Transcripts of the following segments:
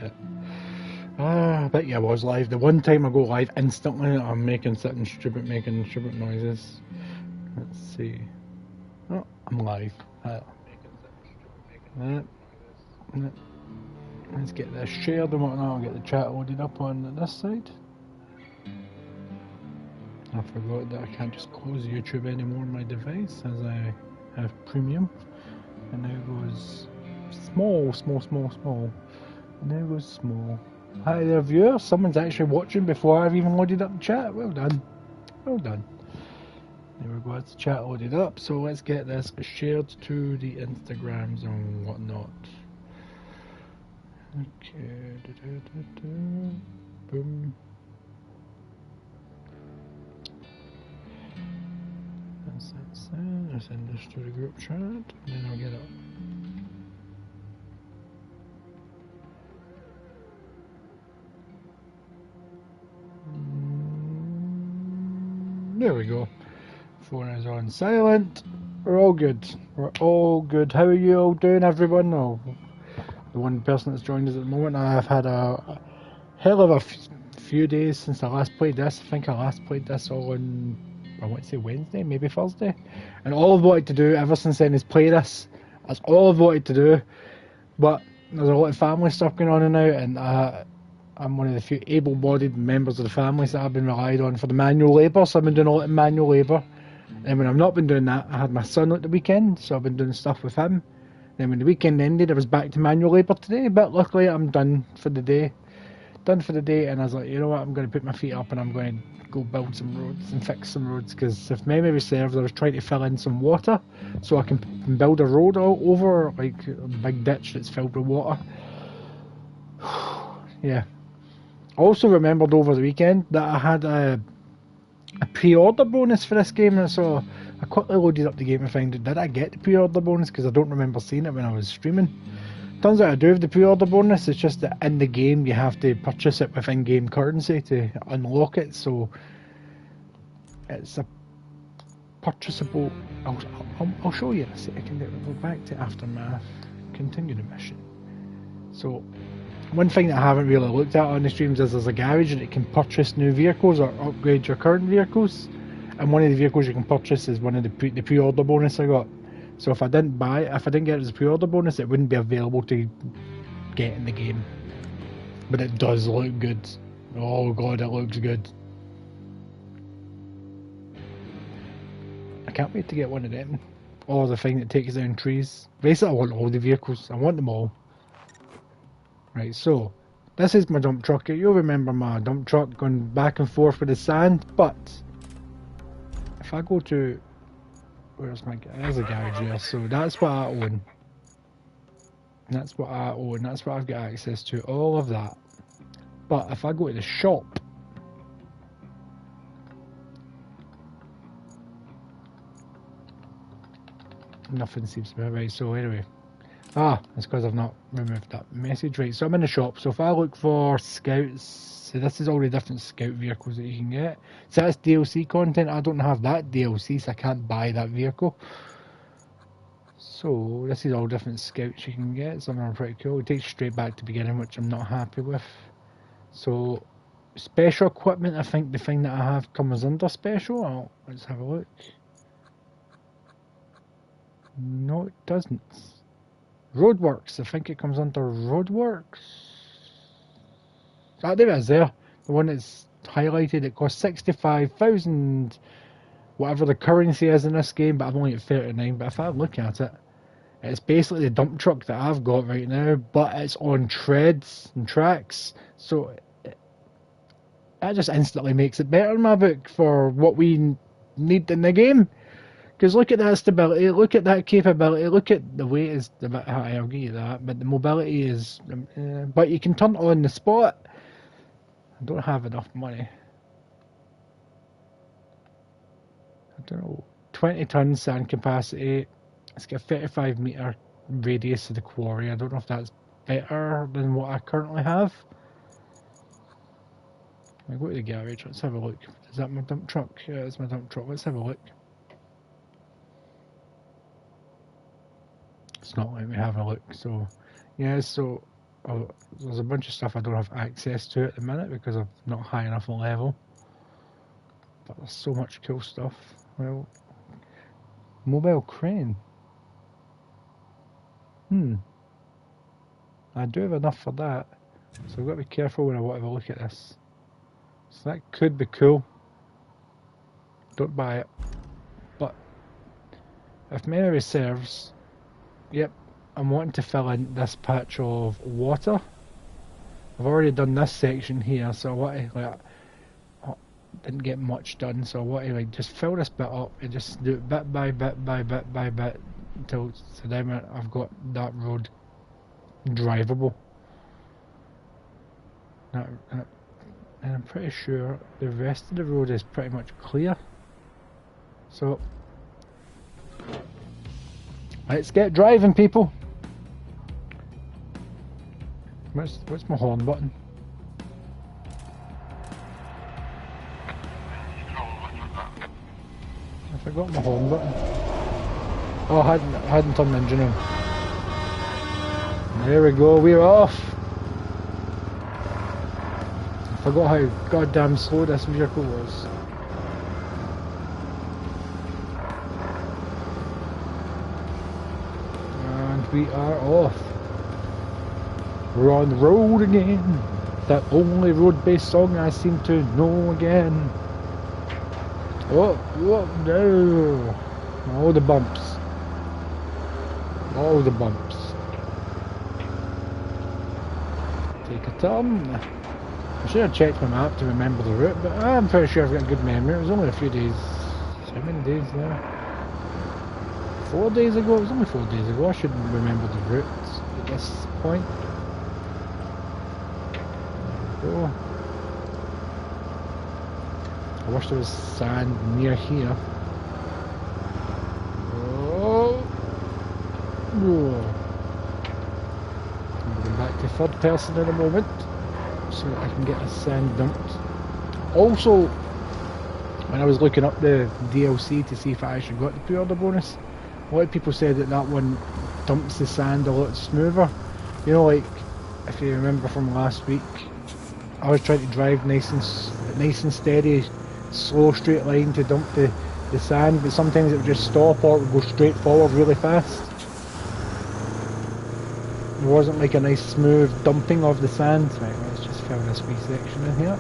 it. I bet you I was live. The one time I go live instantly, I'm making stupid noises. Let's see. Oh, I'm live. Let's get this shared and whatnot. I'll get the chat loaded up on this side. I forgot that I can't just close YouTube anymore on my device as I have premium. And now it goes small. And now it goes small. Hi there, viewers. Someone's actually watching before I've even loaded up the chat. Well done. Well done. There we go. That's the chat loaded up. So let's get this shared to the Instagrams and whatnot. Okay. Boom. That's it. I'll send this to the group chat, and then I'll get it. There we go. Phone is on silent. We're all good. We're all good. How are you all doing, everyone? Oh, the one person that's joined us at the moment. I've had a hell of a few days since I last played this. I think I last played this on, I want to say Wednesday, maybe Thursday. And all I've wanted to do ever since then is play this. That's all I've wanted to do. But there's a lot of family stuff going on now, and I'm one of the few able-bodied members of the family that I've been relied on for the manual labour, so I've been doing a lot of manual labour. And when I've not been doing that, I had my son at the weekend, so I've been doing stuff with him. Then when the weekend ended, I was back to manual labour today, but luckily I'm done for the day. And I was like, you know what, I'm going to put my feet up and I'm going to go build some roads and fix some roads, because if memory serves, I was trying to fill in some water so I can build a road over like a big ditch that's filled with water. Yeah. I also remembered over the weekend that I had a pre-order bonus for this game, and so I quickly loaded up the game and found out, did I get the pre-order bonus, because I don't remember seeing it when I was streaming. Turns out I do have the pre-order bonus. It's just that in the game you have to purchase it with in-game currency to unlock it, so it's a purchasable. I'll show you in a second. We'll go back to Aftermath, continue the mission. So one thing that I haven't really looked at on the streams is there's a garage that can purchase new vehicles or upgrade your current vehicles, and one of the vehicles you can purchase is one of the pre-order bonus I got. So if I didn't get it as a pre-order bonus, it wouldn't be available to get in the game. But it does look good. Oh god, it looks good. I can't wait to get one of them. Or the thing that takes down trees. Basically, I want all the vehicles. I want them all. Right, so this is my dump truck. You'll remember my dump truck going back and forth with the sand, but if I go to, there's a garage there, so that's what I own. That's what I've got access to, all of that. But if I go to the shop, nothing seems to be right. So anyway, that's because I've not removed that message. Right, so I'm in the shop. So if I look for scouts, so this is all the different scout vehicles that you can get. So that's DLC content. I don't have that DLC, so I can't buy that vehicle. So this is all different scouts you can get. Some are pretty cool. It takes you straight back to the beginning, which I'm not happy with. So special equipment, I think the thing that I have comes under special. Oh, let's have a look. No, it doesn't. Roadworks, I think it comes under Roadworks. Ah, there it is there. The one that's highlighted, it costs 65,000, whatever the currency is in this game, but I'm only at 39. But if I look at it, it's basically the dump truck that I've got right now, but it's on treads and tracks. So that just instantly makes it better in my book for what we need in the game. Because look at that stability, look at that capability, look at the weight is a bit high, I'll give you that, but the mobility is, but you can turn it on the spot. I don't have enough money. I don't know, 20 tons sand capacity, it's got a 35 metre radius of the quarry. I don't know if that's better than what I currently have. I'll go to the garage, let's have a look. Is that my dump truck? Yeah, it's my dump truck, let's have a look. It's not letting me have a look, so yeah, so there's a bunch of stuff I don't have access to at the minute because I'm not high enough on level. But there's so much cool stuff. Well, mobile crane. I do have enough for that, so I've got to be careful when I want to have a look at this. So that could be cool. Don't buy it. But if memory serves, yep, I'm wanting to fill in this patch of water. I've already done this section here, so I want to, like, didn't get much done, so I want to, like, just fill this bit up and just do it bit by bit by bit by bit until so then I've got that road drivable. And I'm pretty sure the rest of the road is pretty much clear. So let's get driving, people. What's my horn button? I forgot my horn button. Oh, I hadn't turned the engine on. There we go, we're off. I forgot how goddamn slow this vehicle was. And we are off. We're on the road again. That only road-based song I seem to know again. Oh, no. All the bumps. All the bumps. Take a turn. I should have checked my map to remember the route, but I'm pretty sure I've got a good memory. It was only a few days. How many days now? 4 days ago? It was only 4 days ago. I should remember the route at this point. There we go. I wish there was sand near here. Oh. I'm going back to third person in a moment so that I can get the sand dumped. Also, when I was looking up the DLC to see if I actually got the pre-order bonus, a lot of people said that that one dumps the sand a lot smoother. You know, like, if you remember from last week, I was trying to drive nice and steady, slow straight line to dump the sand, but sometimes it would just stop or it would go straight forward really fast. It wasn't like a nice smooth dumping of the sand. Right, let's just fill this wee section in here.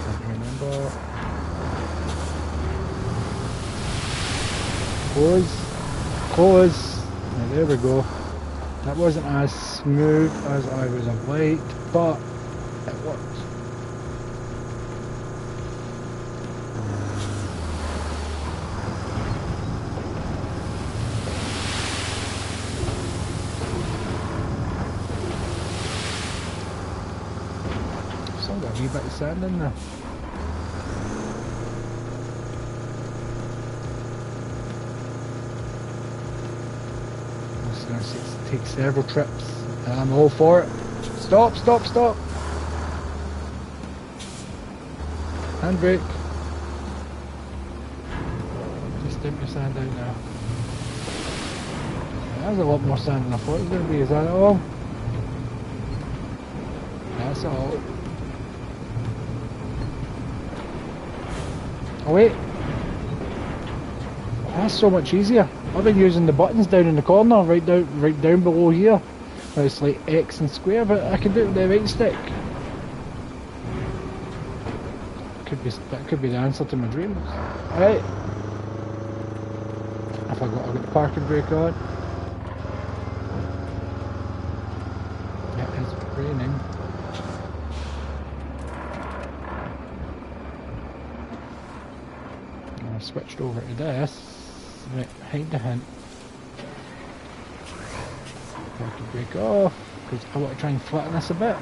Can't remember. Close. Right, there we go. That wasn't as smooth as I would have liked, but it worked. Still got a wee bit of sand in there. It's going to take several trips, and I'm all for it. Stop, stop, stop! Handbrake. Just dump your sand out now. There's a lot more sand than I thought it was going to be. Is that all? That's all. Oh wait. That's so much easier. I've been using the buttons down in the corner, right down below here. It's like X and square, but I can do it with the right stick. That could be the answer to my dreams. Alright. I forgot I got the parking brake on. Yeah, it's raining. I switched over to this. Right, hide the hint. Parking brake off, because I want to try and flatten this a bit.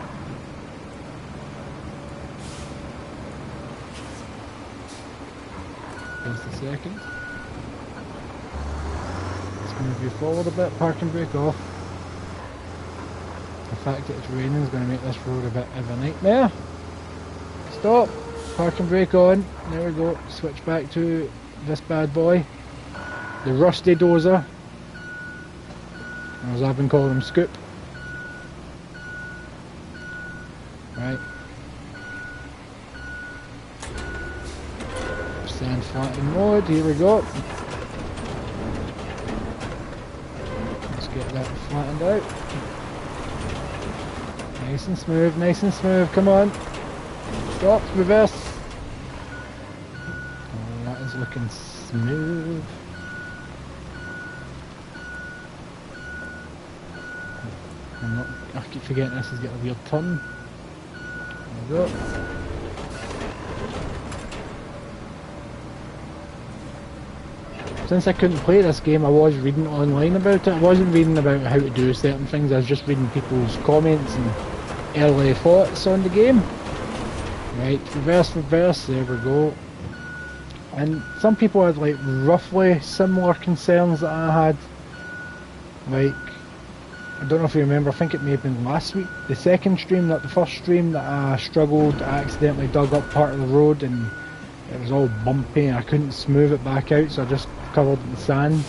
Just a second. It's going to move you forward a bit, parking brake off. The fact that it's raining is going to make this road a bit of a nightmare. Stop! Parking brake on. There we go. Switch back to this bad boy. The rusty dozer. As I've been calling them, scoop. Right. Sand flattening mode, here we go. Let's get that flattened out. Nice and smooth, come on. Stop, reverse. Oh, that is looking smooth. I keep forgetting this has got a weird turn. There we go. Since I couldn't play this game, I was reading online about it. I wasn't reading about how to do certain things, I was just reading people's comments and early thoughts on the game. Right, reverse, there we go. And some people had like roughly similar concerns that I had. Like, I don't know if you remember, I think it may have been last week, the second stream, not the first stream, that I struggled, I accidentally dug up part of the road and it was all bumpy and I couldn't smooth it back out, so I just covered it in sand.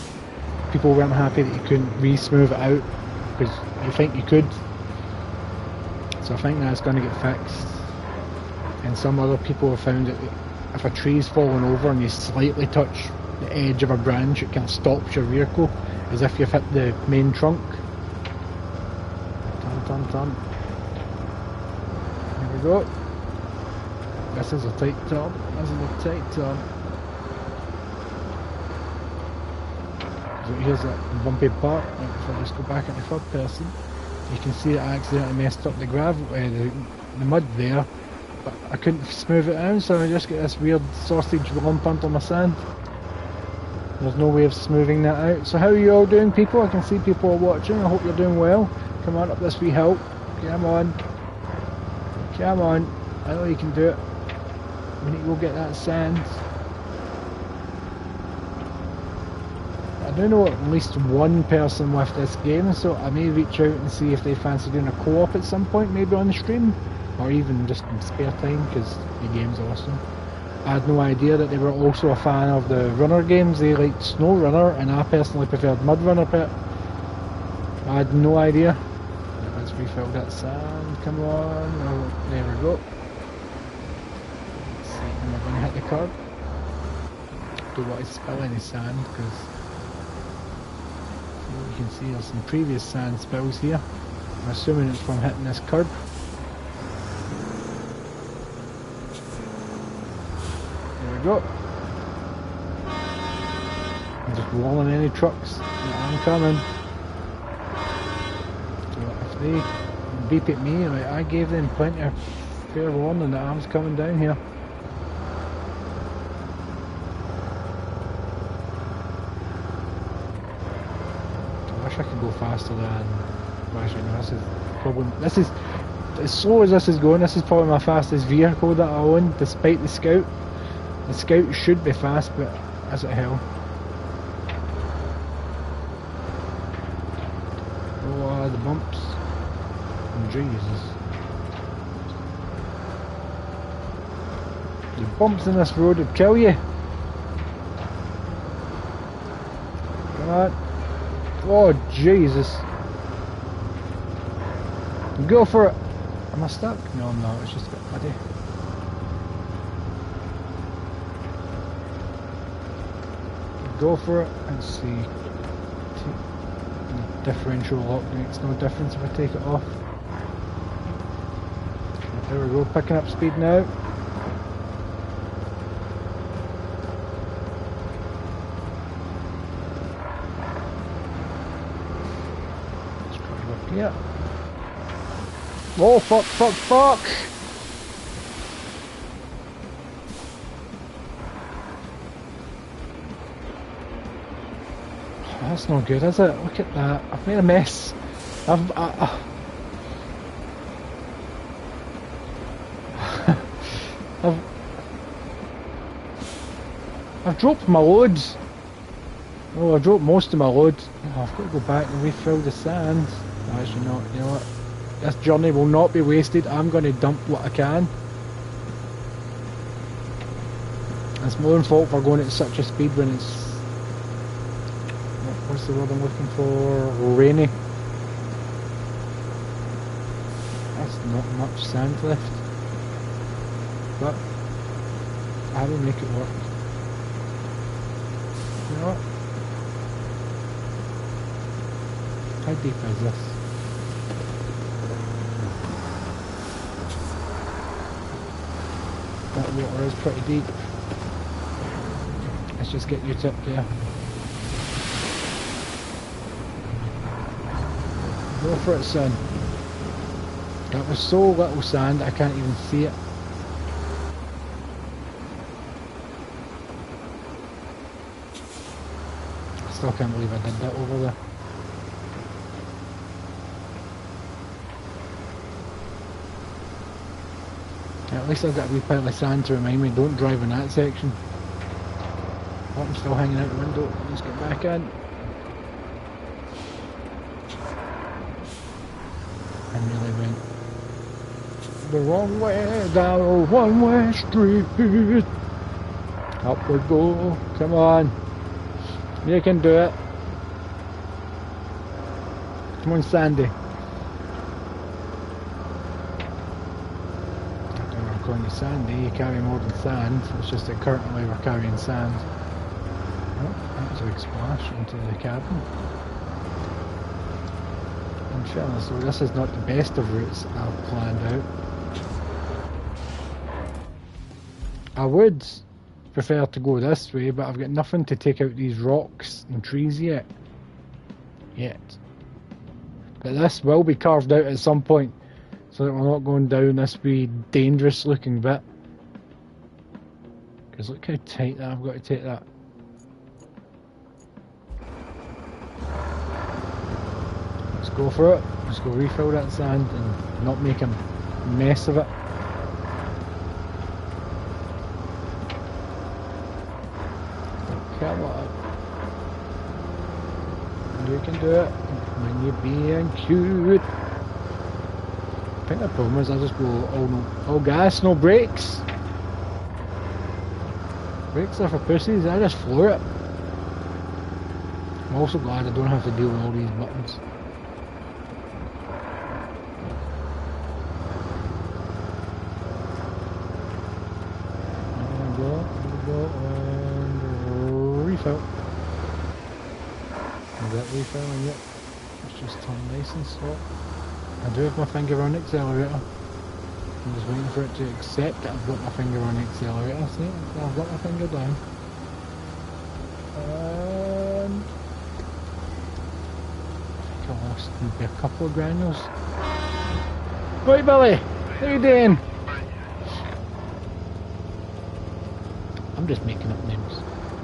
People weren't happy that you couldn't re-smooth it out, because you think you could. So I think that's going to get fixed. And some other people have found that if a tree's fallen over and you slightly touch the edge of a branch, it kind of stops your vehicle, as if you've hit the main trunk. Turn. Here we go. This is a tight turn. So here's that bumpy part. If I just go back into third person, you can see that I accidentally messed up the gravel, the mud there, but I couldn't smooth it out, so I just get this weird sausage lump under my sand. There's no way of smoothing that out. So how are you all doing, people? I can see people are watching. I hope you're doing well. Come on up this wee hill. Come on. I know you can do it. We need to go get that sand. I do know at least one person with this game, so I may reach out and see if they fancy doing a co-op at some point, maybe on the stream, or even just in spare time, because the game's awesome. I had no idea that they were also a fan of the runner games. They liked Snow Runner, and I personally preferred Mud Runner Pit. I had no idea. Let's refill that sand, come on. Oh, there we go. Let's see, am I going to hit the curb? Don't want to spill any sand, because you can see there's some previous sand spills here. I'm assuming it's from hitting this curb. There we go. I'm just warning any trucks that I'm coming. So if they beep at me, like, I gave them plenty of fair warning that I was coming down here. I wish I could go faster than... Well, actually no, this is as slow as this is going, this is probably my fastest vehicle that I own, despite the Scout. The Scout should be fast, but as it hell. Oh, the bumps. Jesus. The bumps in this road would kill you. Come on. Oh, Jesus. Go for it. Am I stuck? No, I'm not. It's just a bit muddy. Go for it. Let's see. Differential lock makes no difference if I take it off. There we go. Picking up speed now. Let's drive up here. Oh, fuck! Oh, that's not good, is it? Look at that. I've made a mess. I've dropped my loads. Oh, I dropped most of my load. Oh, I've got to go back and refill the sand. No, actually not. You know what? This journey will not be wasted. I'm going to dump what I can. It's my own fault for going at such a speed when it's... what's the word I'm looking for? Rainy. That's not much sand left. But I will make it work. You know what? How deep is this? That water is pretty deep. Let's just get you tipped there. Go for it, son. That was so little sand I can't even see it. I still can't believe I did that over there. At least I've got a wee pile of sand to remind me, don't drive in that section. Oh, I'm still hanging out the window. Let's get back in. I nearly went the wrong way down a one-way street. Up we go. Come on. You can do it. Come on, Sandy. Going to Sandy, you carry more than sand. It's just that currently we're carrying sand. Oh, that's a big splash into the cabin. In fairness, so this is not the best of routes I've planned out. I would prefer to go this way, but I've got nothing to take out these rocks and trees yet. But this will be carved out at some point, so that we're not going down this wee dangerous looking bit. Because look how tight that I've got to take that. Let's go for it. Let's go refill that sand and not make a mess of it. Come on. You can do it when you're being cute. I think the problem is I just go all gas, no brakes. Brakes are for pussies, I just floor it. I'm also glad I don't have to deal with all these buttons. There we go, and refill. Is that refilling? Yep. Let's just turn nice and slow. I do have my finger on the accelerator. I'm just waiting for it to accept that I've got my finger on the accelerator. See, I've got my finger down. And I think I lost maybe a couple of granules. Right, Billy, how you doing? I'm just making up names.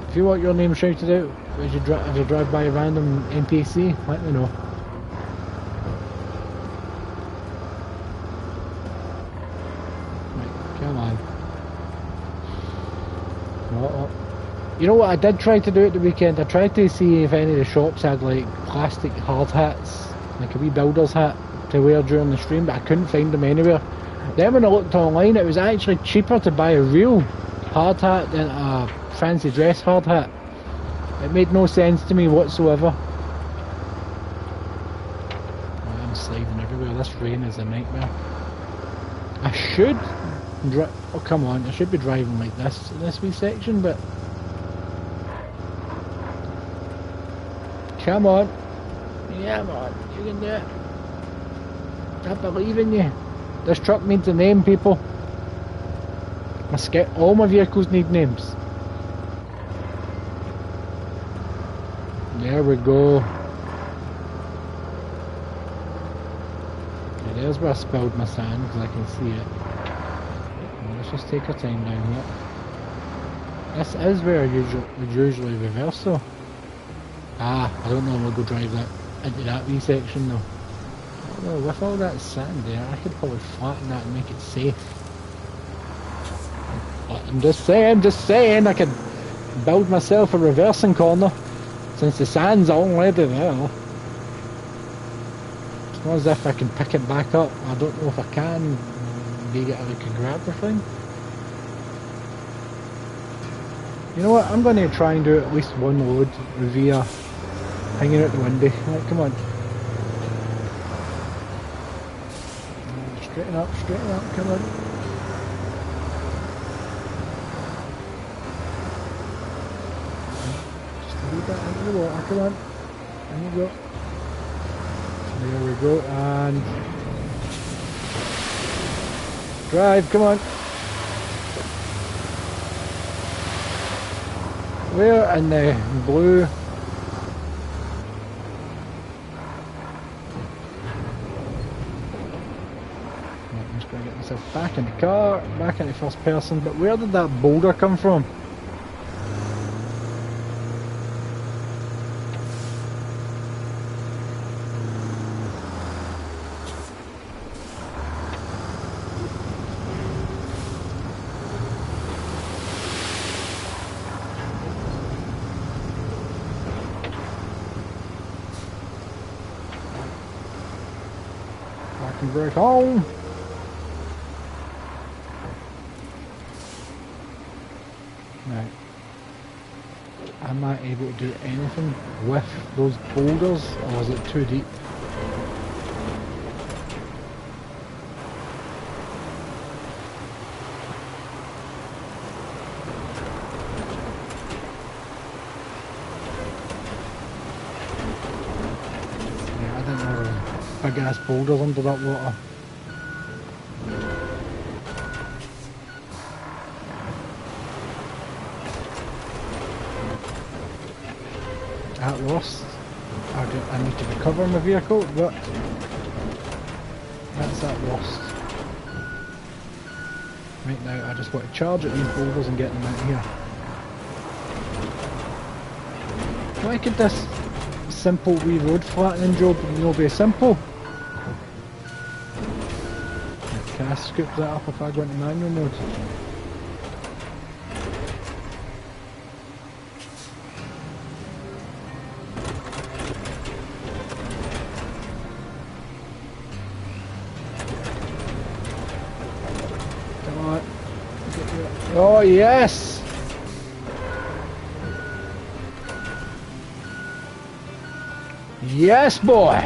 If you want your name shouted out as you drive by a random NPC, let me know. You know what I did try to do at the weekend? I tried to see if any of the shops had like plastic hard hats, like a wee builder's hat to wear during the stream, but I couldn't find them anywhere. Then when I looked online, it was actually cheaper to buy a real hard hat than a fancy dress hard hat. It made no sense to me whatsoever. Oh, I'm sliding everywhere. This rain is a nightmare. I should oh come on, I should be driving like this in this wee section, but come on. Yeah, man, you can do it. I believe in you. This truck needs a name, people. All my vehicles need names. There we go. Okay, there's where I spilled my sand because I can see it. Let's just take our time down here. This is where I usually reverse though. Ah, I don't normally go drive that into that wee section though. Although with all that sand there, I could probably flatten that and make it safe. But I'm just saying, I could build myself a reversing corner since the sand's already there. It's not as if I can pick it back up. I don't know if I can. Maybe get like a grabber thing. You know what? I'm going to try and do at least one load via hanging out the window. Right, come on. Straighten up, come on. Just a wee bit into the water, come on. There you go. There we go, and drive, come on. Where in the blue? I'm just going to get myself back in the car, back into first person, but where did that boulder come from? Parking brake on. Right. Am I able to do anything with those boulders, or is it too deep? Yeah, I didn't know there was big ass boulders under that water. At worst, I need to recover my vehicle, but that's at worst. Right now I just want to charge at these boulders and get them out here. Why could this simple wee road flattening job be simple? Can I scoop that up if I go into manual mode? Oh yes! Yes, boy!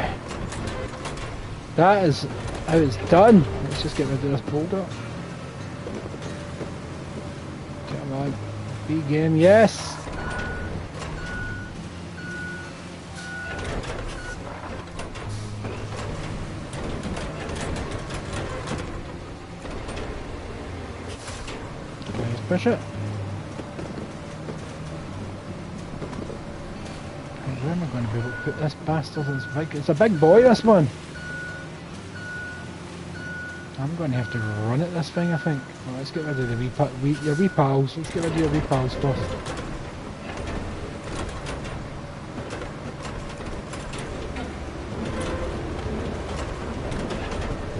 That is how it's done. Let's just get rid of this boulder. Come on. B game, yes! Push it. Where am I going to be able to put this bastard? It's a big boy, this one. I'm going to have to run at this thing, I think. Well, let's get rid of the your wee pals. Let's get rid of your wee pals first.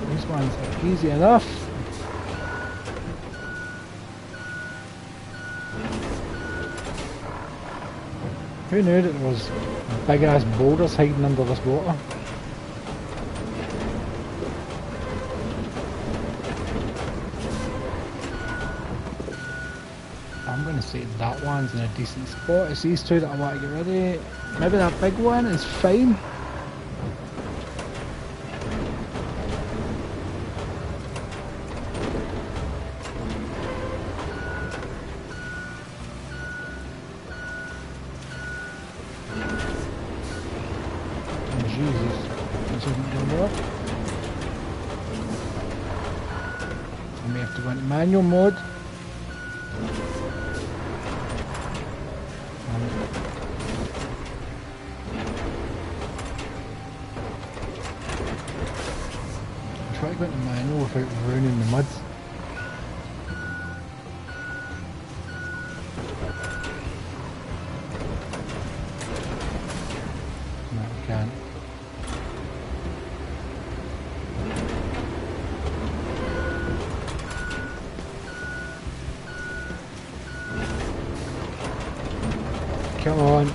These ones are easy enough. Who knew that there was big ass boulders hiding under this water? I'm going to say that one's in a decent spot. It's these two that I want to get rid of. Maybe that big one is fine. Jesus, this isn't going to work. I may have to go into manual mode. Try to go into manual without ruining the mud. No, I can't. Come on.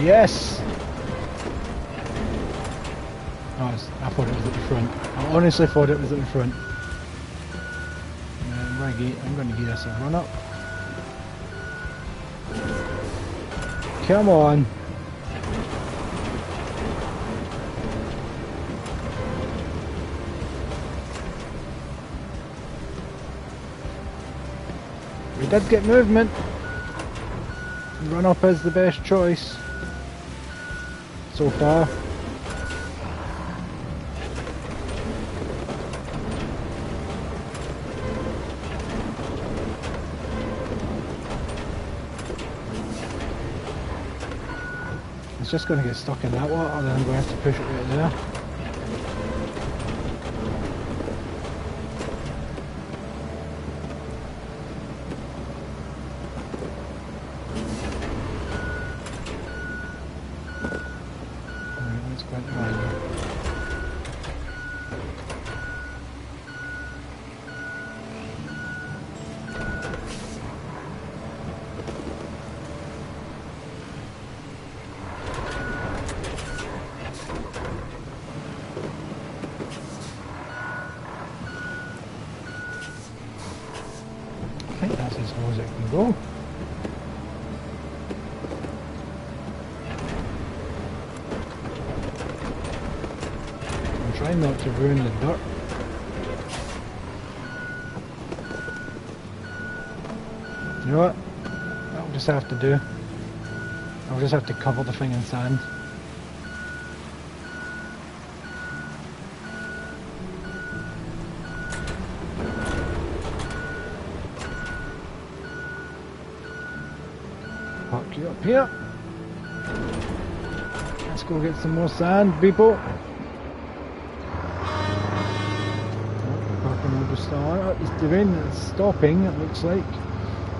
Yes! Oh, I thought it was at the front. I honestly thought it was at the front. I'm going to give this a run up. Come on! We did get movement. Run up is the best choice so far. It's just going to get stuck in that water, and then I'm going to have to push it right there. I think that's as low as it can go. I'm trying not to ruin the dirt. You know what? I'll just have to do. I'll just have to cover the thing in sand. Park you up here. Let's go get some more sand, people. Parking will just start. The rain is stopping, it looks like.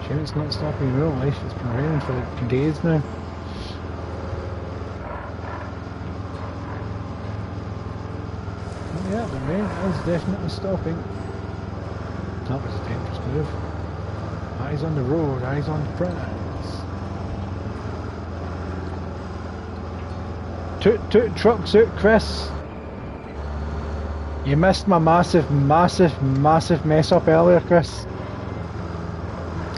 Shame it's not stopping in real life. It's been raining for like days now. Oh yeah, the rain is definitely stopping. That was a dangerous move. Eyes on the road, eyes on the prize. Toot trucks out, Chris. You missed my massive mess up earlier, Chris.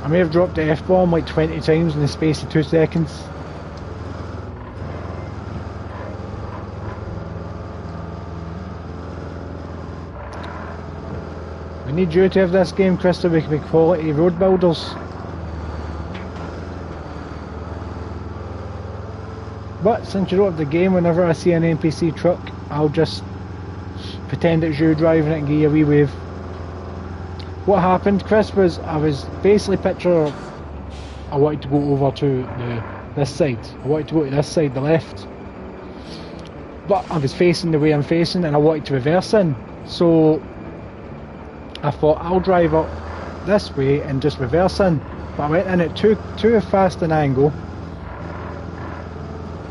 I may have dropped the F-bomb like 20 times in the space of 2 seconds. We need you to have this game, Chris, so we can be quality road builders. But since you don't have the game, whenever I see an NPC truck, I'll just pretend it's you driving it and give you a wee wave. What happened, Chris, was I was basically picture I wanted to go over to this side. I wanted to go to this side, the left. But I was facing the way I'm facing and I wanted to reverse in. So I thought I'll drive up this way and just reverse in. But I went in at too fast an angle.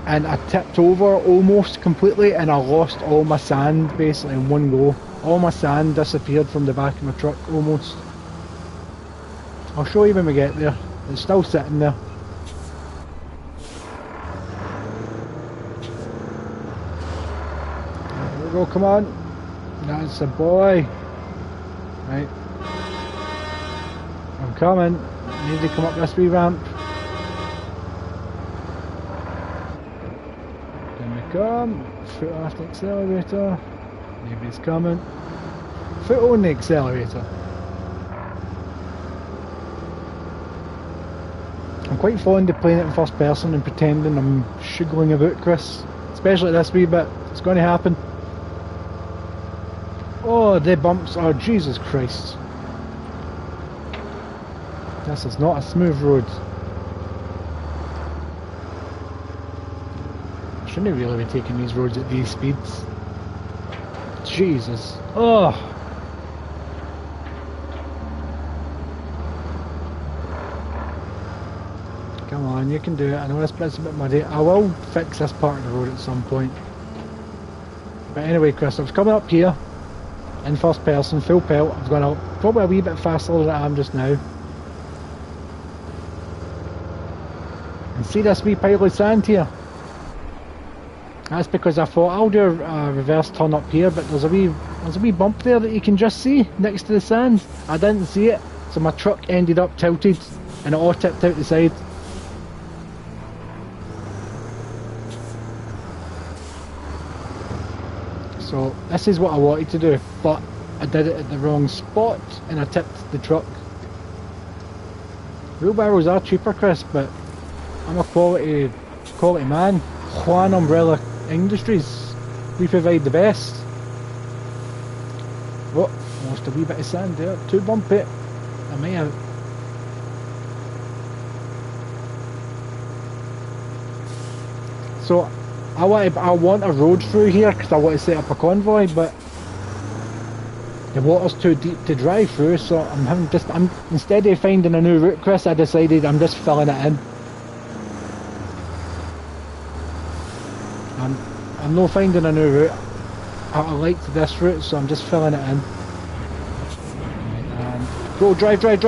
And I tipped over almost completely and I lost all my sand basically in one go. All my sand disappeared from the back of my truck almost. I'll show you when we get there. It's still sitting there. There we go, come on. That's a boy. Right. I'm coming. I need to come up this wee ramp. Come, foot off the accelerator, maybe it's coming, foot on the accelerator. I'm quite fond of playing it in first person and pretending I'm shuggling about, Chris, especially this wee bit. It's going to happen. Oh, the bumps, oh Jesus Christ. This is not a smooth road. Shouldn't really be taking these roads at these speeds. Jesus. Oh. Come on, you can do it. I know this bit's a bit muddy. I will fix this part of the road at some point. But anyway, Chris, I was coming up here in first person, full pelt. I was going probably a wee bit faster than I am just now. And see this wee pile of sand here? That's because I thought I'll do a reverse turn up here, but there's a wee bump there that you can just see next to the sand. I didn't see it, so my truck ended up tilted and it all tipped out the side. So this is what I wanted to do, but I did it at the wrong spot and I tipped the truck. Wheelbarrows are cheaper, Chris, but I'm a quality man. Juan Umbrella Industries, we provide the best. Oh, lost a wee bit of sand there, too bumpy. I may have. So I want a road through here because I want to set up a convoy, but the water's too deep to drive through. So I'm instead of finding a new route, Chris, I decided I'm just filling it in. I'm not finding a new route. I liked this route, so I'm just filling it in. And go, drive. There we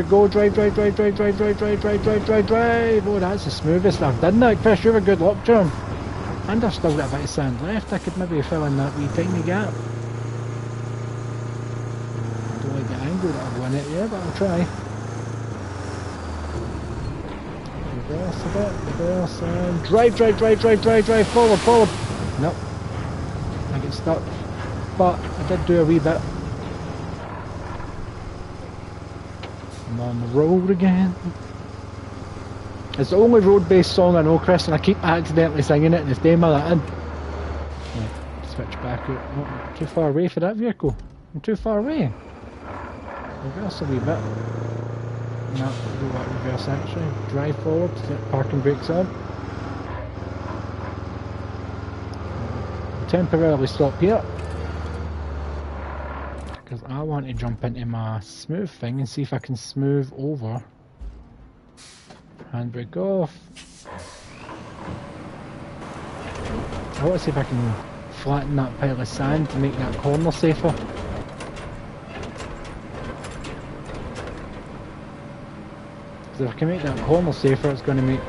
go, drive. Oh, that's the smoothest I've done that, Chris. You have a good luck charm. And I've still got a bit of sand left. I could maybe fill in that wee tiny gap. I don't like the angle that I've won it yet, but I'll try. Reverse a bit, reverse, and drive, forward. Nope, I get stuck, but I did do a wee bit. I'm on the road again. It's the only road-based song I know, Chris, and I keep accidentally singing it and it's doing my Latin. Right, switch back out. Oh, too far away for that vehicle. I'm too far away. Reverse a wee bit. No, do that reverse actually. Drive forward, get parking brakes on. Temporarily stop here. Because I want to jump into my smooth thing and see if I can smooth over. Handbrake off. I want to see if I can flatten that pile of sand to make that corner safer. If I can make that corner safer, it's going to make...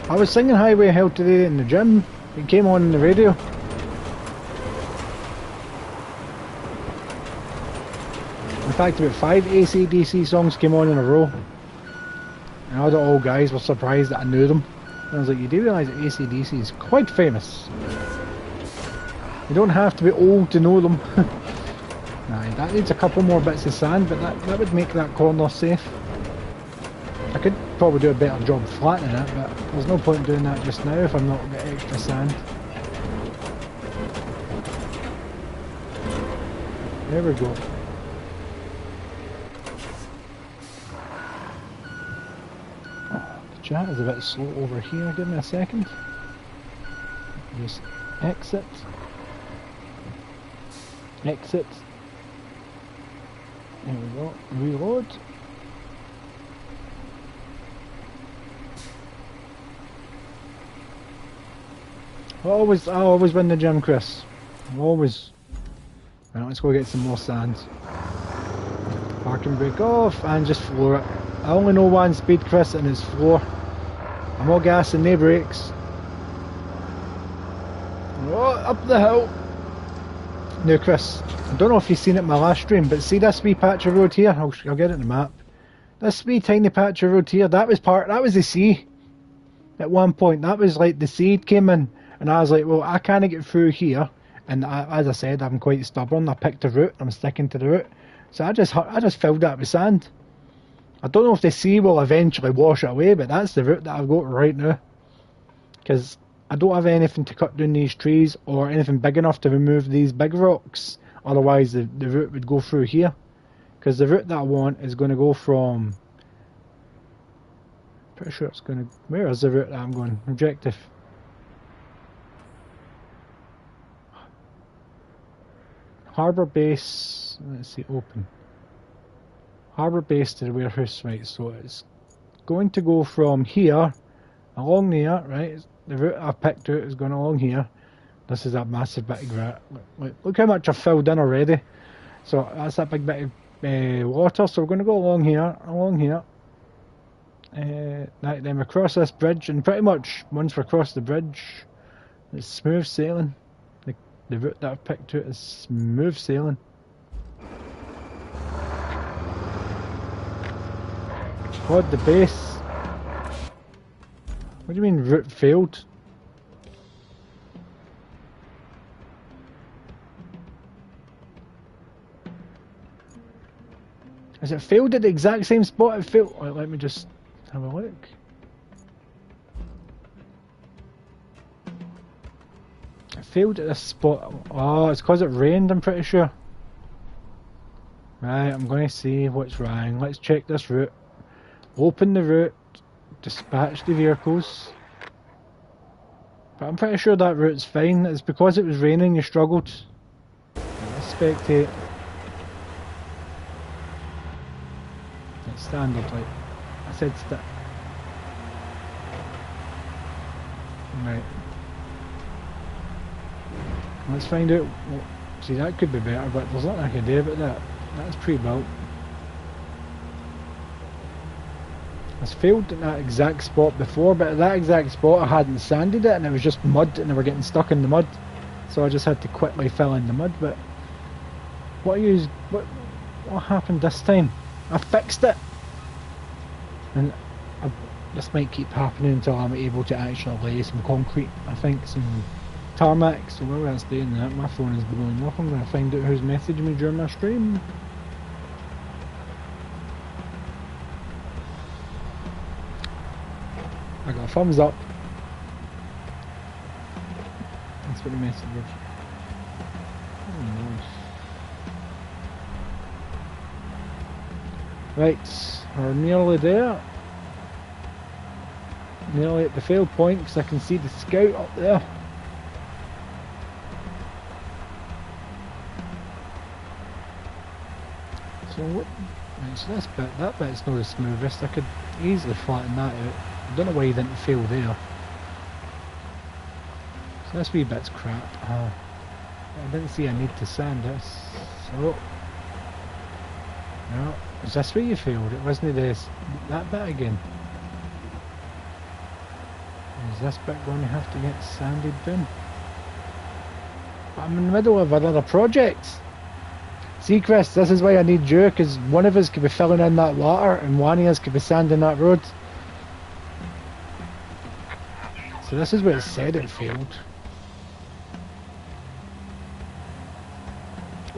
I was singing Highway Hell today in the gym. It came on in the radio. In fact, about 5 AC/DC songs came on in a row. And all the old guys were surprised that I knew them. And I was like, you do realise that AC/DC is quite famous. You don't have to be old to know them. Aye, that needs a couple more bits of sand, but that would make that corner safe. I could probably do a better job flattening it, but there's no point doing that just now if I'm not going to get extra sand. There we go. The chat is a bit slow over here, give me a second. Just exit. Exit. There we go, reload. I always win the gym, Chris. Always. Right, let's go get some more sand. Parking brake off and just floor it. I only know one speed, Chris, and it's floor. I'm all gas and no brakes. Oh, up the hill. Now, Chris, I don't know if you've seen it in my last stream, but see this wee patch of road here? I'll get it in the map. This wee tiny patch of road here, that was the sea. At one point, that was like the sea came in, and I was like, well, I can't get through here. And as I said, I'm quite stubborn. I picked a route, I'm sticking to the route. So I just filled that with sand. I don't know if the sea will eventually wash it away, but that's the route that I've got right now. Because I don't have anything to cut down these trees or anything big enough to remove these big rocks. Otherwise the route would go through here. Because the route that I want is going to go from... Pretty sure it's going to... Where is the route that I'm going? Objective. Harbour base... Let's see, open. Harbour base to the warehouse, right, so it's going to go from here along there, right? The route I've picked out is going along here. This is that massive bit of grass. Look how much I've filled in already. So that's that big bit of water. So we're going to go along here, Right, then we cross this bridge, and pretty much once we cross the bridge, it's smooth sailing. The route that I've picked to it is smooth sailing. What, the base? What do you mean route failed? Has it failed at the exact same spot it failed? Right, let me just have a look. It failed at this spot. Oh, it's because it rained, I'm pretty sure. Right, I'm going to see what's wrong. Let's check this route. Open the route. Dispatch the vehicles. But I'm pretty sure that route's fine. It's because it was raining you struggled. Let's spectate. It's standard, like I said, right. Let's find out. Well, see, that could be better, but there's nothing I can do about that. That's pre-built. It's failed at that exact spot before, but at that exact spot I hadn't sanded it and it was just mud and they were getting stuck in the mud. So I just had to quickly fill in the mud. But what happened this time? I fixed it. And this might keep happening until I'm able to actually lay some concrete, I think, some tarmac. So while that's doing that, my phone is blowing up. I'm going to find out who's messaging me during my stream. I got a thumbs up. That's what the message is. Oh, nice. Right, we're nearly there. Nearly at the fail point because I can see the scout up there. So what? Right, so that bit's not the smoothest. I could easily flatten that out. I don't know why you didn't fail there. So this wee bit's crap. I didn't see a need to sand this. So no, is this where you failed? It wasn't this that bit again. Is this bit going to have to get sanded down? But I'm in the middle of another project. See, Chris, this is why I need you, because one of us could be filling in that water and one of us could be sanding that road. So this is where it said it failed.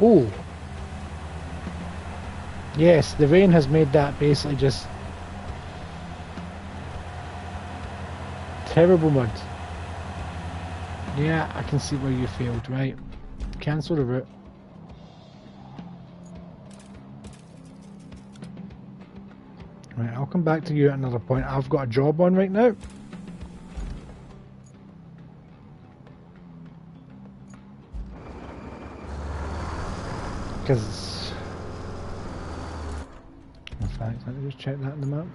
Oh! Yes, the rain has made that basically just terrible mud. Yeah, I can see where you failed, right. Cancel the route. Right, I'll come back to you at another point. I've got a job on right now. Because, in fact, let me just check that in the map.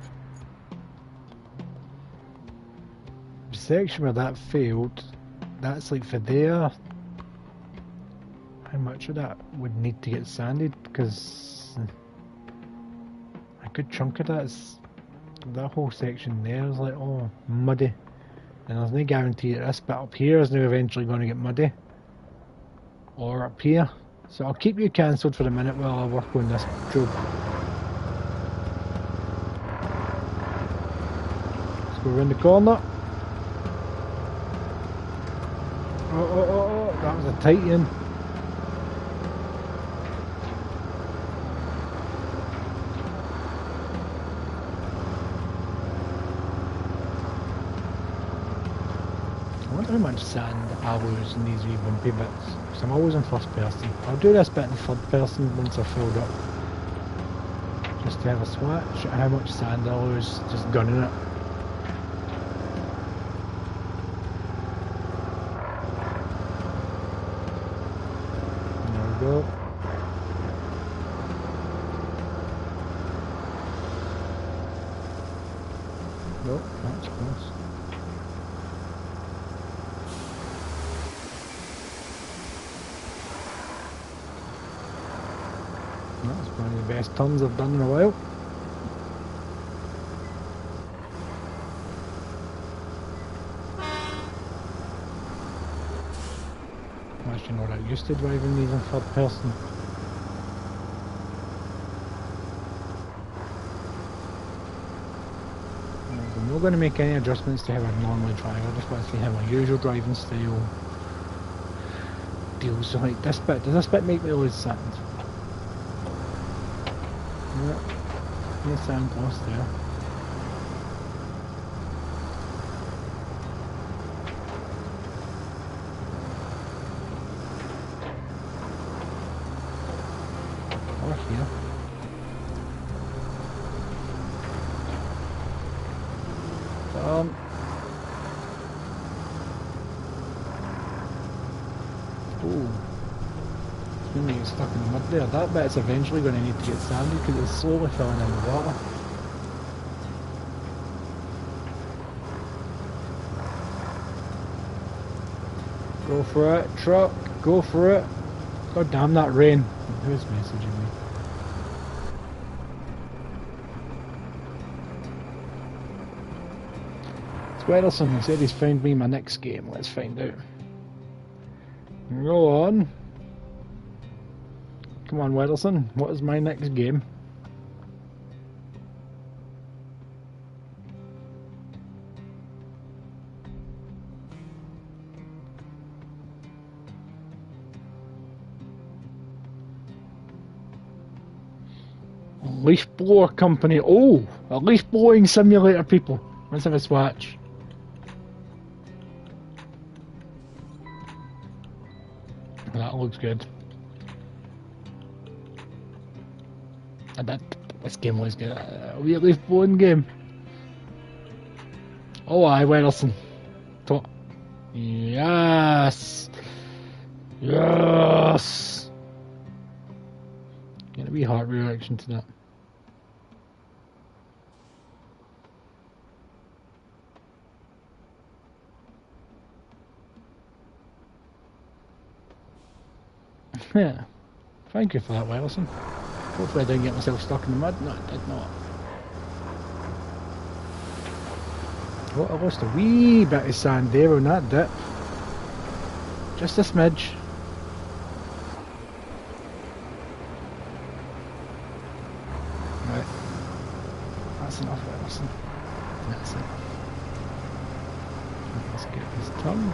The section where that failed, that's like for there. How much of that would need to get sanded? Because a good chunk of that whole section there is like all muddy. And there's no guarantee that this bit up here is now eventually going to get muddy. Or up here. So I'll keep you cancelled for a minute while I work on this job. Let's go around the corner. Oh, that was a tight one. I wonder how much sand I lose in these wee bumpy bits. Because I'm always in first person. I'll do this bit in third person once I've filled up. Just to have a swatch at how much sand I lose just gunning it. There we go. Nope, that's close. That's one of the best turns I've done in a while. used to driving these in third person. I'm not going to make any adjustments to how I normally drive. I just want to see how my usual driving style deals. So like this bit, does this bit make me lose sand? Yeah, no sand lost there. Or here. Oh, it's going to get stuck in the mud there. That bit's eventually going to need to get sandy because it's slowly filling in the water. Go for it, truck, go for it. God damn that rain. Who's messaging me? It's Wederson, he said he's found me my next game. Let's find out. Go on. Come on, Wederson, what is my next game? Leaf blower company. Oh, a leaf blowing simulator, people. Let's have a swatch. That looks good. I bet this game was good. A wee leaf blowing game. Oh, aye, Wederson. Yes! Yes! Get a wee heart reaction to that. Yeah. Thank you for that, Wederson. Hopefully I didn't get myself stuck in the mud. No, I did not. Oh, I lost a wee bit of sand there on that dip. Just a smidge. Right. That's enough, Wederson. That's it. Let's get this turned.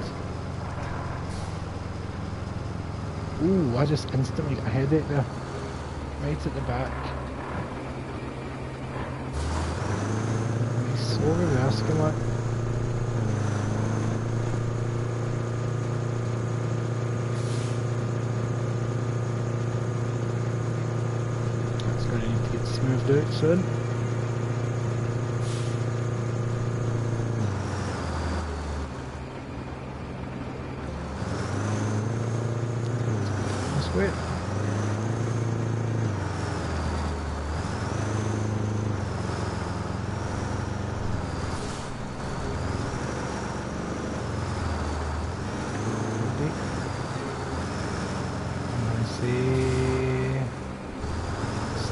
Ooh, I just instantly got a headache there. Right at the back. So reversing that. That's going to need to get smoothed out soon. Let's wait.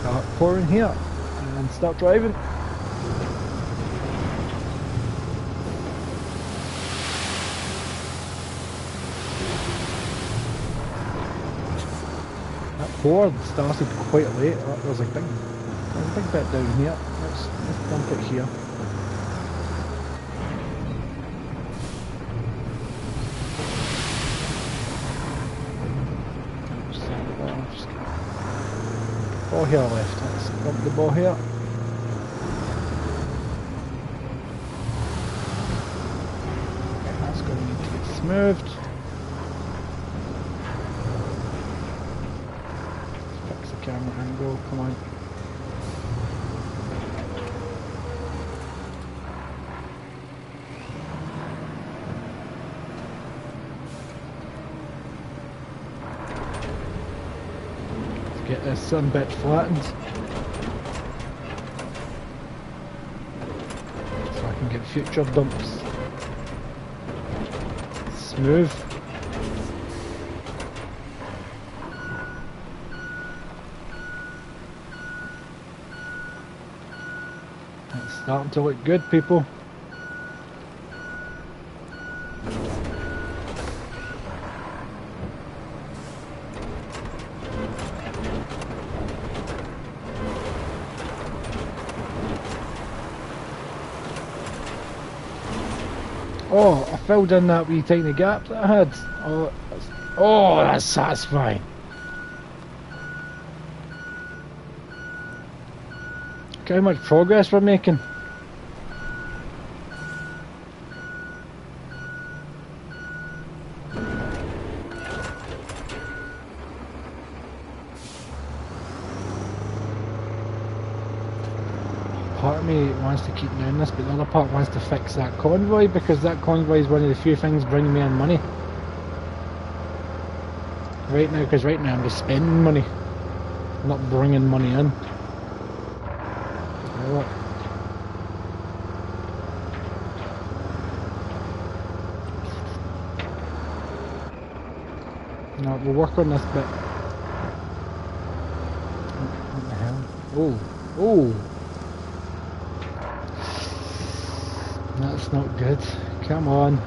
Start pouring here and start driving. That pour started quite late. There's a big bit down here. Let's dump it here. Ball here left. Let's dump the ball here. Okay, that's going to need to get smoothed. Let's fix the camera angle. Come on. Get this sun bit flattened so I can get future dumps smooth. It's starting to look good, people. Oh, I filled in that wee tiny gap that I had. Oh, that's satisfying. Look how much progress we're making. Part of me wants to keep doing this, but the other part wants to fix that convoy, because that convoy is one of the few things bringing me in money. Right now, because right now I'm just spending money, not bringing money in. Look. No, we'll work on this bit. What the hell? Oh, oh! That's not good. Come on.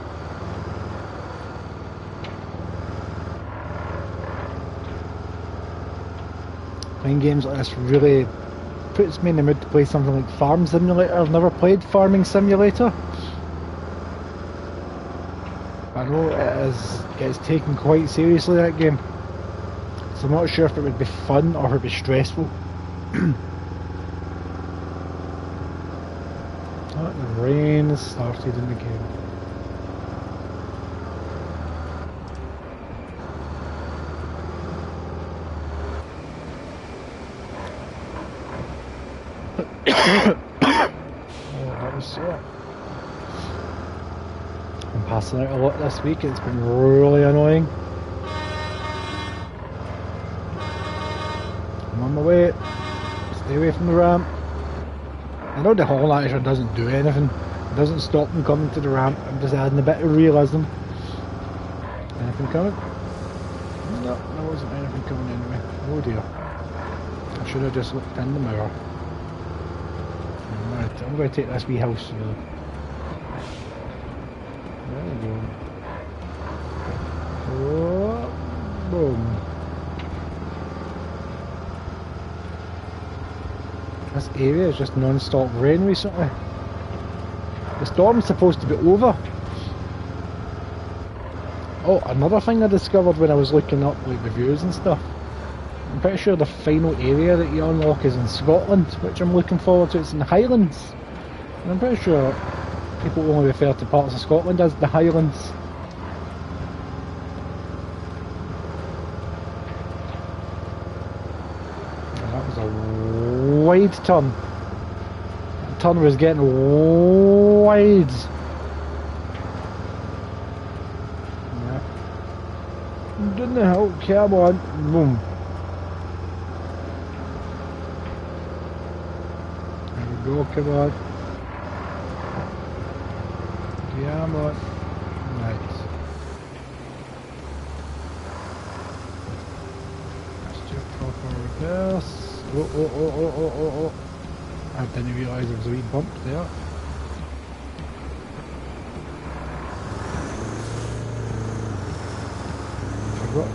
Playing games like this really puts me in the mood to play something like Farm Simulator. I've never played Farming Simulator. I know it's taken quite seriously, that game. So I'm not sure if it would be fun or if it would be stressful. Oh, the rain has started in the game. Oh, that was so. I'm passing out a lot this week, it's been really annoying. I'm on my way. Stay away from the ramp. I know the Hall Action doesn't do anything. It doesn't stop them coming to the ramp. I'm just adding a bit of realism. Anything coming? No, there wasn't anything coming anyway. Oh dear. I should have just looked in the mirror. I'm going to take this wee house really. There we go. Oh, boom. This area is just non-stop rain recently. The storm's supposed to be over. Oh, another thing I discovered when I was looking up like reviews and stuff. I'm pretty sure the final area that you unlock is in Scotland, which I'm looking forward to. It's in the Highlands. And I'm pretty sure people only refer to parts of Scotland as the Highlands. And that was a wide turn. The turn was getting wide. Yeah. Didn't the hell, come on, boom. There we go, come on. Come on. Nice. Let's do proper reverse. Oh. I didn't realise there was a wee bump there. Forgot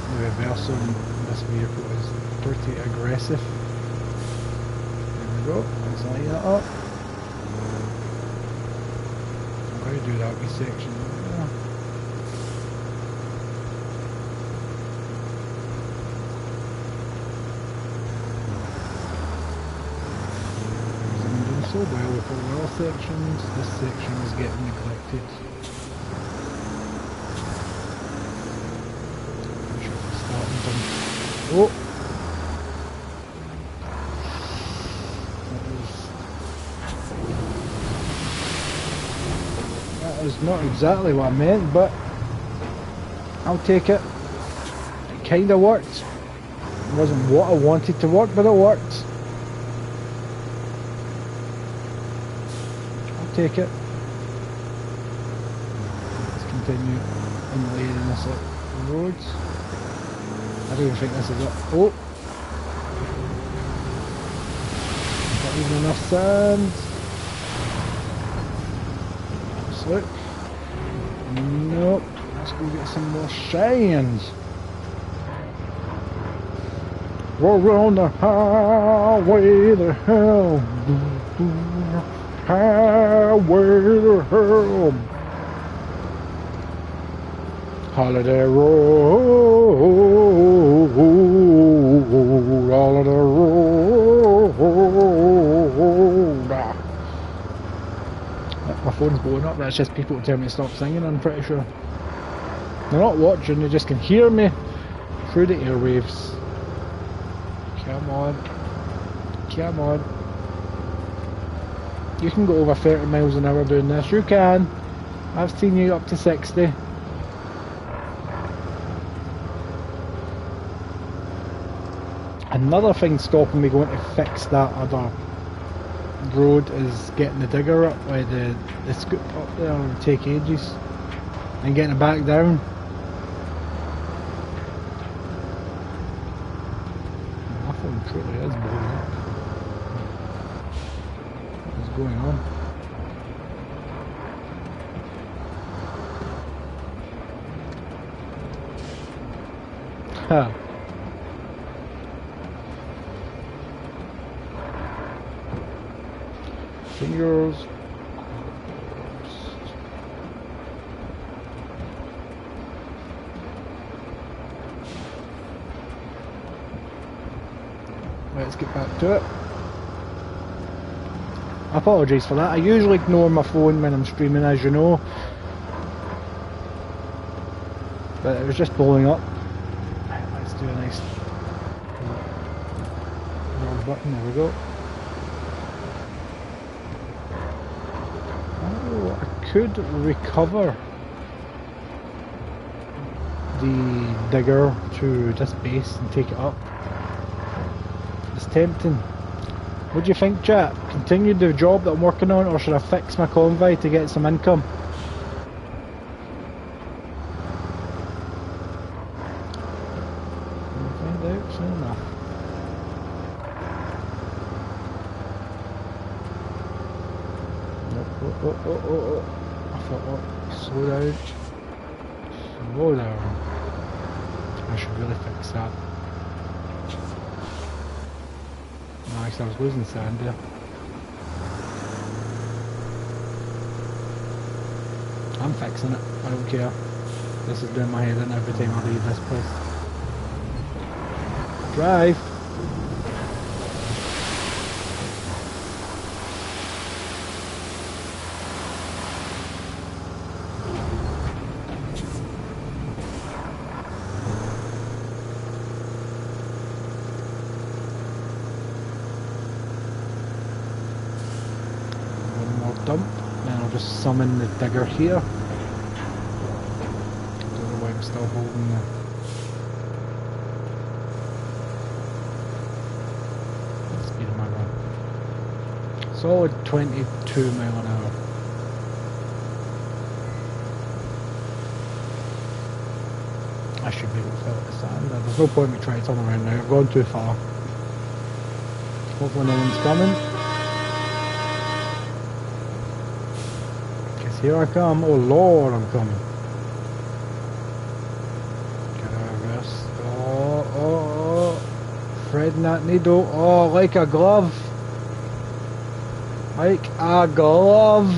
the reverse on this vehicle is pretty aggressive. There we go, let's line that up. I'm going to do that wee section there. So well with all our sections, this section is getting neglected. I'm sure it's starting to... Oh! That is not exactly what I meant, but I'll take it. It kinda worked. It wasn't what I wanted to work, but it worked. Take it. Let's continue in laying this up the roads. I don't even think this is up. Oh! Not even enough sand. Slick. Nope. Let's go get some more sand. We're on the highway to hell. Highway to hell. Holiday road, holiday road. My phone's blowing up, that's just people telling me to stop singing, I'm pretty sure. They're not watching, they just can hear me through the airwaves. Come on. Come on. You can go over 30 miles an hour doing this, you can. I've seen you up to 60. Another thing stopping me going to fix that other road is getting the digger up, like the scoop up there will take ages, and getting it back down. My phone truly is blowing up. What's going on? Ha. Fingers. Let's get back to it. I apologise for that. I usually ignore my phone when I'm streaming, as you know. But it was just blowing up. Right, let's do a nice little button. There we go. Oh, I could recover the digger to this base and take it up. It's tempting. What do you think, chat? Continue the job that I'm working on, or should I fix my convoy to get some income? We'll find out soon enough. Oh. I thought, oh, slow down. Slow down. I should really fix that. Nice, I was losing sand there. I'm fixing it, I don't care. This is doing my head in every time I leave this place. Drive! Dump, then I'll just summon the digger here. Don't know why I'm still holding the speed of my run. Solid 22 mile an hour. I should be able to fill up the sand. There's no point in me trying to turn around now, I've gone too far. Hopefully no one's coming. Here I come. Oh Lord, I'm coming. Get out of this. Oh. Threading that needle. Oh, like a glove. Like a glove.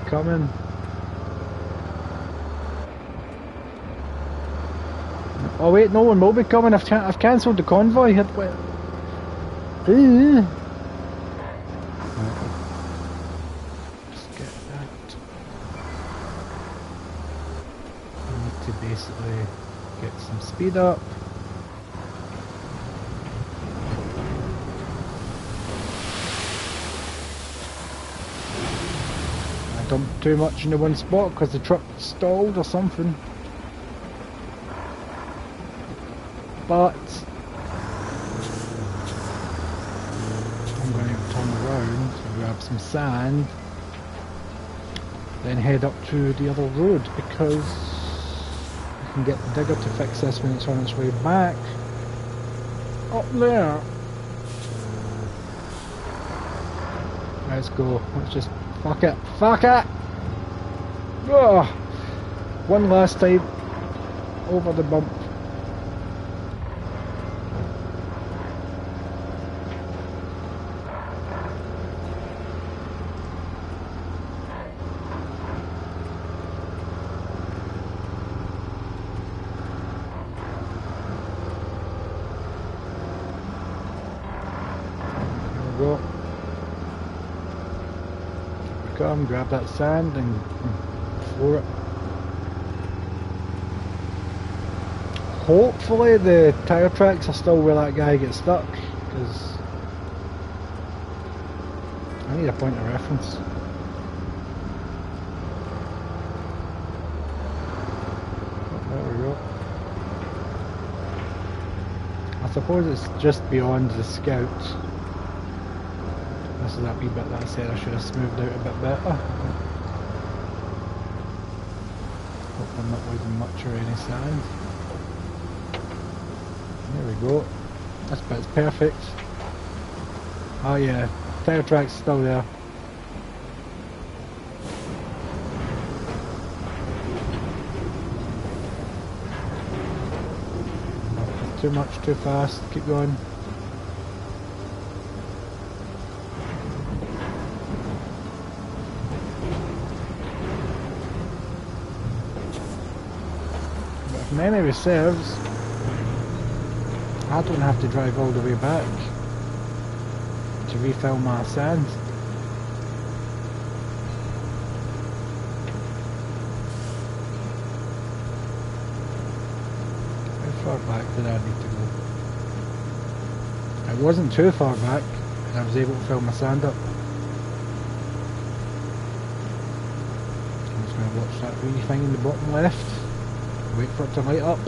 Coming. Oh wait, no one will be coming. I've cancelled the convoy. Let's get that. I need to basically get some speed up. Dumped too much in the one spot because the truck stalled or something. But I'm going to turn around and grab some sand, then head up to the other road because I can get the digger to fix this when it's on its way back up there. Let's go. Let's just fuck it. Fuck it! Oh, one last time over the bump. Go. Come, grab that sand and floor it. Hopefully the tyre tracks are still where that guy gets stuck, because I need a point of reference. Oh, there we go. I suppose it's just beyond the Scout. This is that wee bit that I said I should have smoothed out a bit better. Hope I'm not losing much or any sand. There we go. This bit's perfect. Oh yeah, tyre track's still there. Not too much, too fast. Keep going. Memory serves, I don't have to drive all the way back to refill my sand. How far back did I need to go? It wasn't too far back and I was able to fill my sand up. I'm just going to watch that wee thing in the bottom left. Wait for it to light up.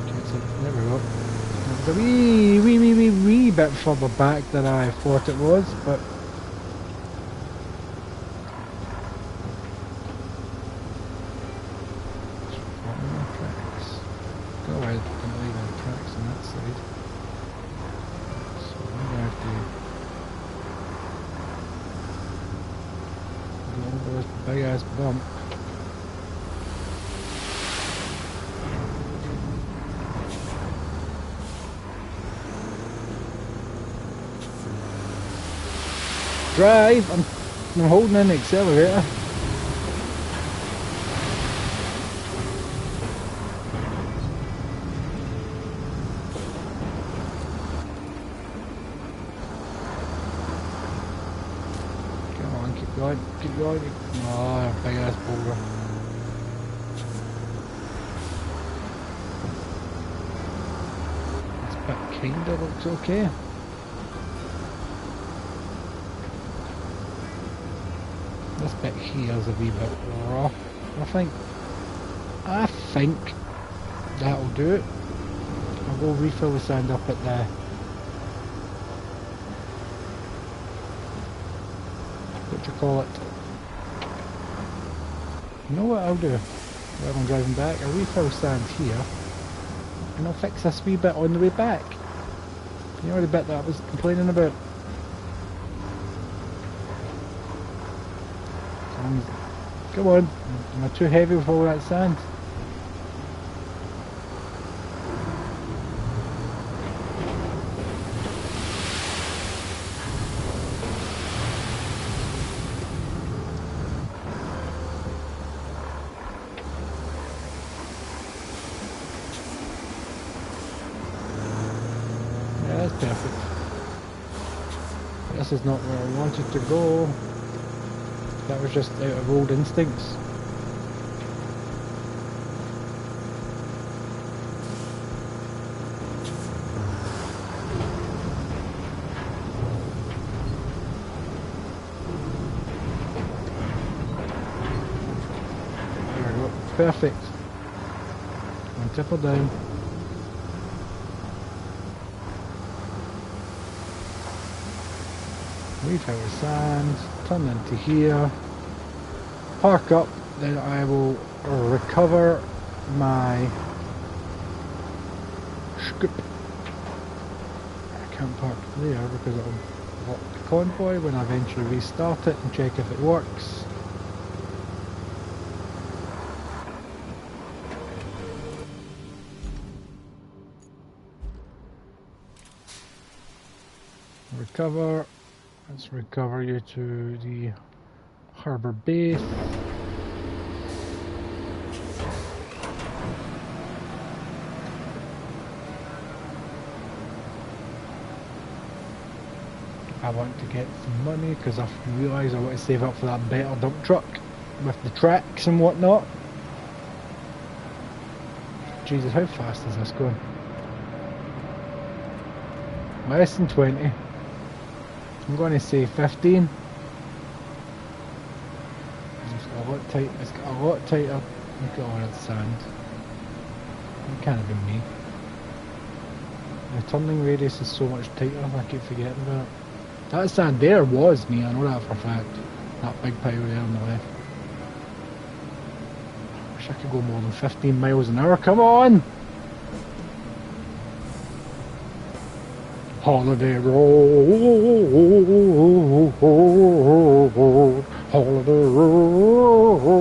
Okay, so there we go. It's a wee bit further back than I thought it was, but go ahead, don't leave any tracks on that side. So I'm gonna have to over this big ass bump. Drive! I'm holding in the accelerator. Keep going. Oh, big ass boulder. This bit kinda looks okay. This bit here is a wee bit rough. I think that'll do it. I'll go refill the sand up at the what do you call it? You know what I'll do while I'm driving back? I'll refill sand here and I'll fix this wee bit on the way back. You know the bit that I was complaining about? Come on, am I too heavy with all that sand? Perfect. This is not where I wanted to go. That was just out of old instincts. There we go. Perfect. One tipper down. Refill the sand, turn into here, park up, then I will recover my scoop. I can't park there because it'll block the convoy when I eventually restart it and check if it works. Recover. Let's recover you to the harbour base. I want to get some money because I've realised I want to save up for that better dump truck with the tracks and whatnot. Jesus, how fast is this going? Less than 20. I'm going to say 15. It's got a lot tight. It's got a lot tighter. Look at all that sand. It can't have been me. The turning radius is so much tighter. I keep forgetting about it. That sand there was me. I know that for a fact. That big pile there on the left. I wish I could go more than 15 miles an hour. Come on! Holiday road, holiday road.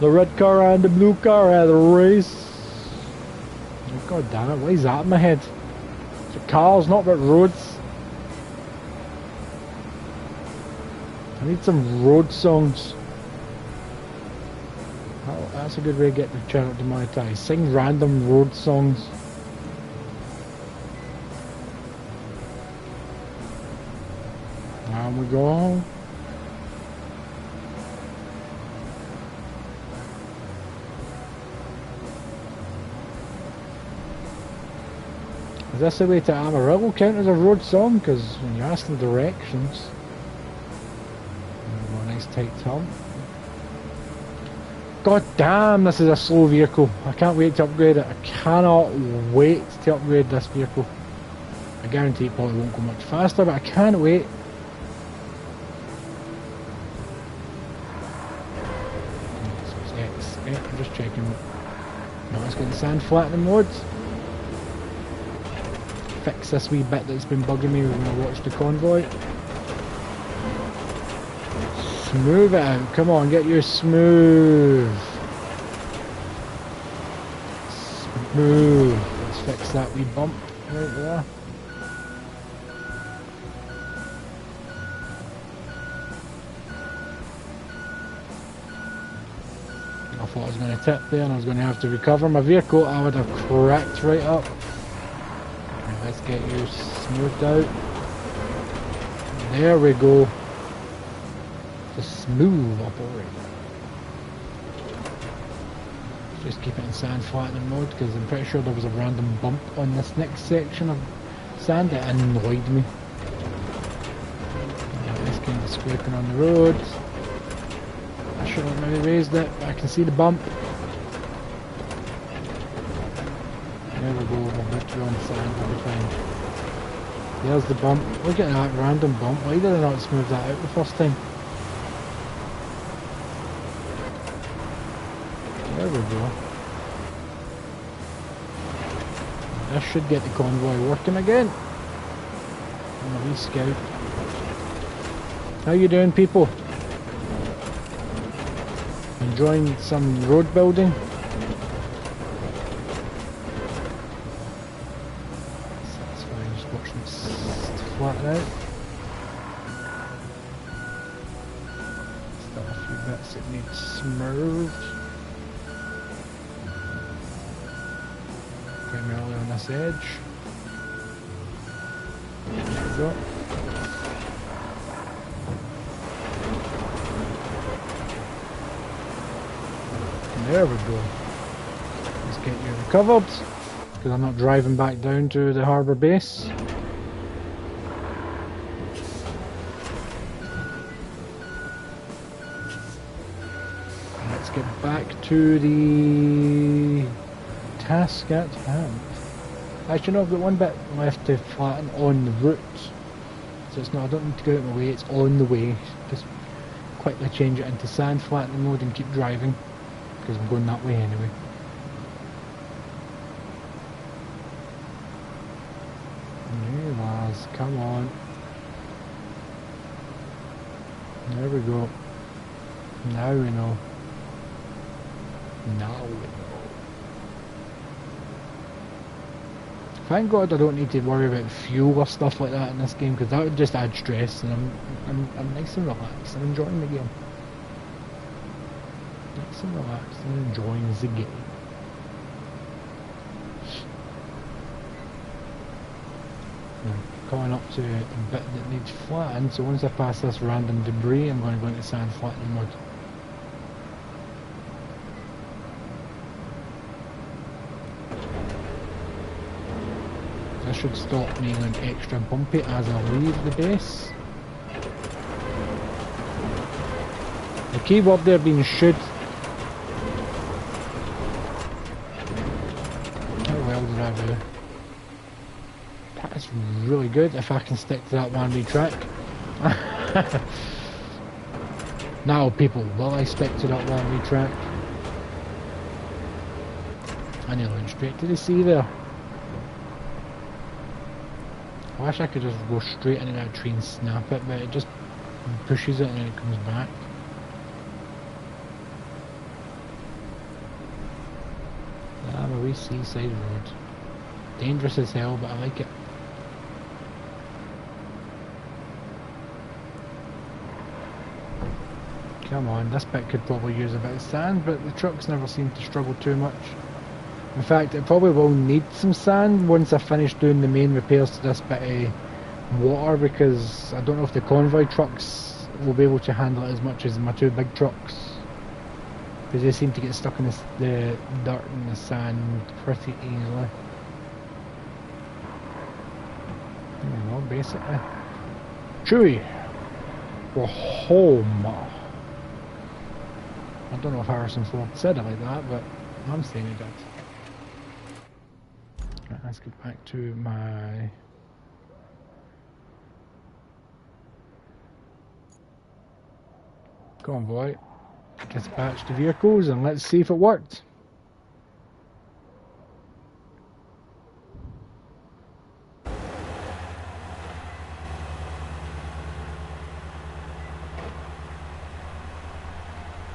The red car and the blue car had a race. God damn it, why is that in my head? It's cars, not about roads. I need some road songs. Oh, that's a good way to get the channel demonetized. Sing random road songs. And we go. Is this the way to Amarillo count as a road song? Because when you're asking directions. A nice tight turn. God damn, this is a slow vehicle. I can't wait to upgrade it. I cannot wait to upgrade this vehicle. I guarantee it probably won't go much faster, but I can't wait. So it's X. I'm just checking. No, let's get the sand flattening modes. Fix this wee bit that's been bugging me when I watch the convoy. Smooth it out. Come on, get your smooth. Smooth. Let's fix that wee bump right there. I thought I was going to tip there and I was going to have to recover my vehicle. I would have cracked right up. Let's get you smoothed out. There we go. The smooth operator. Just keep it in sand flattening mode because I'm pretty sure there was a random bump on this next section of sand that annoyed me. Yeah, this kind of scraping on the road. I should have maybe raised it, but I can see the bump. There we go, we're about to be on sand, we'll be fine. There's the bump. Look at that random bump. Why did I not smooth that out the first time? There we go. This should get the convoy working again. And a wee scout. How you doing, people? Enjoying some road building? That's fine, just watching it flatten out. Still a few bits that need smoothed. Primarily on this edge. There we go. There we go. Let's get you recovered, because I'm not driving back down to the harbour base. Let's get back to the task at hand. Actually no, I've got one bit left to flatten on the route. So it's not, I don't need to go out of my way, it's on the way. Just quickly change it into sand flattening mode and keep driving. Because I'm going that way anyway. Come on. There we go. Now we know. Now we know. Thank God I don't need to worry about fuel or stuff like that in this game, because that would just add stress, and I'm nice and relaxed. I'm enjoying the game. Nice and relaxed and enjoying the game. I'm coming up to the bit that needs flattened, so once I pass this random debris, I'm going to go into sand flattening mode. This should stop me going extra bumpy as I leave the base. The keyword there being should. How well did I do? That's really good if I can stick to that one-way track. Now people, will I stick to that one-way track? I nearly went straight to the sea there. I wish I could just go straight into that tree and snap it, but it just pushes it and then it comes back. Ah, a wee seaside road. Dangerous as hell, but I like it. Come on, this bit could probably use a bit of sand, but the trucks never seem to struggle too much. In fact, it probably will need some sand once I finish doing the main repairs to this bit of water, because I don't know if the convoy trucks will be able to handle it as much as my two big trucks, because they seem to get stuck in the dirt and the sand pretty easily. You know, basically. Chewy! We're home! I don't know if Harrison Ford said it like that, but I'm saying he did. Right, let's get back to my convoy, dispatch the vehicles, and let's see if it worked.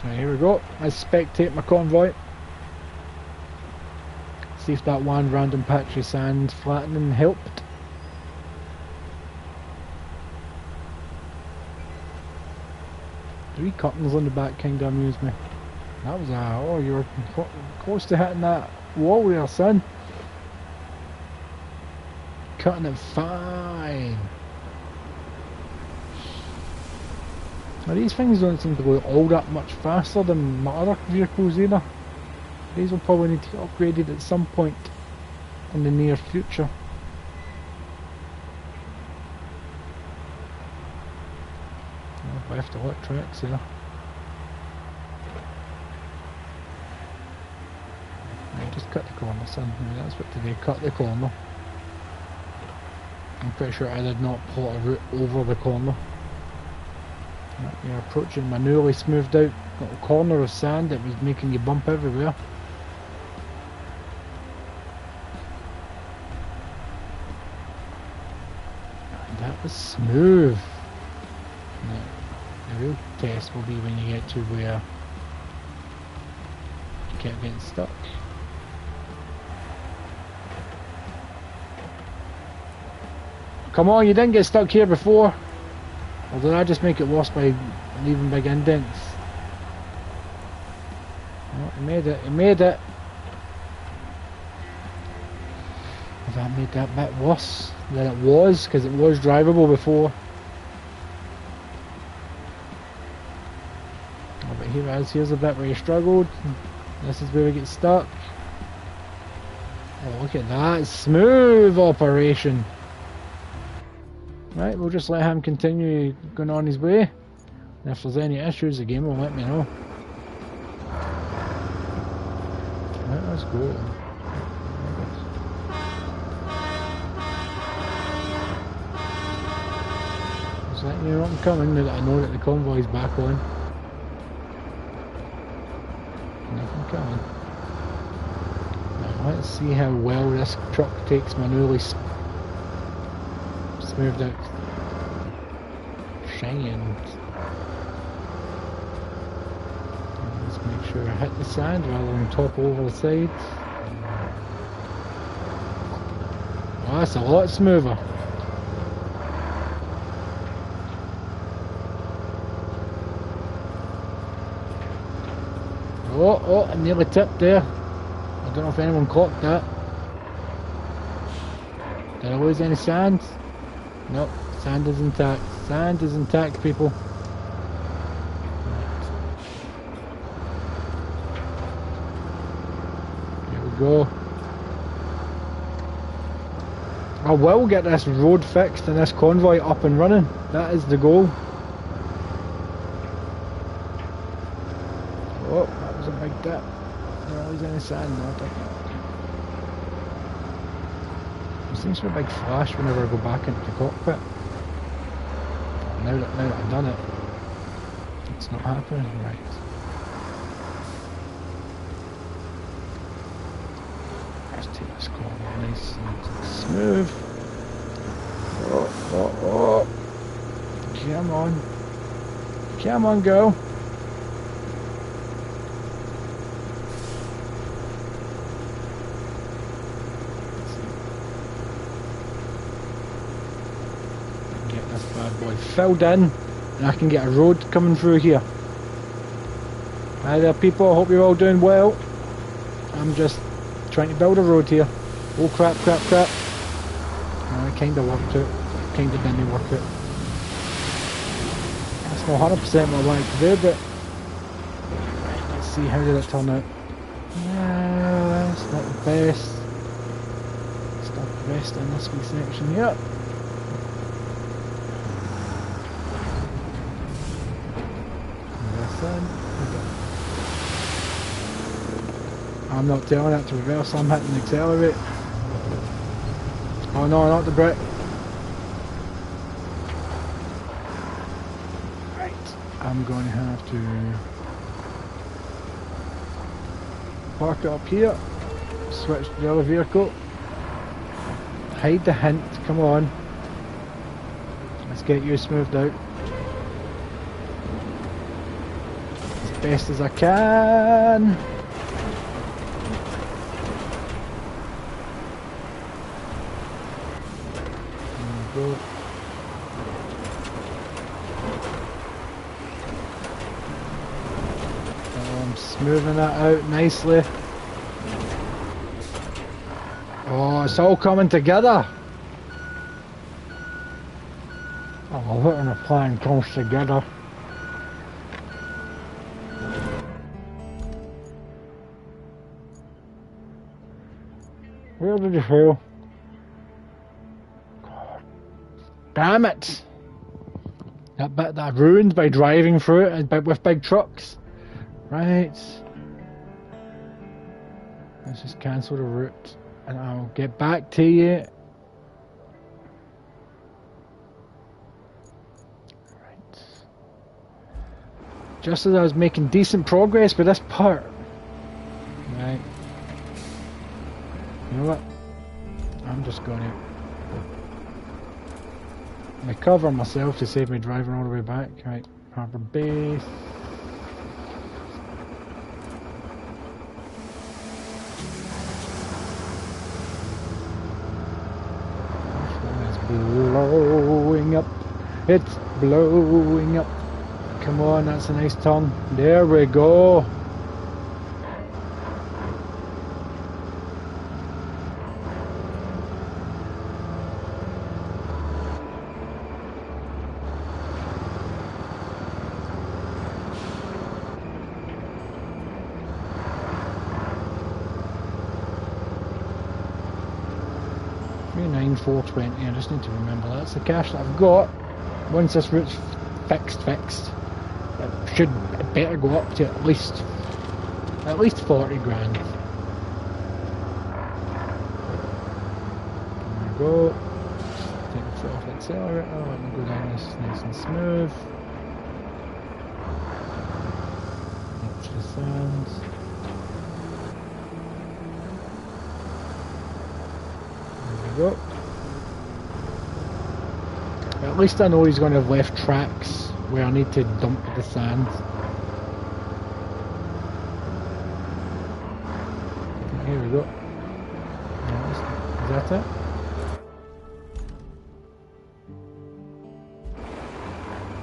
Right, here we go. Let's spectate my convoy. See if that one random patch of sand flattening helped. Three curtains on the back kinda amused me. That was oh, you were close to hitting that wall there, son. Cutting it fine. Now these things don't seem to go all that much faster than my other vehicles either. These will probably need to get upgraded at some point in the near future. I've left a lot of tracks here. Right, just cut the corner, son. Yeah, that's what today, cut the corner. I'm pretty sure I did not plot a route over the corner. Right, you're approaching my newly smoothed out little corner of sand that was making you bump everywhere. That was smooth. Now, the real test will be when you get to where you kept getting stuck. Come on, you didn't get stuck here before. Or did I just make it worse by leaving big indents? Oh, he made it, he made it. Have I made that bit worse than it was? Because it was drivable before. Oh, but here it is, here's a bit where you struggled. This is where we get stuck. Oh, look at that, smooth operation. Right, we'll just let him continue going on his way. And if there's any issues, the game will let me know. Right, let's go. Just letting you know I'm coming, now that I know that the convoy's back on. Nothing coming. Now, let's see how well this truck takes my newly smoothed out. Shine. Let's make sure I hit the sand rather than topple over the sides. Oh, that's a lot smoother. Oh, I nearly tipped there. I don't know if anyone clocked that. Did I lose any sand? Nope, sand is intact. Sand is intact, people. Here we go. I will get this road fixed and this convoy up and running. That is the goal. Oh, that was a big dip. There always any sand there. There seems to be a big flash whenever I go back into the cockpit. Now that I've done it, it's not happening. Right. Let's take this corner nice and smooth. Oh. Come on. Come on, go. Bad boy filled in and I can get a road coming through here. Hi there people, I hope you're all doing well. I'm just trying to build a road here. Oh crap. I kinda worked it, kinda didn't work it. That's not 100% what I wanted to do, but right, let's see, how did it turn out? Yeah, it's not the best. It's not the best in this wee section here. I'm not telling it to reverse, I'm hitting accelerate. Oh no, not the brake. Right, I'm going to have to park it up here, switch to the other vehicle, hide the hint, come on. Let's get you smoothed out. As best as I can. I'm smoothing that out nicely. Oh, it's all coming together. I love it when a plan comes together. Where did you fail? Damn it! That bit that I ruined by driving through it with big trucks. Right. Let's just cancel the route and I'll get back to you. Right. Just as I was making decent progress with this part. Right. You know what? I'm just going to cover myself to save me driving all the way back. Right, harbour base. It's blowing up. It's blowing up. Come on, that's a nice turn. There we go. $420, I just need to remember that's the cash that I've got. Once this route's fixed, it better go up to at least 40 grand. There we go. Take the foot off the accelerator, let me go down this nice and smooth. Watch the sands. There we go. At least I know he's going to have left tracks where I need to dump the sand. Here we go. Is that it?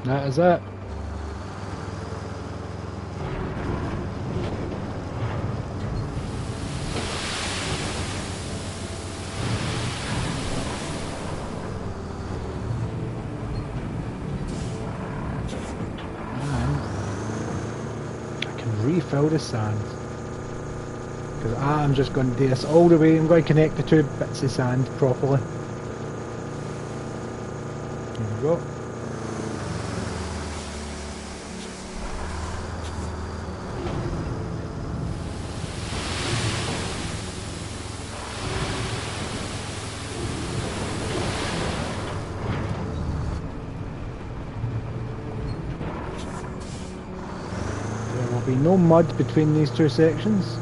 That is it. Refill the sand, because I'm just going to do this all the way. I'm going to connect the two bits of sand properly. There we go. Be no mud between these two sections.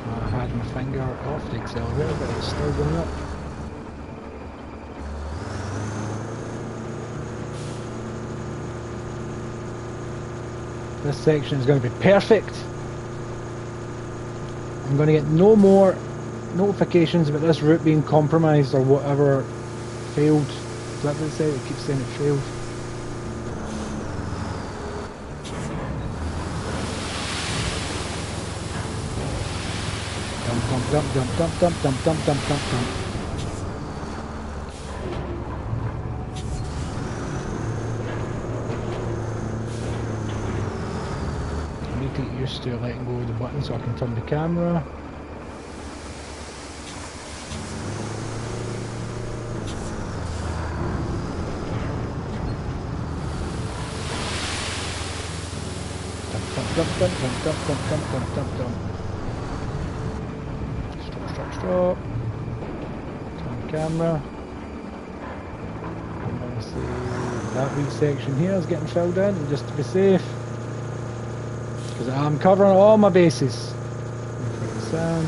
I had my finger off the accelerator, but it's still going up. This section is going to be perfect. I'm going to get no more notifications about this route being compromised or whatever failed. Is that what it said? It keeps saying it failed. Dump, dump, dump, dump, dump, dump, dump, dump, dump, dump. Get used to letting go of the button so I can turn the camera. Dump, dump, dump, dump, dump, dump, dump, dump, dump. Stop, stop, stop. Turn the camera. I'm going to say that wee section here is getting filled in just to be safe. Because I'm covering all my bases. Sand.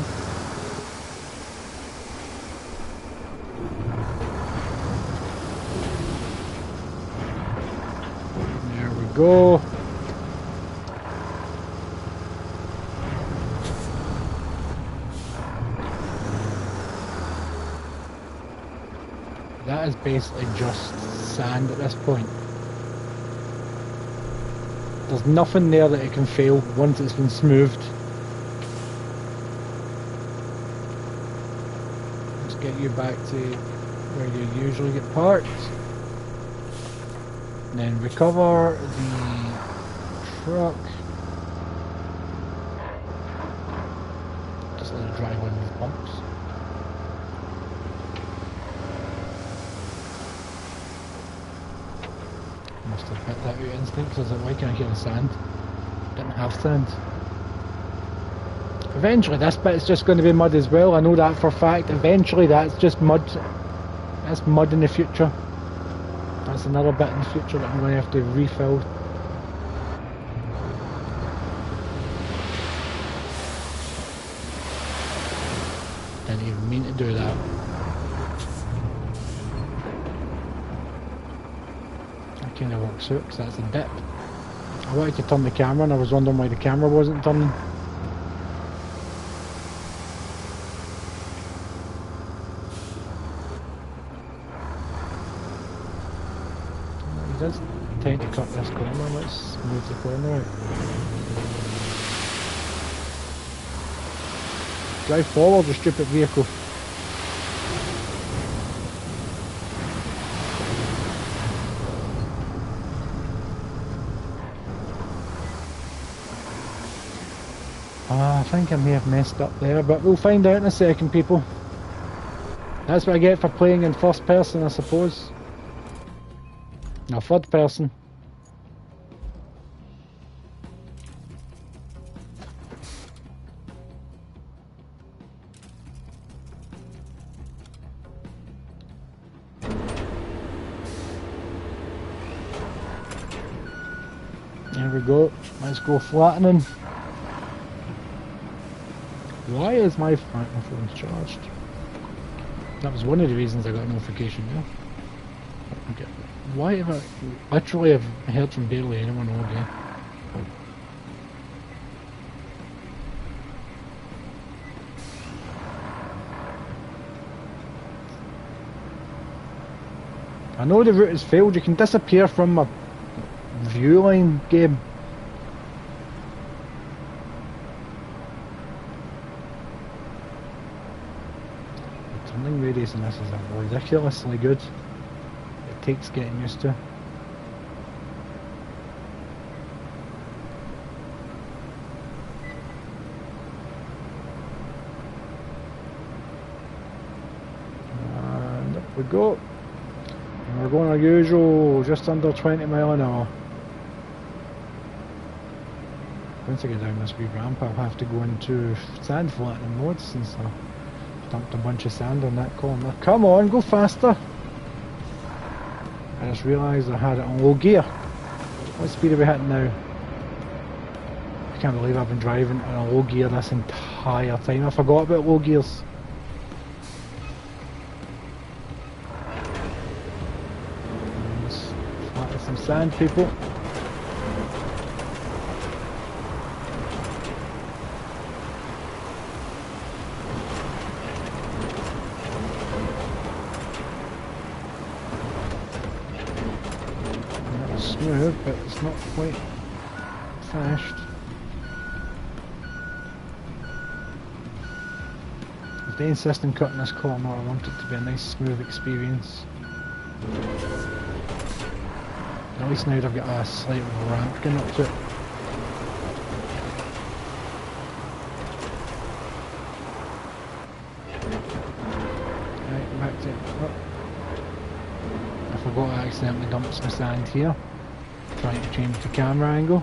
There we go. That is basically just sand at this point. There's nothing there that it can fail once it's been smoothed. Let's get you back to where you usually get parked. And then recover the truck. Just let it drive on these bumps. Must have hit that out instinct because I was like, why can't I hear the sand? Didn't have sand. Eventually this bit's just going to be mud as well, I know that for a fact. Eventually that's just mud. That's mud in the future. That's another bit in the future that I'm going to have to refill. Didn't even mean to do that. Kind of works out because that's a dip. I wanted to turn the camera and I was wondering why the camera wasn't turning. He does tend to cut this corner. Let's move the corner out. Drive forward, you stupid vehicle. I think I may have messed up there, but we'll find out in a second, people. That's what I get for playing in first person, I suppose. No, third person. Here we go. Let's go flattening. Why is my phone charged? That was one of the reasons I got a notification there. Okay. Why have I literally have heard from barely anyone all day? I know the route has failed. You can disappear from my view line game. The turning radius in this is ridiculously good. It takes getting used to. And up we go. And we're going our usual, just under 20 mile an hour. Once I get down this wee ramp, I'll have to go into sand flattening mode since I dumped a bunch of sand on that corner. Come on, go faster! I just realised I had it on low gear. What speed are we hitting now? I can't believe I've been driving on a low gear this entire time. I forgot about low gears. Let's flatten some sand, people. Smooth, but it's not quite finished. If they insist on cutting this corner, I want it to be a nice smooth experience. At least now I've got a slight ramp going up to it. Right, back to it. Oh. I forgot I accidentally dumped some sand here. Trying to change the camera angle.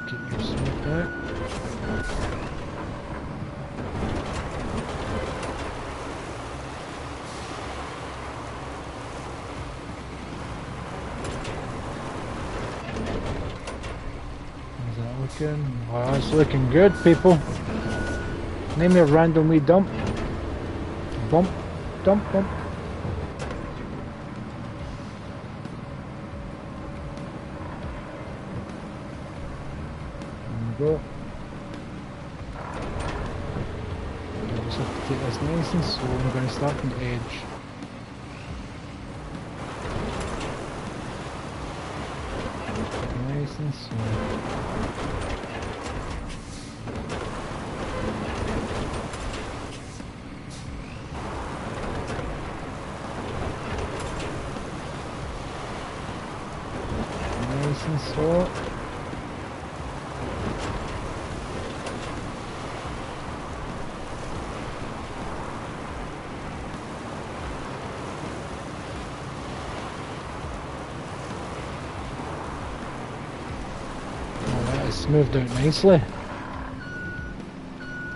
Get your smoke out. Wow, it's looking good, people. Name me a random wee dump. Bump, dump, bump. There we go. I just have to take this nice and slow. I'm going to start from the edge. Nice and slow. Nice and slow. Oh, that is smoothed out nicely.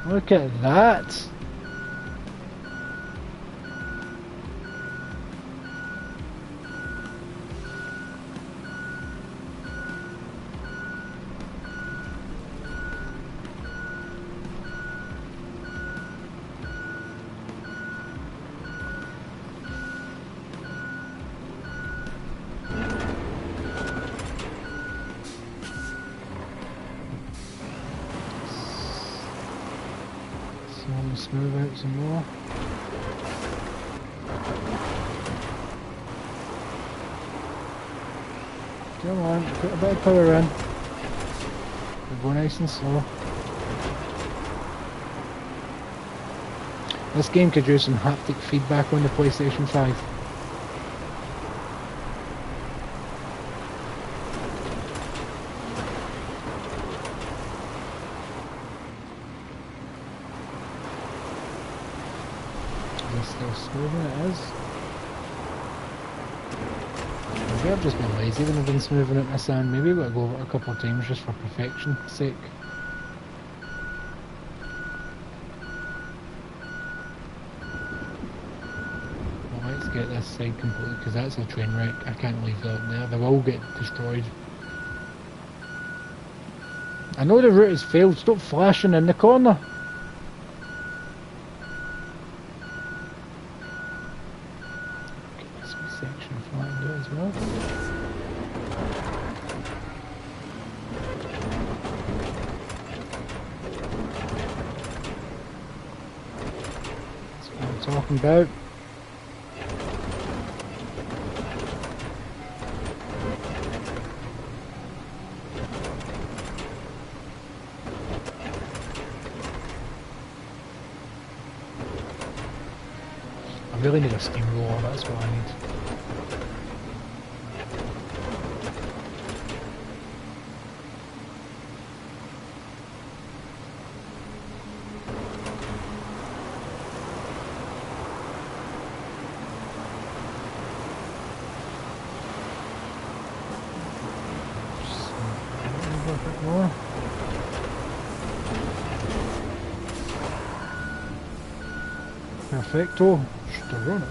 Look at that. Smooth out some more. Come on, put a bit of power in. We'll go nice and slow. This game could use some haptic feedback on the PlayStation 5. Still smooth, it is. Maybe I've just been lazy when I've been smoothing out my sand. Maybe I've got to go over it a couple of times just for perfection's sake. Well, let's get this side completely because that's a train wreck. I can't leave that there. They will get destroyed. I know the route has failed. Stop flashing in the corner. Get this wee section flattened out as well. That's what I'm talking about. I really need a steamroller, that's what I need. Just a bit more. Perfecto. Should have run it.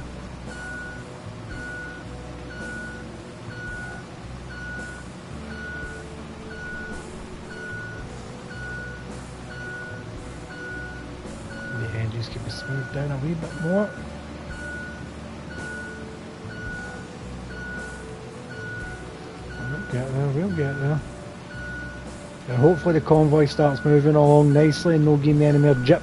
The edges can be smoothed down a wee bit more. We'll get there, we'll get there. And hopefully the convoy starts moving along nicely and no give me any more jip.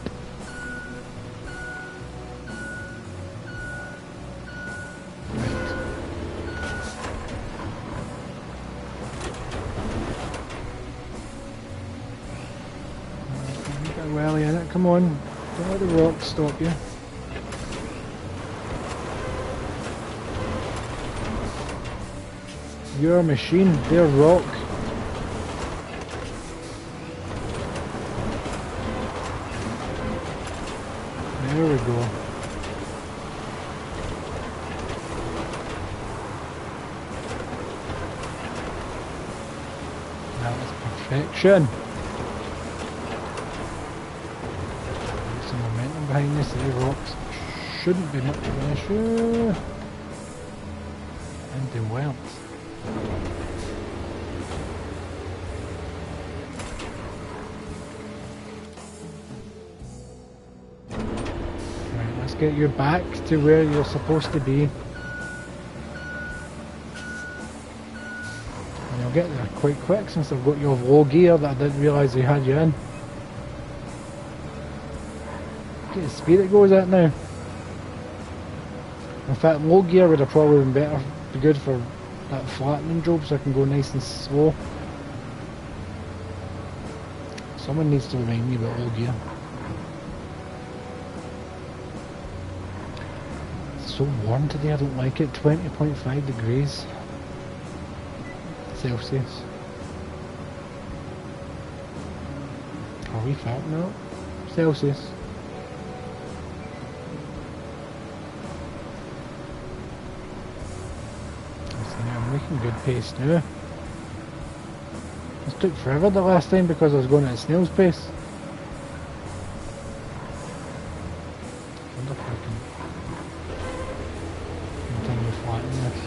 Welly in it, come on, don't let the rocks stop you. You're a machine, they're rock. There we go. That was perfection. Behind this, the rocks shouldn't be much of an issue, and they weren't. Right, let's get you back to where you're supposed to be. And you'll get there quite quick since I've got your low gear that I didn't realise they had you in. Look at the speed it goes at now. In fact, low gear would have probably been better, be good for that flattening job so I can go nice and slow. Someone needs to remind me about low gear. It's so warm today, I don't like it. 20.5 degrees Celsius. Are we fat now? Celsius. I'm making good pace now. This took forever the last time because I was going at a snail's pace. I wonder if I can continue flattening this.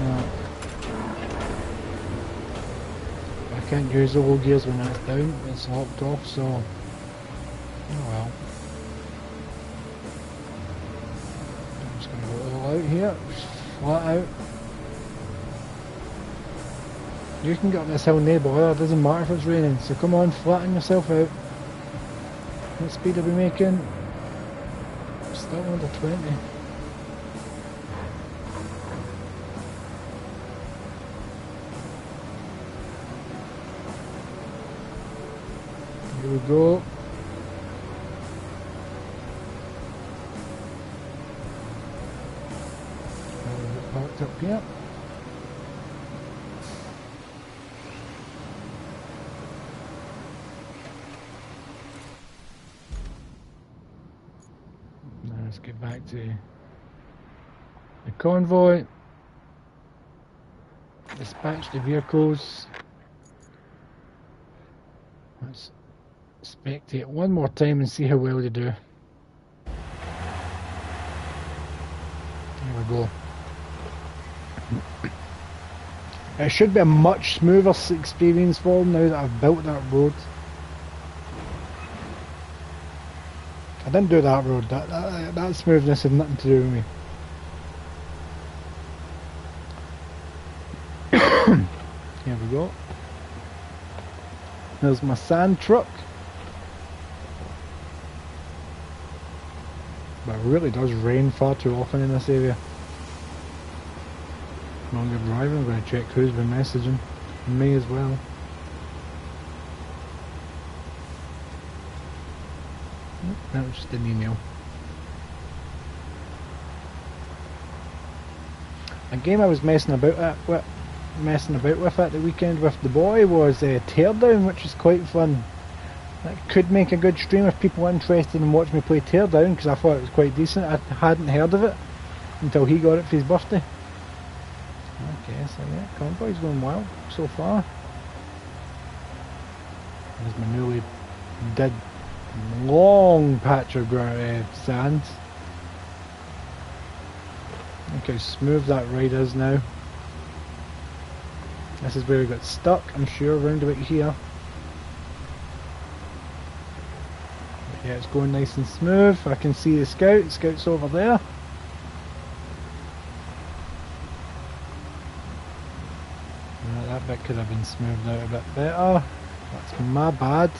Yeah. I can't use the low gears when that's down, it's locked off, so oh well. I'm just going to go all out here, just flat out. You can get up this hill no bother, it doesn't matter if it's raining, so come on, flatten yourself out. What speed are we making? Still under 20. Here we go. Parked up here. back to the convoy. Dispatch the vehicles. Let's spectate one more time and see how well they do. There we go. It should be a much smoother experience for them now that I've built that road. I didn't do that road, that smoothness had nothing to do with me. Here we go. There's my sand truck. But it really does rain far too often in this area. While you're driving, I'm going to check who's been messaging. Me as well. That was just an email. A game I was messing about with at the weekend with the boy was Teardown, which is quite fun. That could make a good stream if people are interested in watching me play Teardown, because I thought it was quite decent. I hadn't heard of it until he got it for his birthday. Okay, so yeah, convoy's going well so far. There's my newly dead long patch of sand. Look how smooth that ride is now. This is where we got stuck, I'm sure, round about here. But yeah, it's going nice and smooth. I can see the scout. Scout's over there. That bit could have been smoothed out a bit better. That's my bad,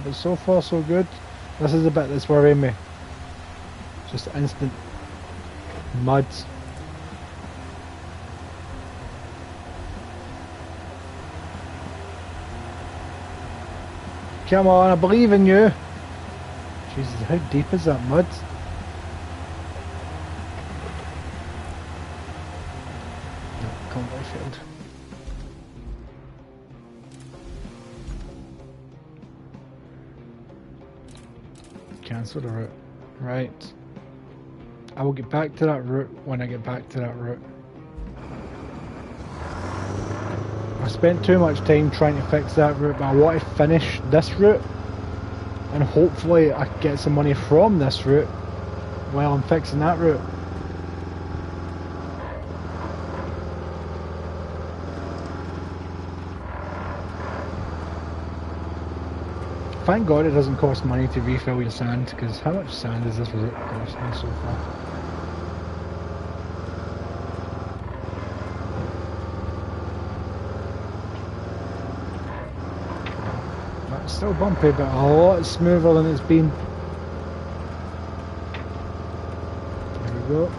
but so far so good. This is the bit that's worrying me. Just instant mud. Come on, I believe in you. Jesus, how deep is that mud? No, convoy failed. Cancel the route. Right. I will get back to that route when I get back to that route. I spent too much time trying to fix that route, but I want to finish this route and hopefully I get some money from this route while I'm fixing that route. Thank God it doesn't cost money to refill your sand, because how much sand has this route cost me so far? It's still bumpy, but a lot smoother than it's been. There we go.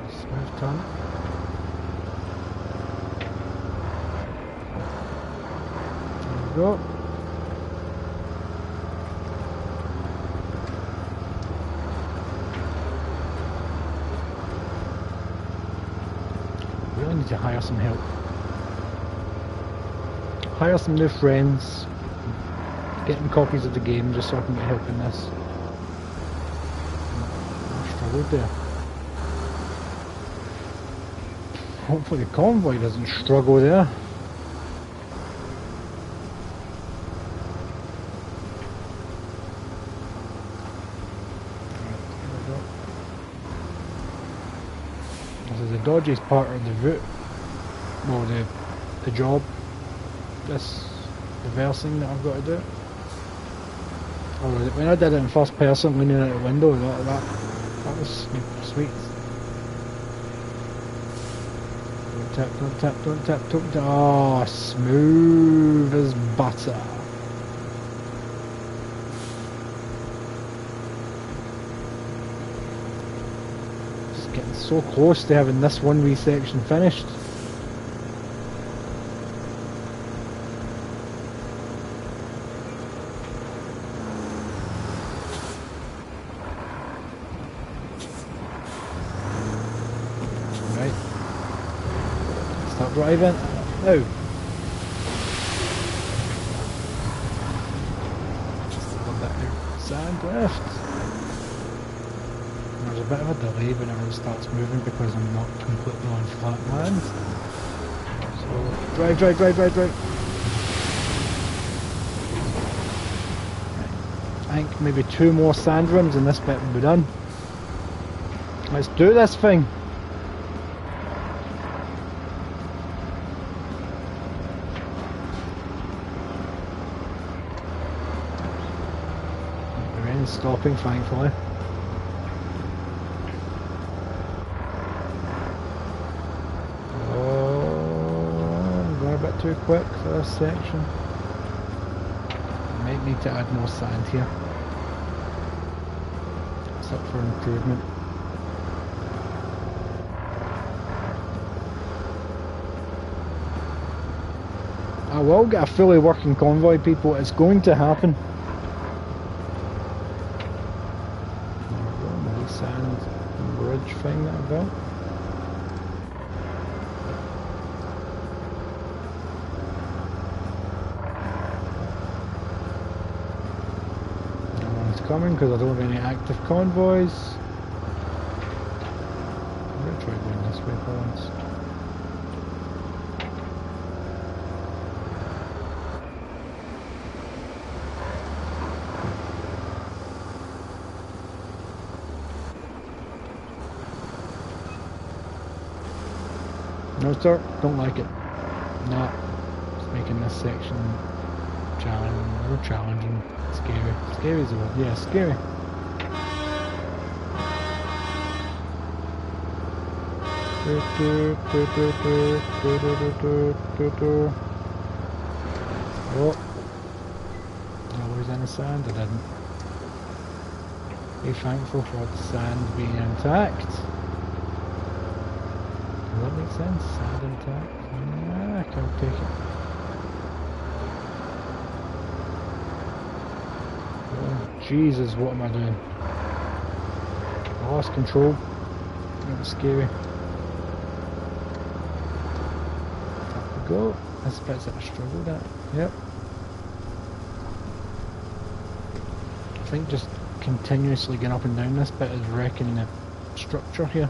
Smooth turn. There we go. Really need to hire some help. Hire some new friends, get them copies of the game just so I can get help in this. I struggled there. Hopefully the convoy doesn't struggle there. This is the dodgiest part of the route, well the job. This reversing that I've got to do. Oh, when I did it in first person, leaning out the window, that was sweet. Don't tap, don't tap, don't tap, don't tap. Oh, smooth as butter. Just getting so close to having this one wee section finished. Driving now. Just a little bit of sand. left. There's a bit of a delay whenever it starts moving because I'm not completely on flat land. So drive. Right. I think maybe 2 more sand runs and this bit will be done. Let's do this thing. The rain's stopping, thankfully. Too quick for this section. Might need to add more sand here. It's up for improvement. I will get a fully working convoy, people. It's going to happen. There we go, my sand bridge thing that I built. Coming because I don't have any active convoys. I'm going to try going this way for once. No sir, don't like it. Nah, it's making this section challenging. Scary. Scary is the word. Yeah, scary. Oh. Always in the sand, I didn't. Be thankful for the sand being intact. Does that make sense? Sand intact? Yeah, I can take it. Jesus, what am I doing? I lost control. That was scary. Up we go. This bit's that I struggled at. Yep. I think just continuously getting up and down this bit is wrecking the structure here.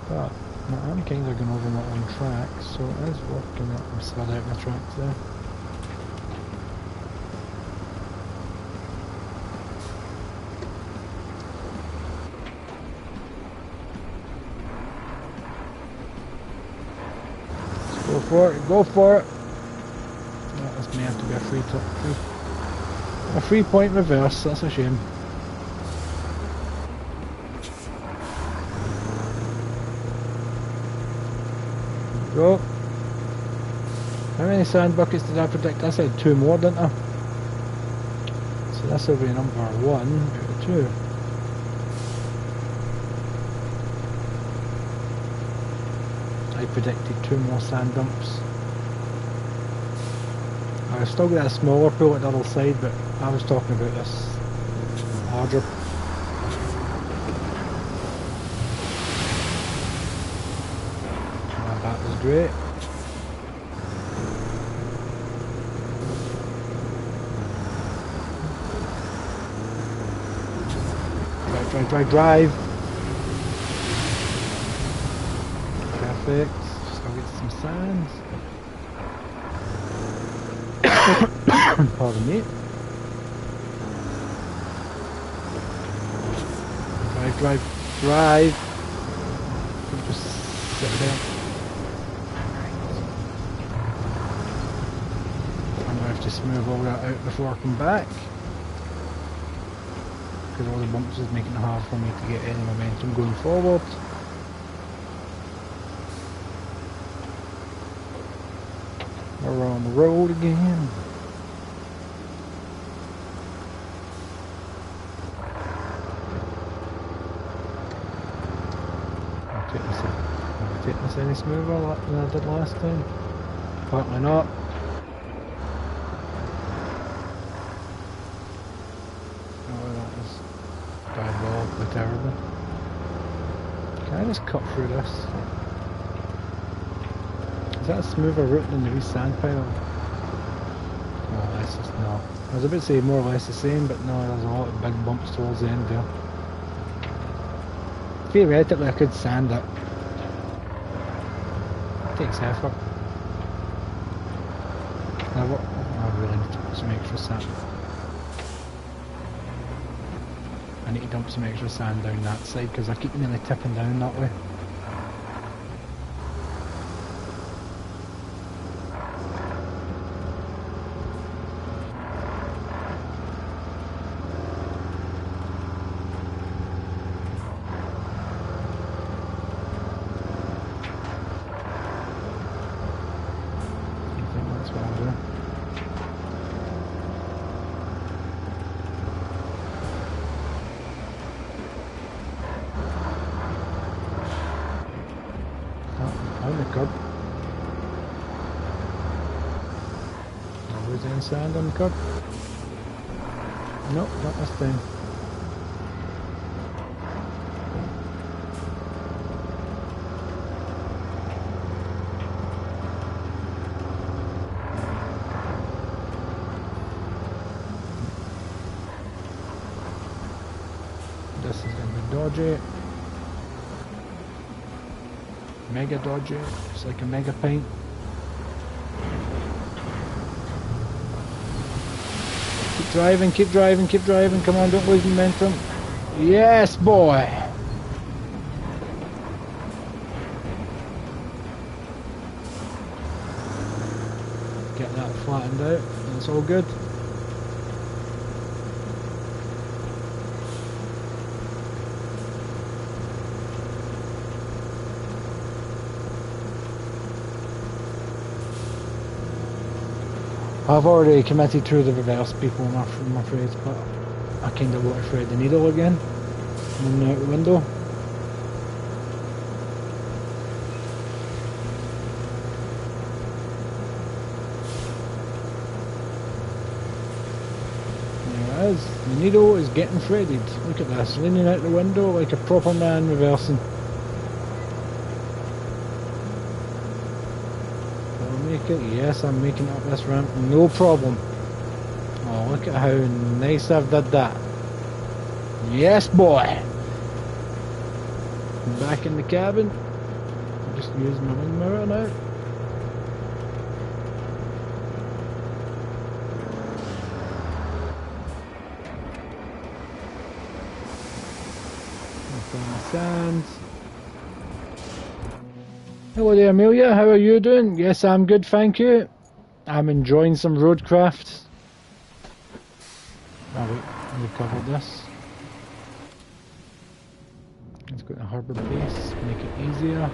But I'm kind of going over my own track, so it is working out. I'm slid out my tracks there. Let's go for it, go for it! Oh, this may have to be a 3-point reverse, that's a shame. Go. How many sand buckets did I predict? I said 2 more, didn't I? So this will be number 1 out of 2. I predicted 2 more sand dumps. I've still got a smaller pool at the other side, but I was talking about this larger. That was great. Drive. Perfect. Still get some sands. Pardon me. Drive. Just sit there. I'm going to have to smooth all that out before I come back. Because all the bumps is making it hard for me to get any momentum going forward. We're on the road again. I'll take this any smoother than I did last time. Apparently not. Diabolically terrible. Can I just cut through this? Is that a smoother route than the wee sand pile? less, no. I was about to say more or less the same, but no, there's a lot of big bumps towards the end there. Theoretically, I could sand it. It takes effort. I really need to put some extra sand. I need to dump some extra sand down that side because I keep nearly tipping down that way. Sand on the curb? Nope, not this time. This is going to be dodgy. Mega dodgy. It's like a mega pint. Keep driving, come on, don't lose momentum. Yes, boy! Get that flattened out, that's all good. I've already committed to the reverse people, I'm afraid, but I kind of want to thread the needle again and out the window. There it is, the needle is getting threaded. Look at this, leaning out the window like a proper man reversing. Yes, I'm making up this ramp, no problem. Oh, look at how nice I've did that. Yes, boy! Back in the cabin. Just use my wing mirror now. Sand. Hello there, Amelia, how are you doing? Yes, I'm good, thank you. I'm enjoying some Roadcraft. Oh wait, we covered this. Let's go to harbour base, make it easier.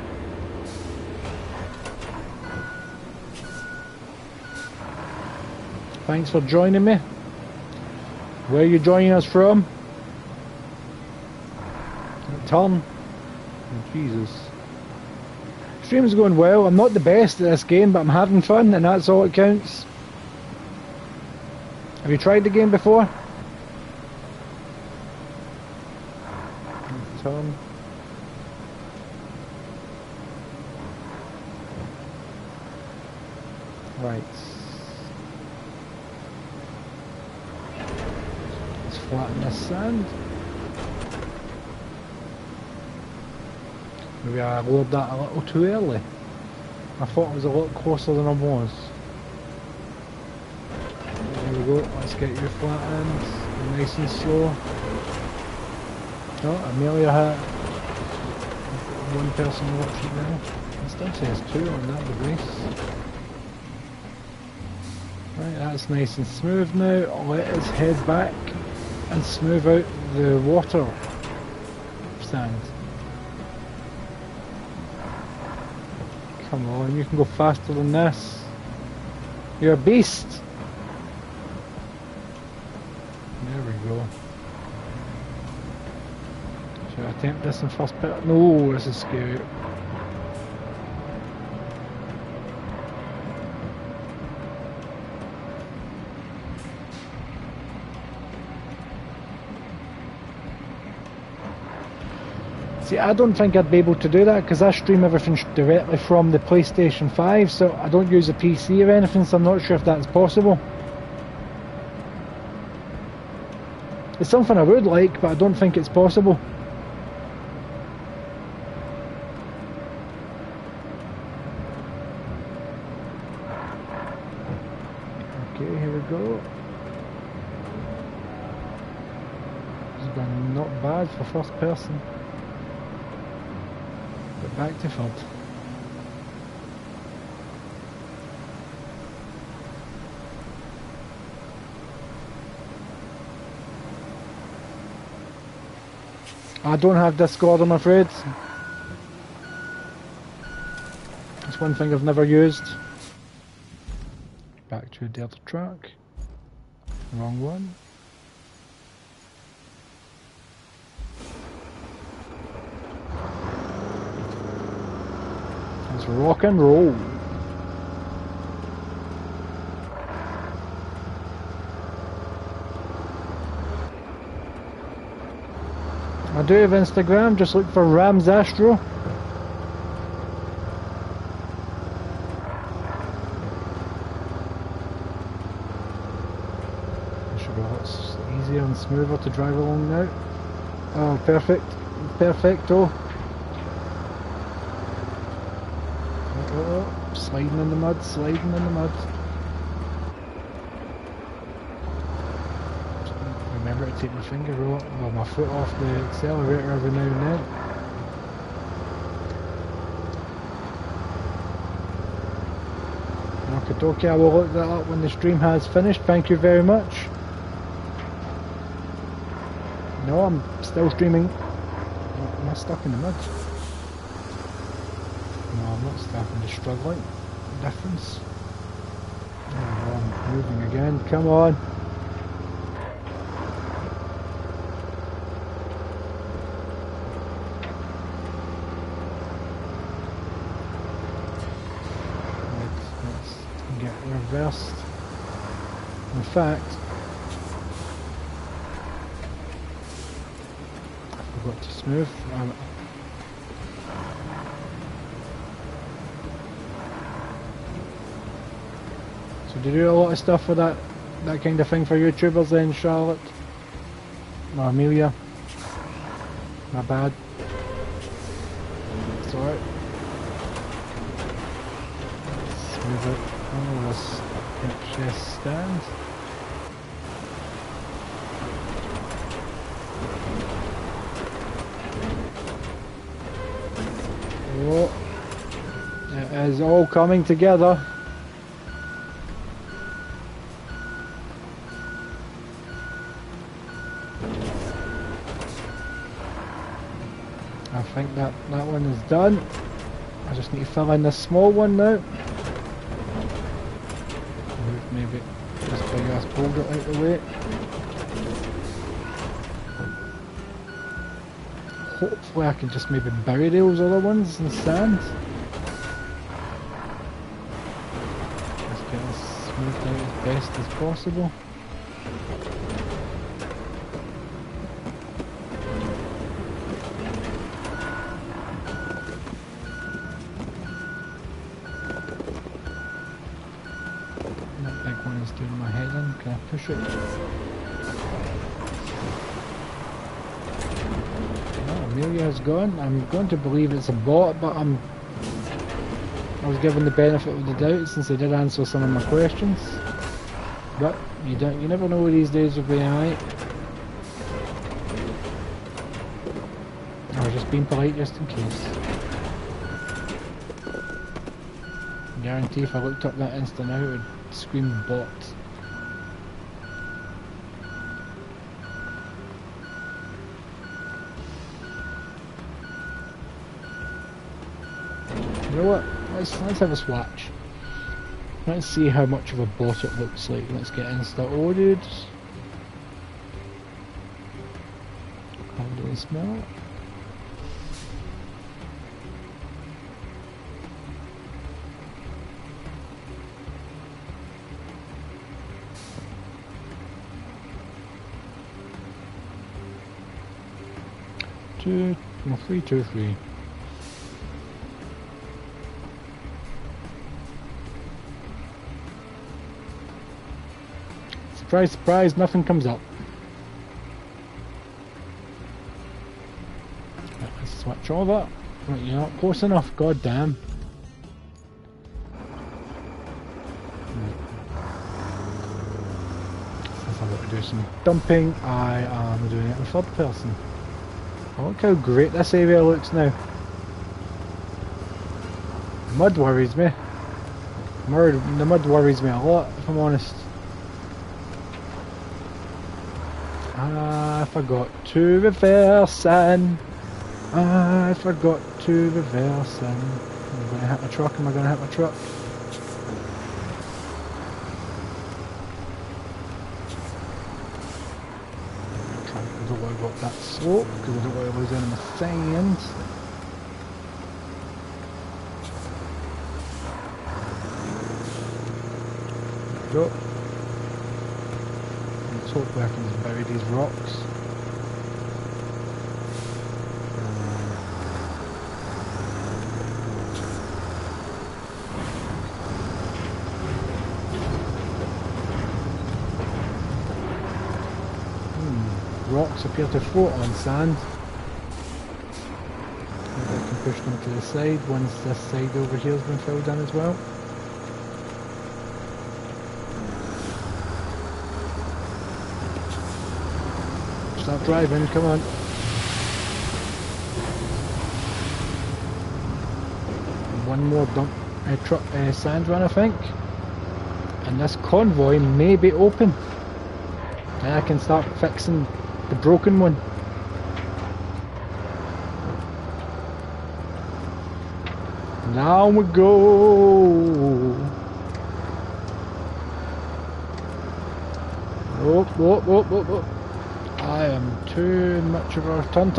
Thanks for joining me. Where are you joining us from? Turn. Oh, Jesus. Stream's going well. I'm not the best at this game, but I'm having fun, and that's all that counts. Have you tried the game before? Turn. Right. Let's flatten this sand. Maybe I lowered that a little too early. I thought it was a lot closer than I was. There we go, let's get you flattened, nice and slow. Oh, Amelia had one person watching now. It still says 2 on that device. Right, that's nice and smooth now. Let us head back and smooth out the water sand. Come on, you can go faster than this. You're a beast. There we go. Should I attempt this in first bit? No, this is scary. See, I don't think I'd be able to do that because I stream everything directly from the PlayStation 5, so I don't use a PC or anything, so I'm not sure if that's possible. It's something I would like, but I don't think it's possible. Okay, here we go. This has been not bad for first person. But back to third. I don't have Discord, I'm afraid. It's one thing I've never used. Back to the other track. Wrong one. Let's rock and roll. I do have Instagram, just look for Ramsastro. It should be lots easier and smoother to drive along now. Oh, perfect. Perfecto. Oh, sliding in the mud, sliding in the mud. Remember to take my finger or my foot off the accelerator every now and then. Okie dokie, I will look that up when the stream has finished. Thank you very much. No, I'm still streaming. Am I stuck in the mud? No, I'm not stuck. I'm just struggling. Difference. Oh, I'm moving again. Come on. Reversed. In fact, I forgot to smooth. So do you do a lot of stuff for that kind of thing for YouTubers then, Charlotte? Or Amelia? My bad. It's alright. Smooth it. Oh, this chest stand. Oh, it is all coming together. I think that one is done. I just need to fill in this small one now. Maybe this big ass boulder out the way. Hopefully I can just maybe bury those other ones in sand. Let's get this smoothed out as best as possible. Doing my head in, can I push it? Oh, Amelia has gone. I'm going to believe it's a bot, but I was given the benefit of the doubt since they did answer some of my questions. But you never know these days with AI. I was just being polite just in case. I guarantee if I looked up that Insta now it would scream bot. You know what? Let's have a swatch. Let's see how much of a bot it looks like. Let's get Insta ordered. How do they smell? Two, no, 323. Surprise, surprise, nothing comes up. Let's switch over. Right, you're not close enough, god damn. If I want to do some dumping, I am doing it in third person. Look how great this area looks now. Mud worries me. The mud worries me a lot, if I'm honest. I forgot to reverse in. I forgot to reverse in. Am I going to hit my truck? Am I going to hit my truck? I don't want to go up that slope because I don't want to lose any of my sand. There we go. Let's hope I can just bury these rocks. Rocks appear to float on sand. Maybe I can push them to the side once this side over here has been filled in as well. Start driving, come on. One more sand run I think. And this convoy may be open. And I can start fixing the broken one. Now we go. Oh. I am too much of a turn.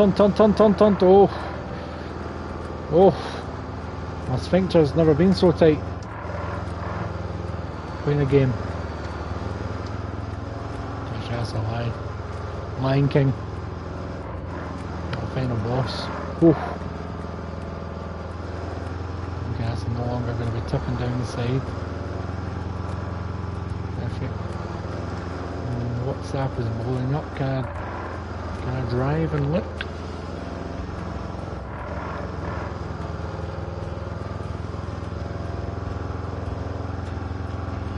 Oh. My sphincter's never been so tight. Playing a game. Actually, that's a lie. Lion King. Our final boss. Whew. Okay, that's no longer going to be tipping down the side. Perfect. WhatsApp is blowing up. Can I drive and look?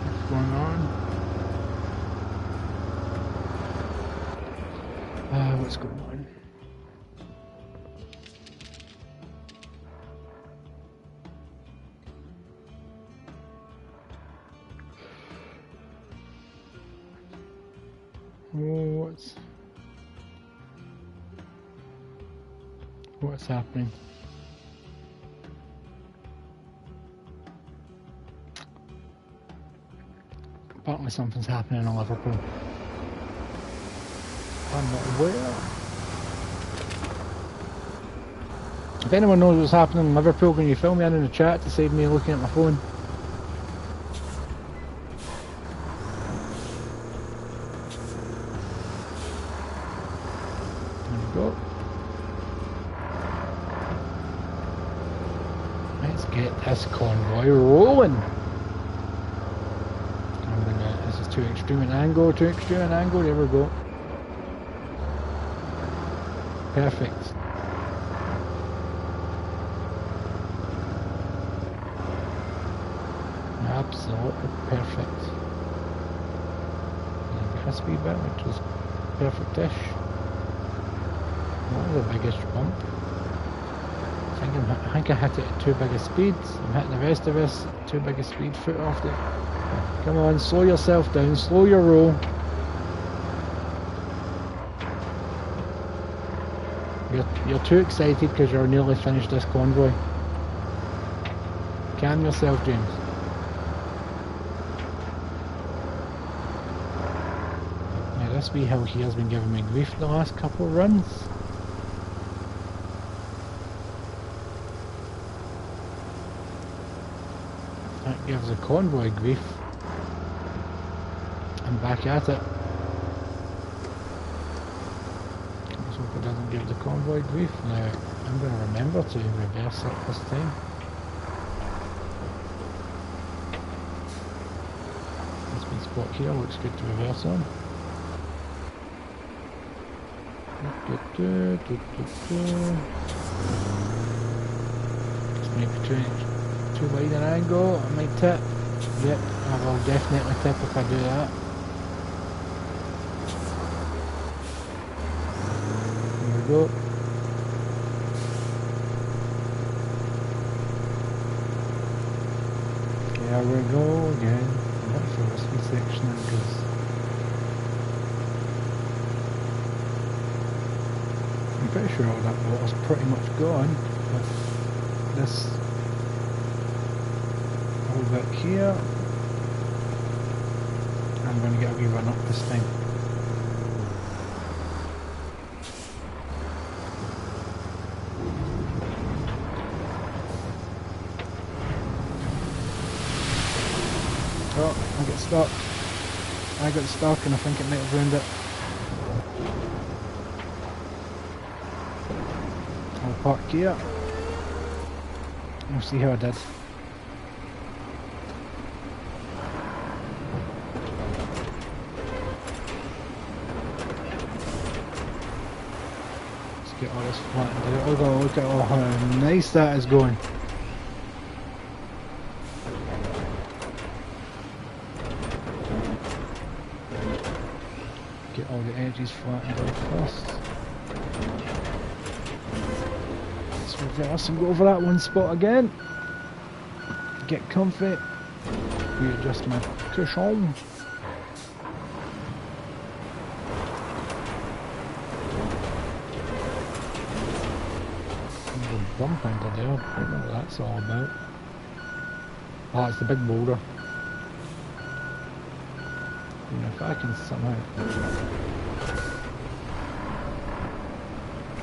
What's going on? What's going on? What's happening? Apparently something's happening in Liverpool. I'm not aware. If anyone knows what's happening in Liverpool, can you fill me in the chat to save me looking at my phone? There we go. Let's get this convoy rolling. This is too extreme an angle, there we go. Perfect. Absolutely perfect. And this wee bit, which is perfect-ish. What was the biggest bump? I think I hit it at too big a speed. I'm hitting the rest of this at too big a speed. Foot off it. Come on, slow yourself down. Slow your roll. You're too excited because you're nearly finished this convoy. Calm yourself, James. Yeah, this wee hill here has been giving me grief the last couple of runs. That gives the convoy grief. I'm back at it. Let's hope it doesn't give the convoy grief. Now, I'm going to remember to reverse it this time. This wee spot here looks good to reverse on. Just maybe too wide an angle, I might tip. Yep, I will definitely tip if I do that. There we go. There we go again. I'm not sure this wee section in because I'm pretty sure all that water's pretty much gone, but this whole bit here, I'm going to get a wee run up this time. Oh, I got stuck. I got stuck and I think it might have ruined it. I'll park here. We'll see how I did. Let's get all this flattened out. Oh, look at how nice that is going. Get all the edges flattened out first. Let's reverse and go over that one spot again. Get comfy. Readjust my cushion. There's a bump under there. I don't know what that's all about. Oh, it's the big boulder. If I can somehow...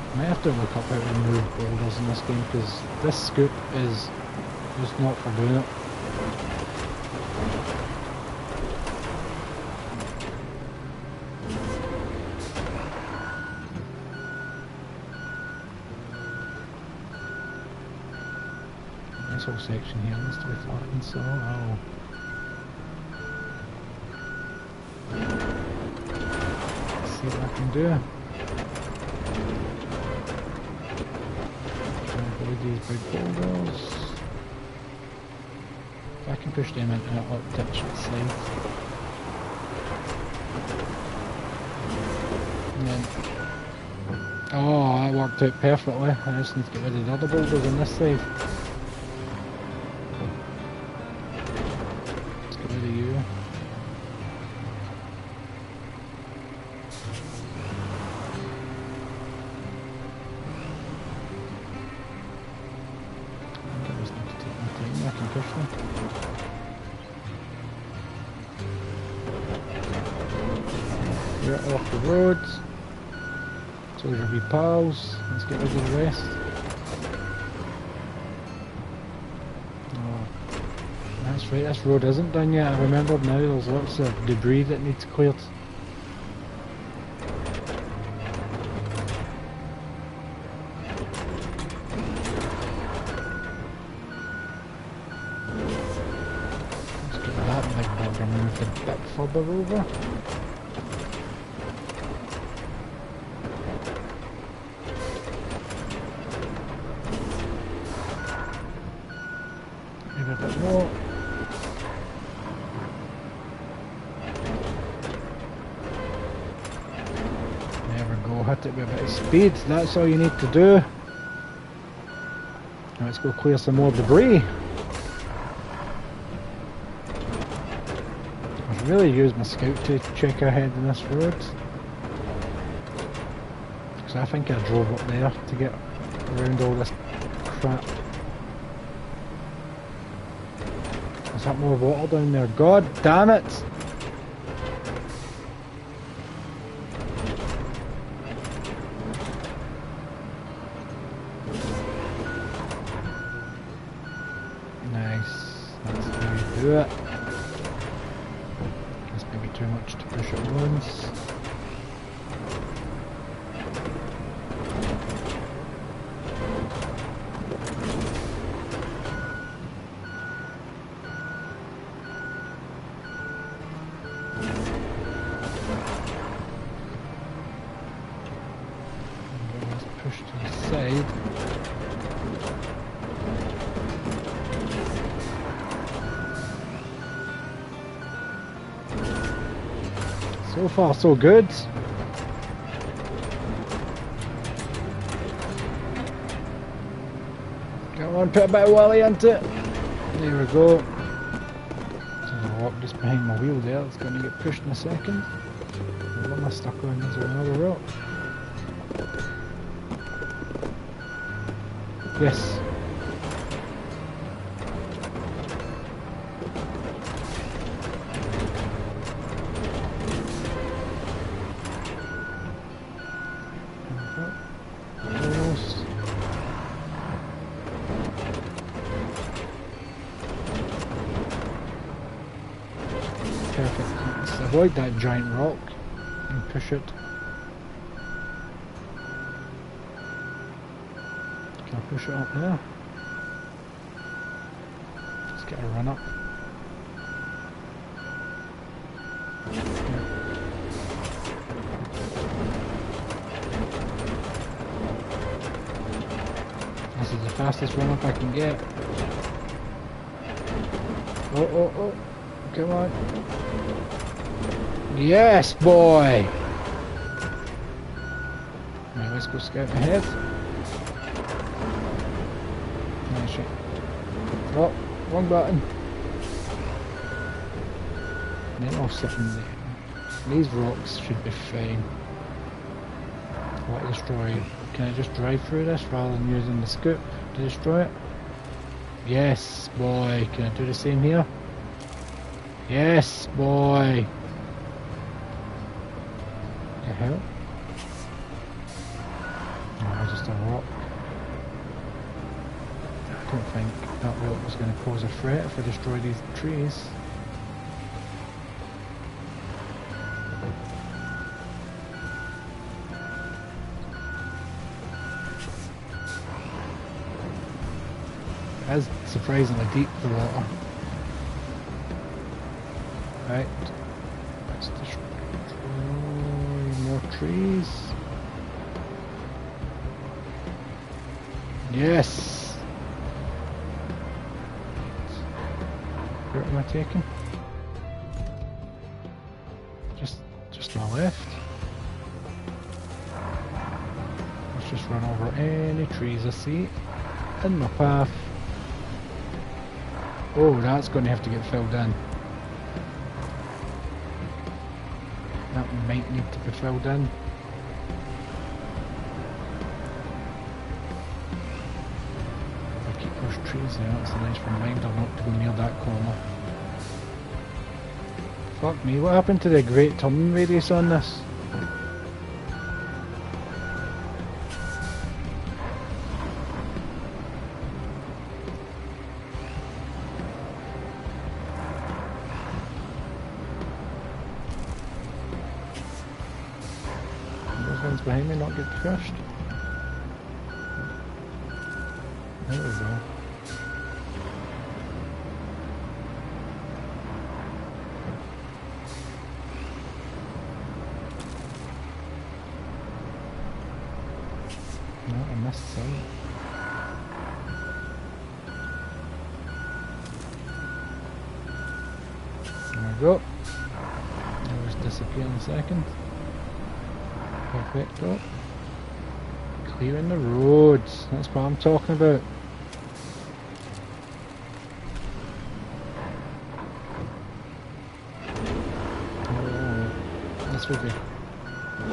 I might have to look up how to move boulders in this game because this scoop is just not for doing it. This whole section here needs to be flattened, so I'll... see what I can do. Avoid these big boulders. If I can push them into that little ditch at the side. And then... oh, that worked out perfectly. I just need to get rid of the other boulders on this side. Let's get rid of you. We're off the road. So there'll be pals. Let's get rid of the rest. Oh, that's right, this road isn't done yet. I remembered now there's lots of debris that needs cleared. Let's get that big boulder moved a bit further over. Maybe a bit more. There we go, hit it with a bit of speed, that's all you need to do. Let's go clear some more debris. I've really used my scout to check ahead in this road. Because I think I drove up there to get around all this crap. Is that more water down there? God damn it! Nice. That's how you do it. Guess maybe too much to push at once. push to the side. So far, so good. Come on, put a bit of wally into it. There we go. There's a rock just behind my wheel there. It's going to get pushed in a second. What am I stuck on? Is there another rock? Yes. Almost. Perfect. Let's avoid that giant rock and push it. Can I push it up there? Let's get a run up. This is the fastest run up I can get. Oh. Come on. Yes, boy! Right, let's go scout ahead. Nice shot. Oh, wrong button. They're all sitting there. These rocks should be fine. What destroy? Can I just drive through this rather than using the scoop to destroy it? Yes, boy. Can I do the same here? Yes, boy. The hell? Oh, just a rock. I don't think that rock was going to pose a threat if I destroy these trees. It is surprisingly deep, the water. Right, let's destroy more trees. Yes! Where am I taking? Just my left. Let's just run over any trees I see in my path. Oh, that's going to have to get filled in. That might need to be filled in. If I keep those trees there, that's a nice reminder not to go near that corner. Fuck me, what happened to the great turning radius on this? Behind me not get crushed. There we go. No, I missed some. There we go. I'll just disappear in a second. Perfecto. Clearing the roads, that's what I'm talking about. Oh, this would be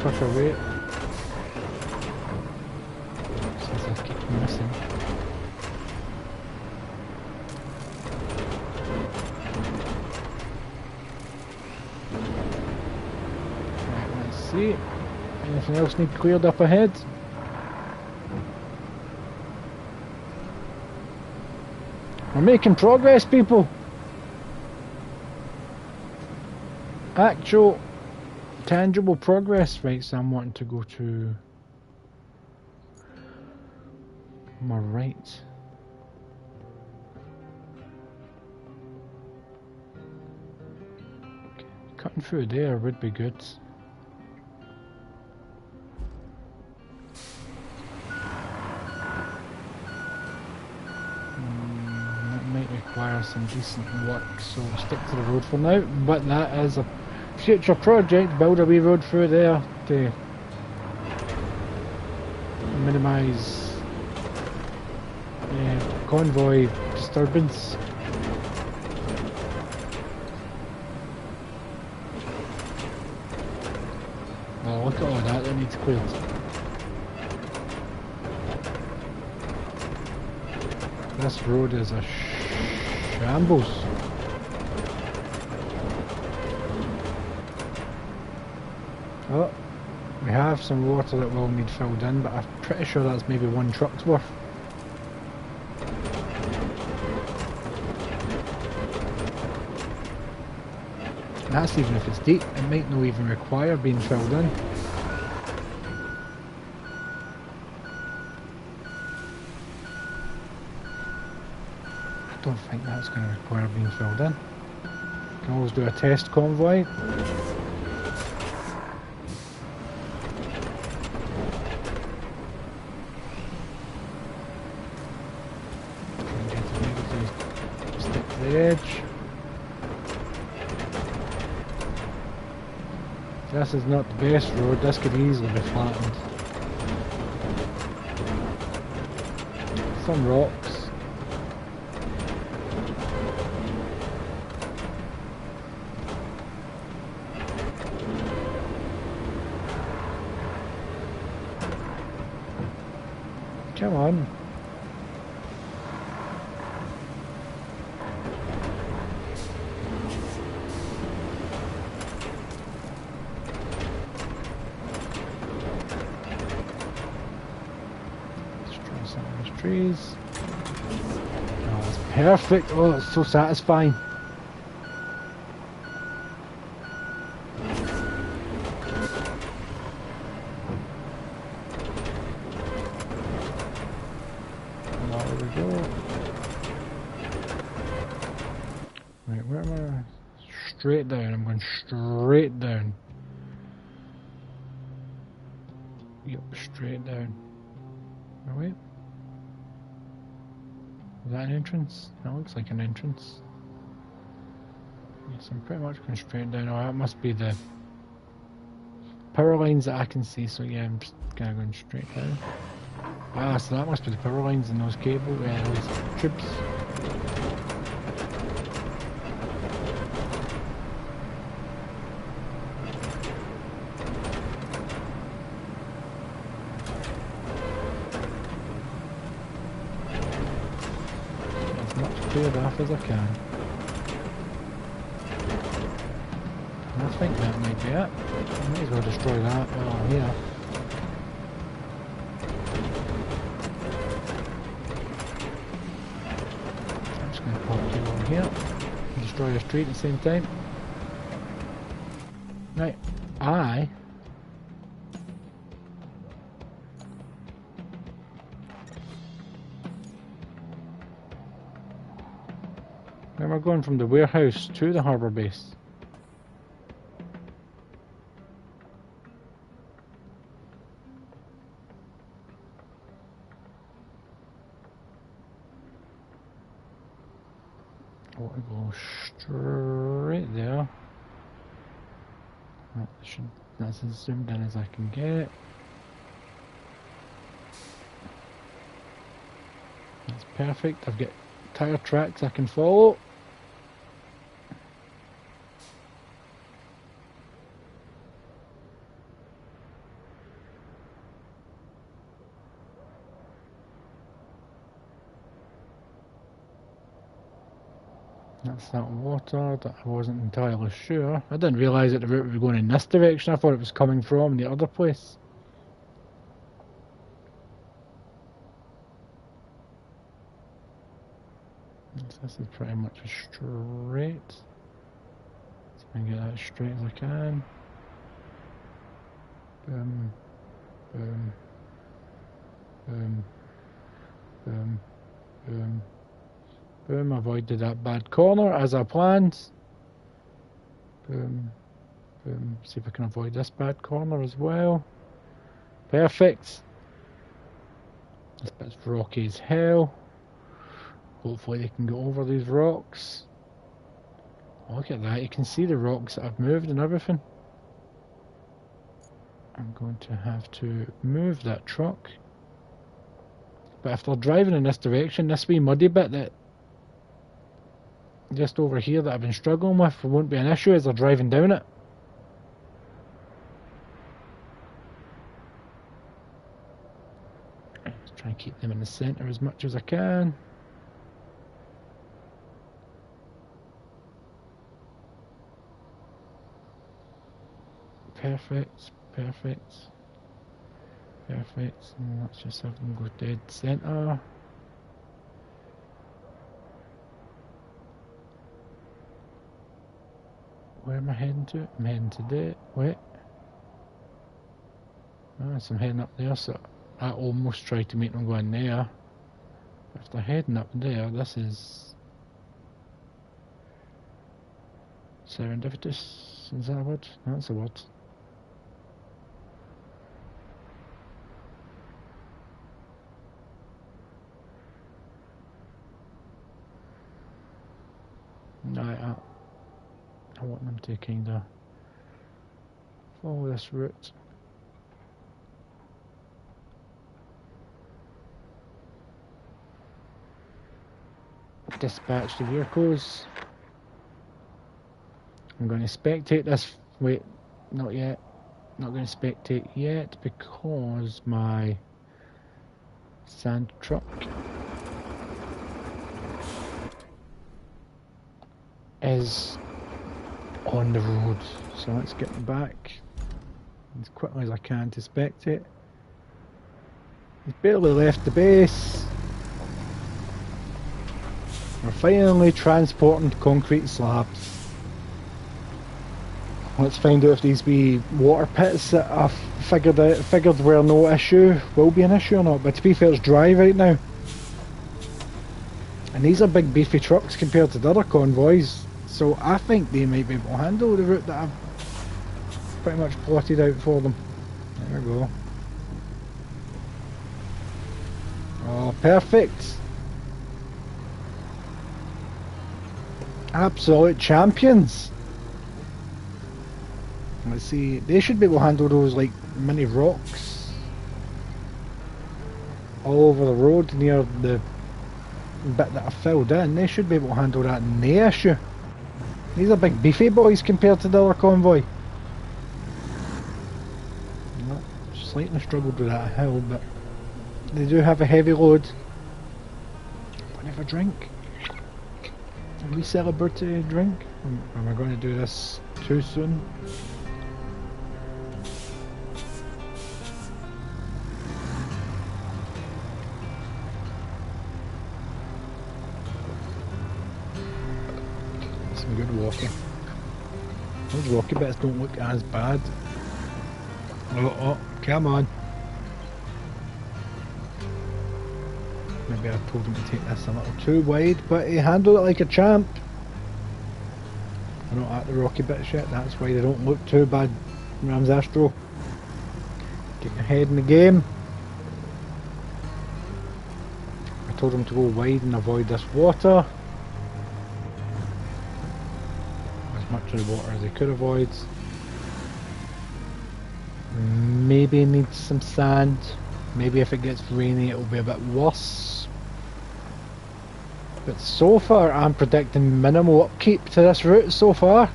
quicker way. Since I keep missing. Right, let's see. Anything else need cleared up ahead? We're making progress, people! Actual, tangible progress. Right, so I'm wanting to go to my right. Okay. Cutting through there would be good. require some decent work, so we'll stick to the road for now. But that is a future project, build a wee road through there to minimise convoy disturbance. Oh, look at all that needs cleared. This road is a shambles. Oh, we have some water that will need filled in, but I'm pretty sure that's maybe one truck's worth. And that's even if it's deep, it might not even require being filled in. I don't think that's going to require being filled in. Can always do a test convoy. Stick to the edge. This is not the best road, this could easily be flattened. Some rocks. Come on. Trees. Oh, that's perfect. Oh, it's so satisfying. There we go. Right, where am I? Straight down. I'm going straight down. Yep, straight down. Oh, wait. Is that an entrance? That looks like an entrance. Yes, I'm pretty much going straight down. Oh, that must be the power lines that I can see, so yeah, I'm just kind of going straight down. Ah, so that must be the power lines and those cables, those tubes. Cleared off as I can. And I think that might be it. I might as well destroy that while I'm here. I'm just going to pop you over here and destroy a street at the same time. Right, Where am I going from the warehouse to the harbour base? I want to go straight there. That's as zoomed in as I can get. That's perfect. I've got tyre tracks I can follow. That's that water that I wasn't entirely sure. I didn't realise that the route was going in this direction. I thought it was coming from the other place. So this is pretty much a straight. So I can get that as straight as I can. Boom, boom, boom, boom, boom. Boom, avoided that bad corner as I planned. Boom, boom. See if I can avoid this bad corner as well. Perfect. This bit's rocky as hell. Hopefully they can go over these rocks. Look at that, you can see the rocks that I've moved and everything. I'm going to have to move that truck. But if they're driving in this direction, this wee muddy bit that just over here that I've been struggling with won't be an issue as they're driving down it. Just try and keep them in the centre as much as I can. Perfect, perfect, perfect. And let's just have them go dead centre. Where am I heading to? I'm heading to there. Wait. Oh, so I'm heading up there, so I almost tried to make them go in there. If they're heading up there, this is serendipitous. Is that a word? No, that's a word. No, I want them to kind of follow this route. Dispatch the vehicles. I'm going to spectate this. Wait, not yet. Not going to spectate yet because my sand truck is on the road. So let's get back as quickly as I can to spectate. He's barely left the base. We're finally transporting concrete slabs. Let's find out if these wee water pits that I've figured were no issue will be an issue or not. But to be fair, it's dry right now. And these are big beefy trucks compared to the other convoys. So I think they might be able to handle the route that I've pretty much plotted out for them. There we go. Oh, perfect. Absolute champions. Let's see, they should be able to handle those like mini rocks all over the road near the bit that I filled in. They should be able to handle that, no issue. These are big beefy boys compared to the other convoy. No, slightly struggled with that hill, but they do have a heavy load. Don't have a drink. A wee celebratory drink. Am I going to do this too soon? Some good walking. Those rocky bits don't look as bad. Oh, come on. Maybe I told him to take this a little too wide, but he handled it like a champ. I'm not at the rocky bits yet, that's why they don't look too bad. Ramsastro, getting ahead in the game. I told him to go wide and avoid this water. As much of the water as he could avoid. Maybe needs some sand. Maybe if it gets rainy it'll be a bit worse. But so far I'm predicting minimal upkeep to this route so far.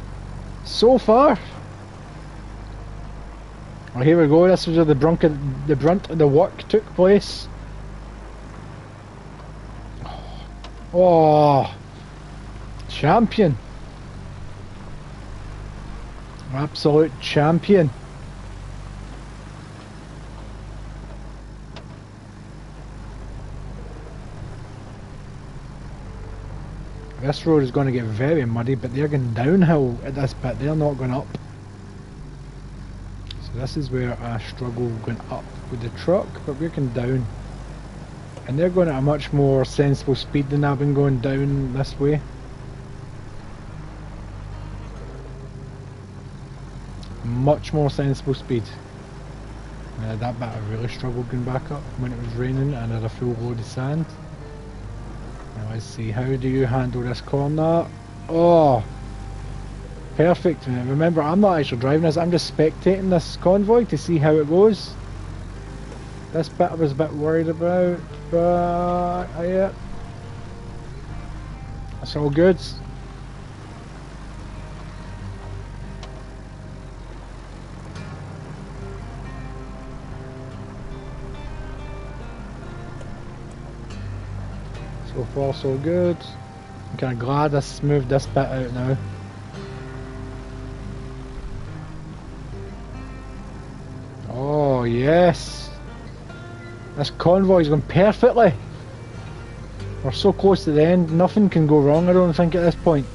So far. Well, here we go, this is where the brunt of the work took place. Oh, champion. Absolute champion. This road is going to get very muddy, but they're going downhill at this bit, they're not going up. So this is where I struggle going up with the truck, but we're going down. And they're going at a much more sensible speed than I've been going down this way. Much more sensible speed. That bit I really struggled going back up when it was raining and I had a full load of sand. Now let's see, how do you handle this corner? Oh, perfect. And remember, I'm not actually driving this, I'm just spectating this convoy to see how it goes. This bit I was a bit worried about, but yeah, it's all good. So far so good. I'm kind of glad I smoothed this bit out now. Oh yes! This convoy's going perfectly! We're so close to the end, nothing can go wrong I don't think at this point.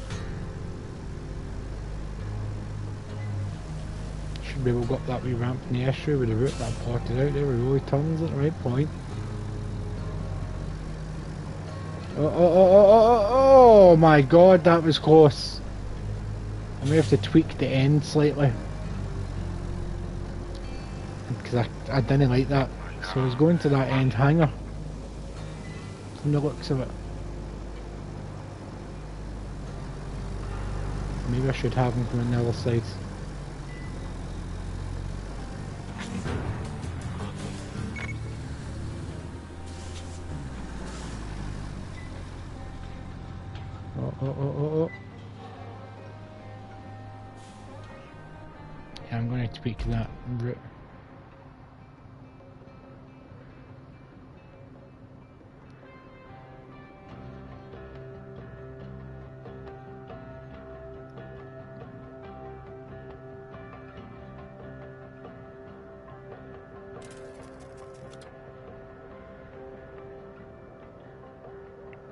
Should be able to go up that wee ramp in the estuary with the route that I plotted out there. We really turns at the right point. Oh my god, that was close. I may have to tweak the end slightly. Because I didn't like that. So I was going to that end hangar. From the looks of it. Maybe I should have him from the other side. Oh. Yeah, I'm going to tweak that route.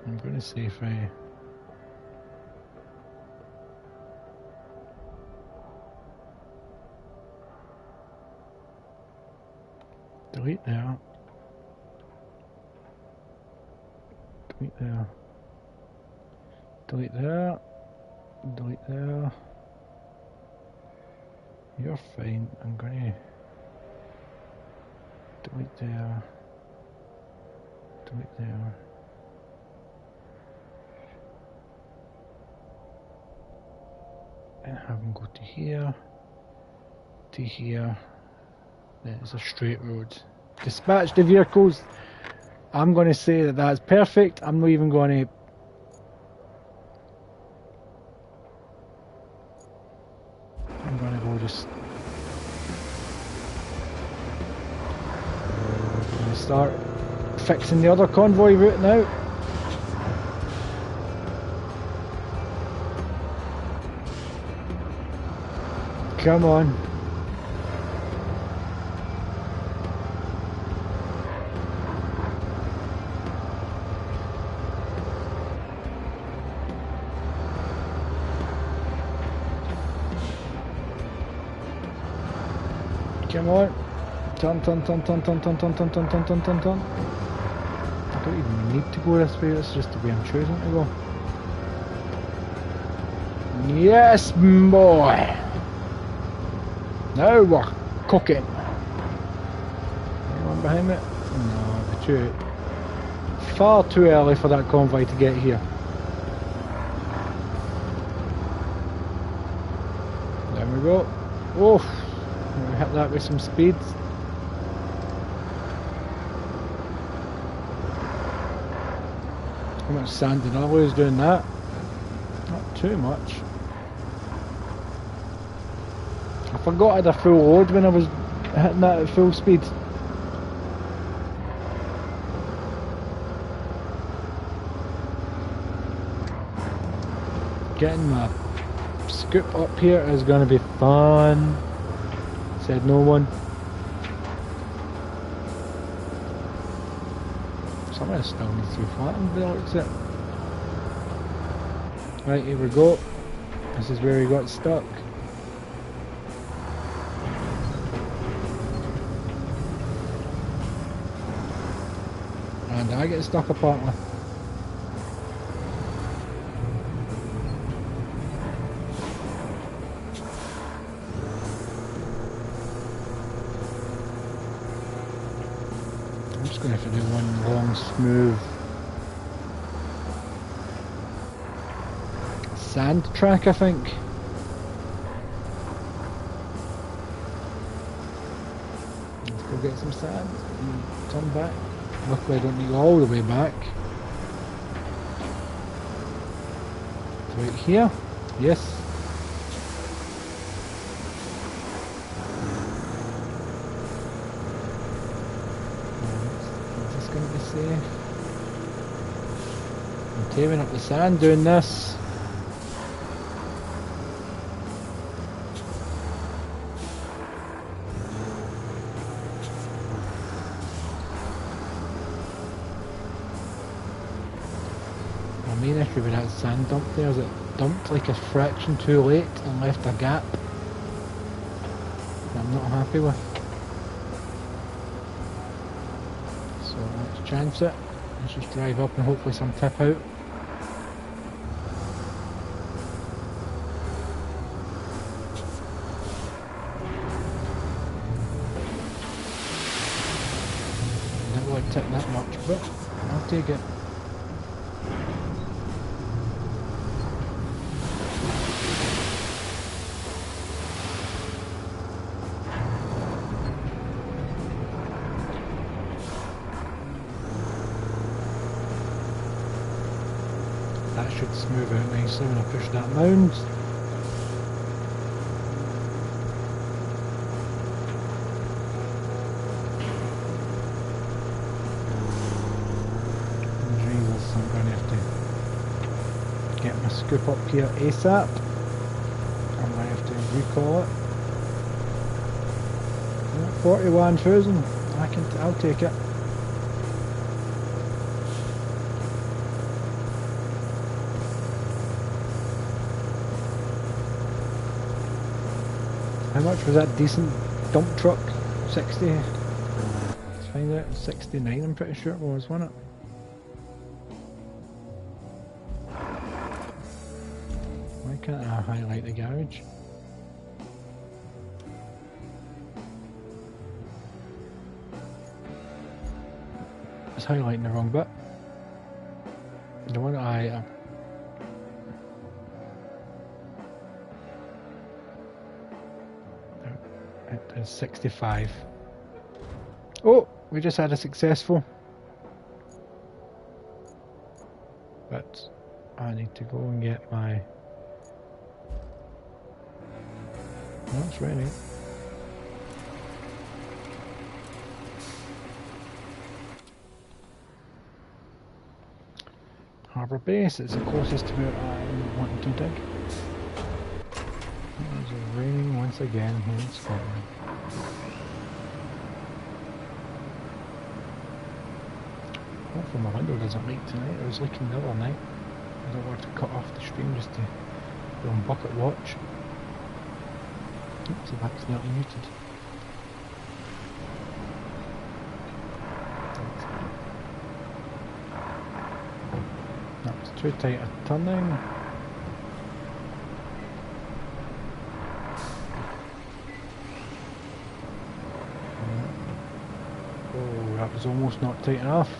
I'm going to see if I... delete there. Delete there. Delete there. Delete there. You're fine. I'm going to delete there. Delete there. And have them go to here. To here. Then it's a straight road. Dispatch the vehicles. I'm going to say that that's perfect. I'm not even going to... I'm going to go just... I'm going to start fixing the other convoy route now. Come on. Come on. Turn. I don't even need to go this way, it's just the way I'm choosing to go. Yes, boy! Now we're cooking. Anyone behind me? No, far too early for that convoy to get here. There we go. Oh! We hit that with some speed. How much sand did I lose doing that? Not too much. I forgot I had a full load when I was hitting that at full speed. Getting my scoop up here is going to be fun. Said no one. Some of this still needs to be flattened, but looks it. Right, here we go. This is where we got stuck. And I get stuck apparently. I'm just going to have to do one long smooth sand track, I think. Let's go get some sand and turn back. Luckily I don't need to go all the way back. It's right here. Yes. Is this going to be safe? I'm tearing up the sand doing this. My main issue with that sand dump there is it dumped like a fraction too late and left a gap that I'm not happy with. So let's chance it. Let's just drive up and hopefully some tip out. Didn't like tip that much, but I'll take it. That should smooth out nicely when I push that mound. Jesus, I'm going to have to get my scoop up here ASAP. I might have to recall it. 41,000. I'll take it. How much was that decent dump truck? 60? Let's find out. 69 I'm pretty sure it was, wasn't it? Why can't I highlight the garage? It's highlighting the wrong bit. The one I... It is 65. Oh, we just had a successful. But I need to go and get my... No, it's ready. Harbour Base is the closest to where I'm wanting to dig. It's raining once again here in Scotland. Hopefully my window doesn't leak tonight. It was leaking the other night. I don't want to cut off the stream just to go on bucket watch. Oops, I've accidentally muted. That's too tight a turning. Oh, that was almost not tight enough.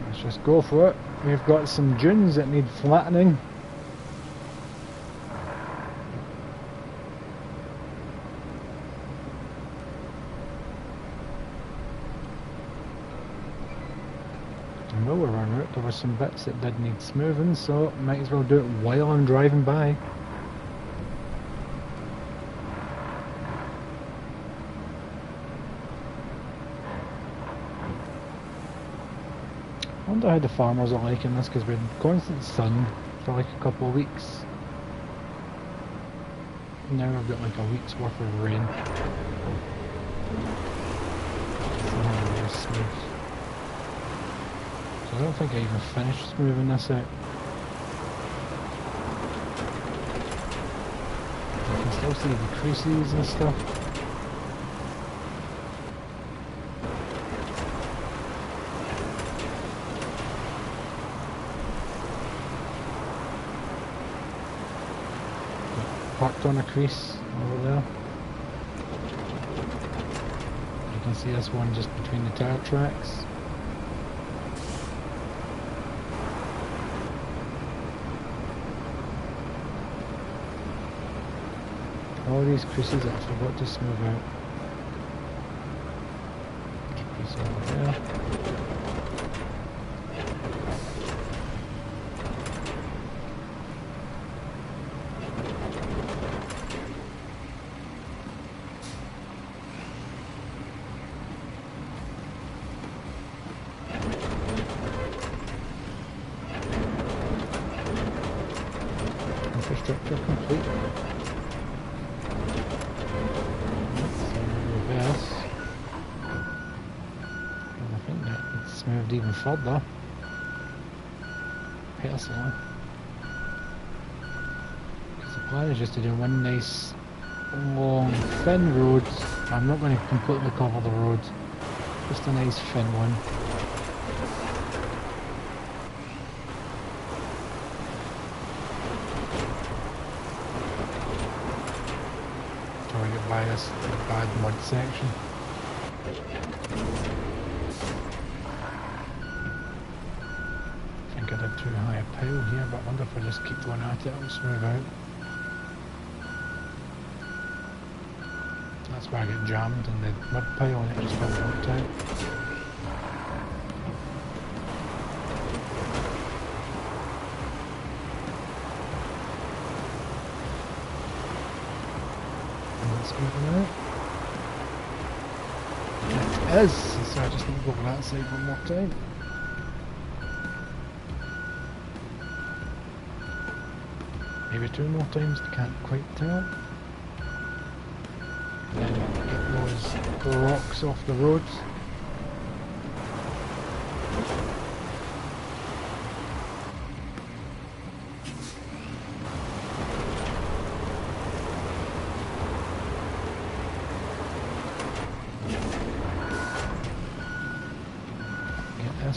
Let's just go for it. We've got some dunes that need flattening. And while we're en route, there were some bits that did need smoothing, so might as well do it while I'm driving by. I wonder how the farmers are liking this, because we've had constant sun for like a couple of weeks. Now we've got like a week's worth of rain. Smooth. So I don't think I even finished smoothing this out. You can still see the creases and stuff. Parked on a crease over there. You can see this one just between the tire tracks. All these creases I forgot to smooth out. Crease over there. Infrastructure complete. Reverse. And I think that it's moved even further. Personally. Because the plan is just to do one nice long thin road. I'm not going to completely cover the road. Just a nice thin one. Trying to get by this bad mud section. I think I did too high a pile here, but I wonder if I just keep going at it, it'll smooth out. That's where I get jammed in the mud pile and it just got dumped out. Moving out. It is, so I just need to go over that side one more time. Maybe two more times, I can't quite tell. And then get those rocks off the roads.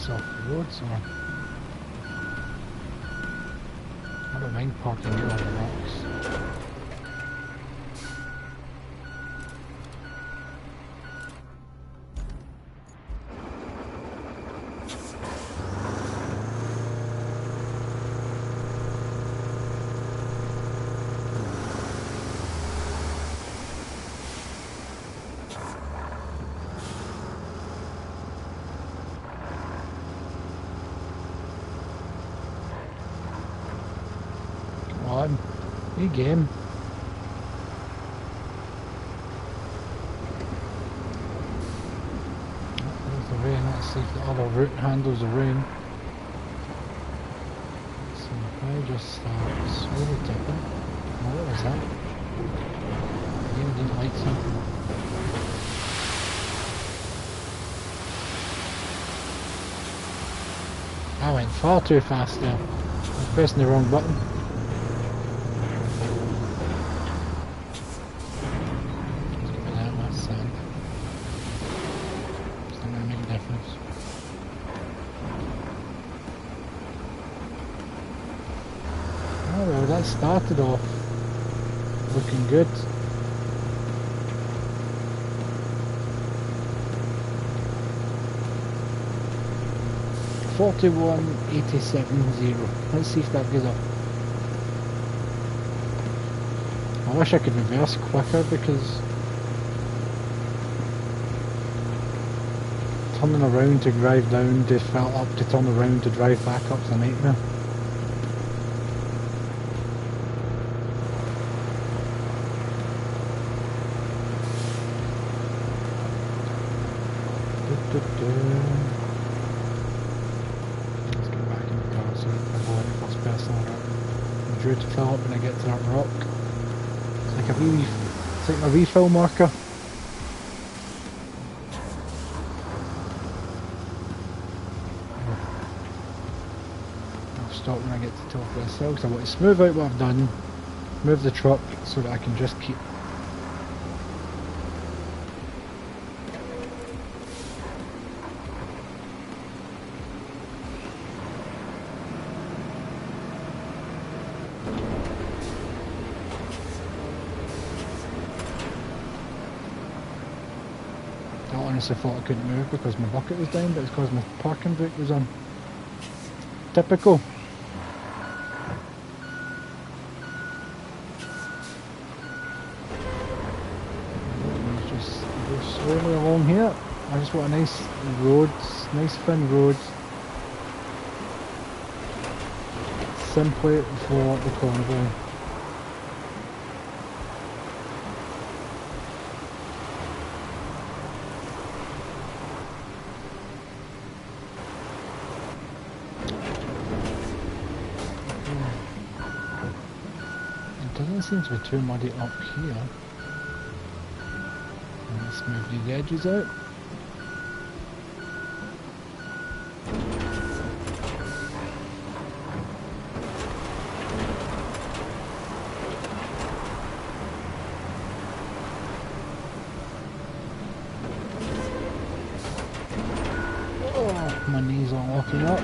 Off the road, so I don't mind parking here on the rocks. New game. There's the rain. Let's see if the other route handles the rain. So if I just start slowly tipping. Oh, what was that? The game didn't like something. I went far too fast there. I was pressing the wrong button. Oh well, that started off looking good. $41,870. Let's see if that goes up. I wish I could reverse quicker because turning around to drive down to fill up to turn around to drive back up's a nightmare. Let's get back in the car so I go in first person. I'm due to fill up when I get to that rock. It's like a refill marker. I'll stop when I get to the top of this hill because I want to smooth out what I've done, move the truck so that I can just keep honestly thought I couldn't move because my bucket was down, but it's because my parking brake was on. Typical. Just go slowly along here. I just want a nice roads, nice thin roads, simply for the convoy. Doesn't seem to be too muddy up here. Let's move these edges out. Oh, my knees are locking up.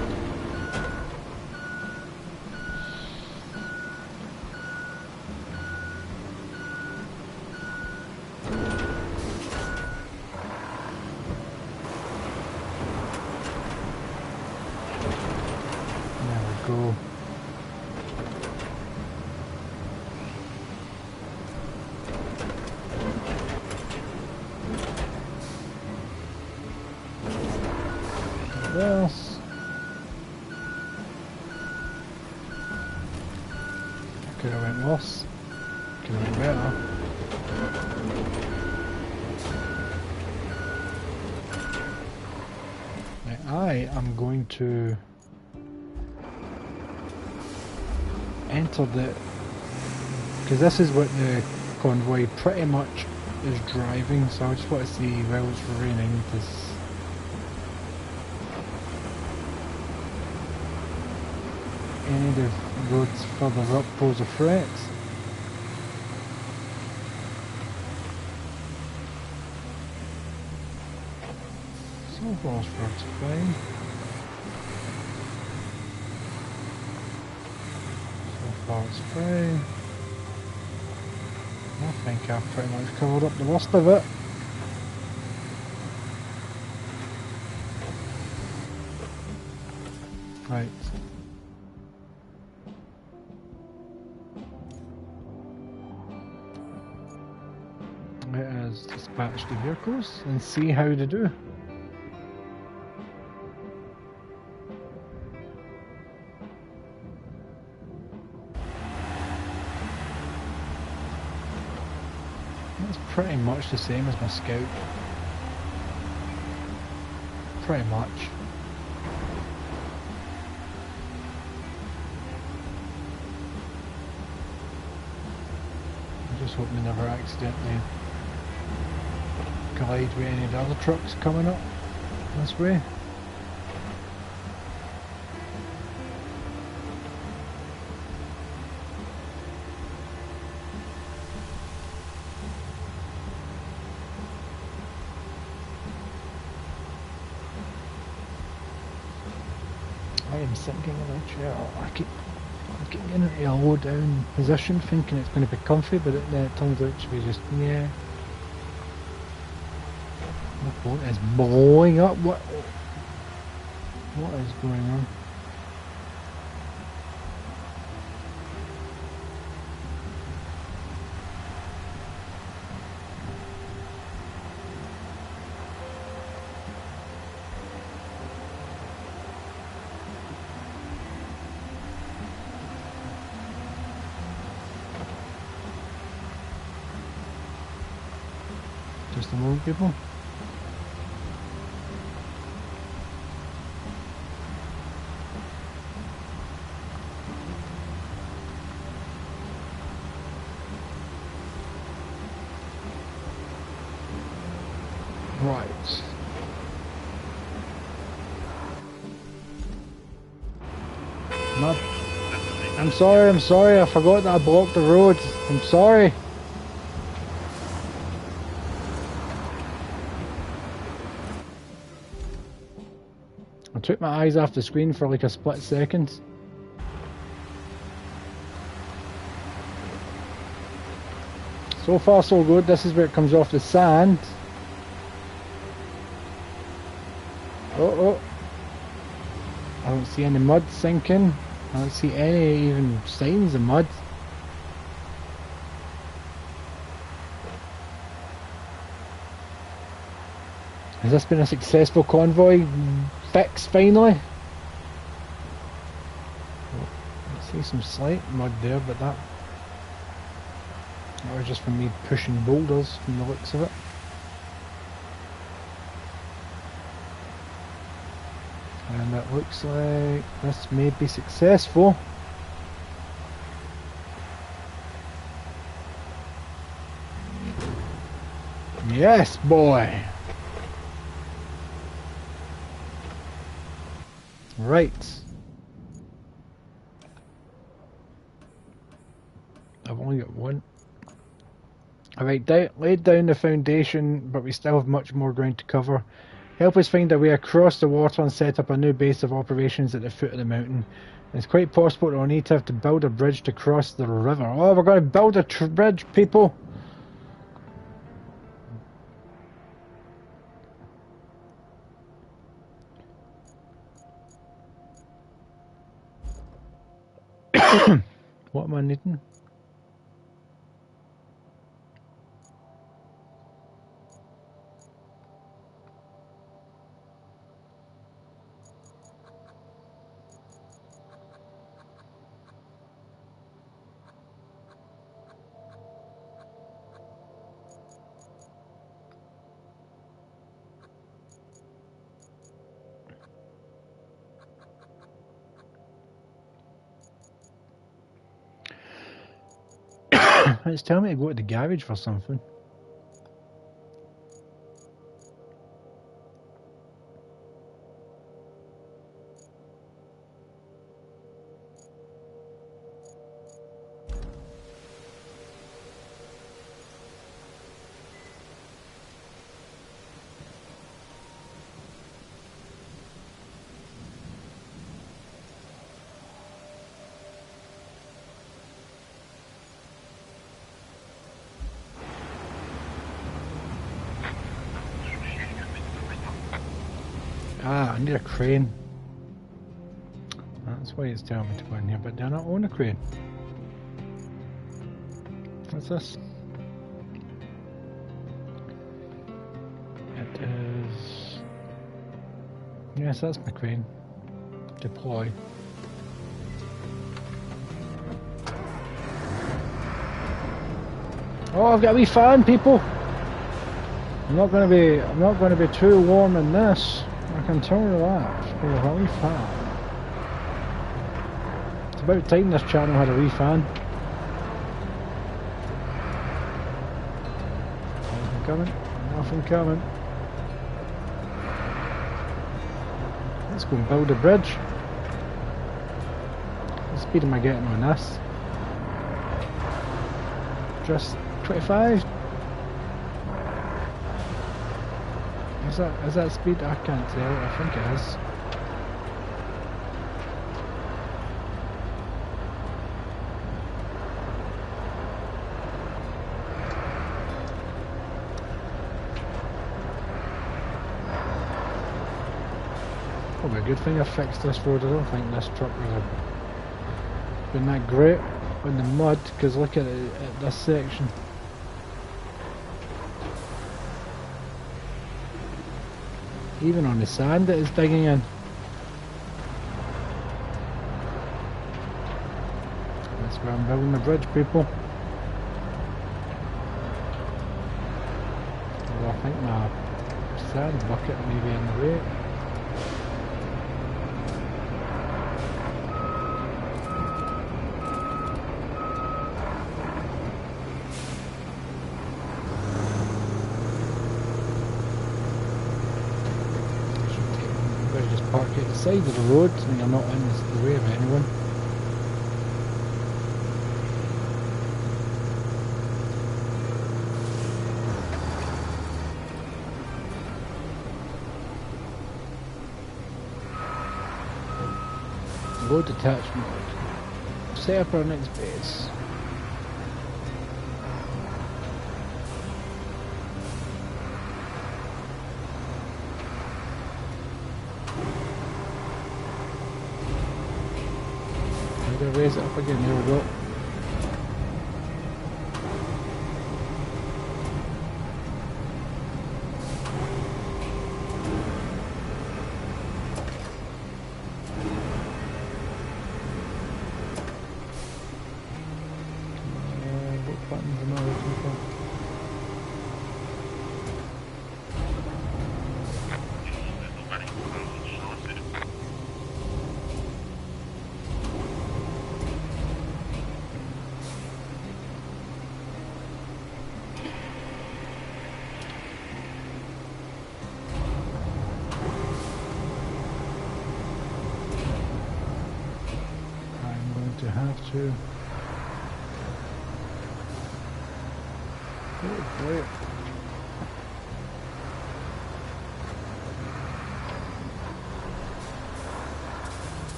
Go. This. Could have went worse. Could have went better. Right, I am going to enter the, because this is what the convoy pretty much is driving, so I just want to see while it's raining does any of the roads further up pose a threat. So far it's fine. It's free. I think I've pretty much covered up the worst of it. Right. Let us dispatch the vehicles and see how they do. It's pretty much the same as my Scout. Pretty much. I just hope they never accidentally collide with any of the other trucks coming up this way. I am sinking in a chair. I keep getting into a low down position thinking it's going to be comfy, but it turns out to be just, yeah. My boat is blowing up. What is going on? Just a moment, people. Right. I'm sorry, I forgot that I blocked the road. I'm sorry. I took my eyes off the screen for like a split second. So far so good. This is where it comes off the sand. Oh, I don't see any mud sinking. I don't see any even signs of mud. Has this been a successful convoy fix finally? Oh, I see some slight mud there, but that was just from me pushing boulders from the looks of it. And it looks like this may be successful. Yes, boy! Right. I've only got one. Alright, laid down the foundation, but we still have much more ground to cover. Help us find a way across the water and set up a new base of operations at the foot of the mountain. It's quite possible that we'll need to have to build a bridge to cross the river. Oh, we're going to build a bridge, people! What am I needing? It's telling me to go to the garage for something. Ah, I need a crane. That's why it's telling me to go in here, but do I not own a crane? What's this? It is... Yes, that's my crane. Deploy. Oh, I've got a wee fan, people! I'm not going to be too warm in this. I can tell you that. It's got a wee fan. It's about time this channel had a wee fan. Nothing coming. Nothing coming. Let's go and build a bridge. What speed am I getting on this? Just 25. Is that speed? I can't tell. I think it is. Probably a good thing I fixed this road. I don't think this truck would have been that great in the mud, because look at it at this section. Even on the sand it is digging in. That's where I'm building the bridge, people. Although I think my sand bucket may be in the way. Park at the side of the road, so you're not in the way of anyone. Load detachment. Set up our next base. to raise it up again. There we go. What buttons am I looking for? To have to. Oh boy.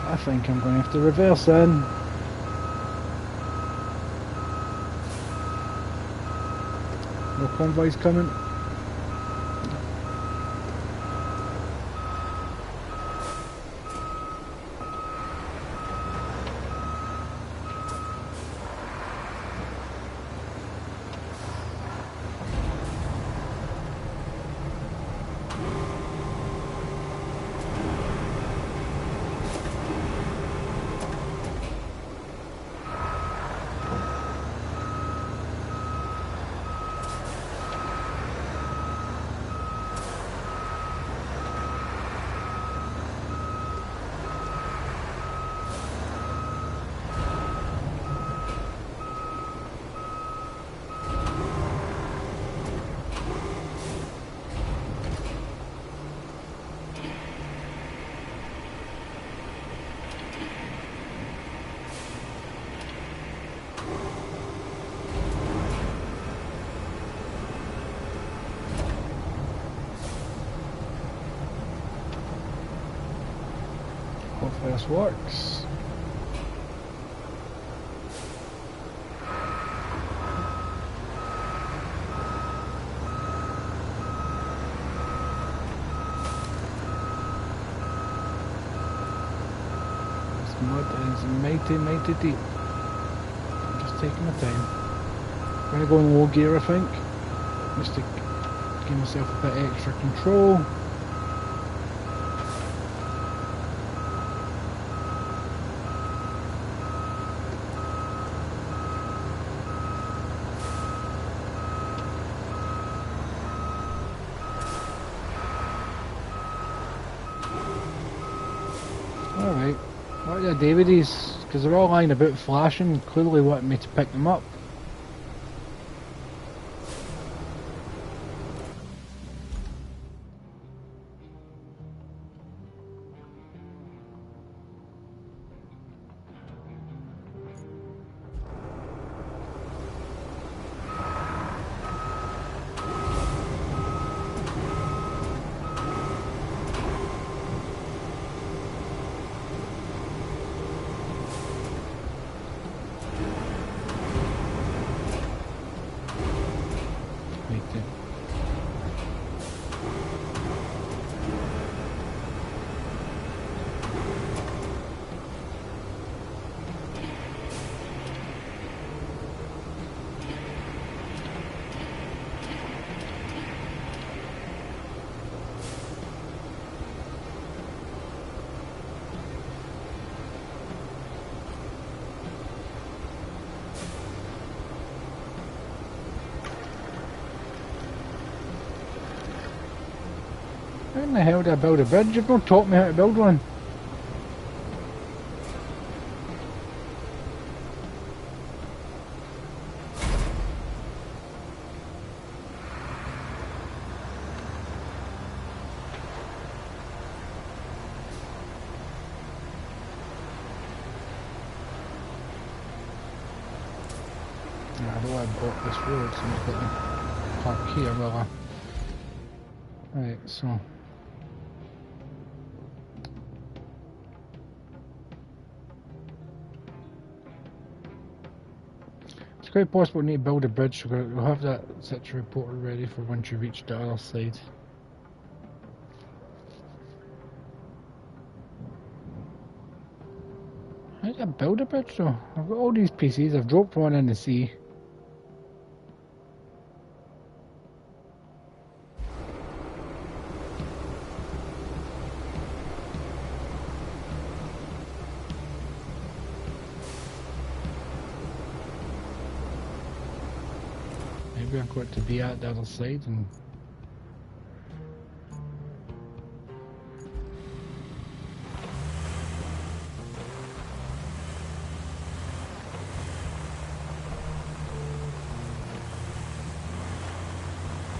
I think I'm going to have to reverse in. No convoys coming. Hopefully this works. This mud is mighty deep. I'm just taking my time. I'm going to go in low gear, I think, just to give myself a bit extra control. Alright, what do I do with these? Because they're all lying about flashing, clearly wanting me to pick them up. How in the hell do I build a bridge? You've not taught me how to build one. I know I bought this road, so I'm just going to park here, will I? Right, so... It's quite possible we need to build a bridge, so we'll have that situ reporter ready for once you reach the other side. Yeah, build a bridge though. I've got all these PCs, I've dropped one in the sea. Maybe I've got to be at the other side and...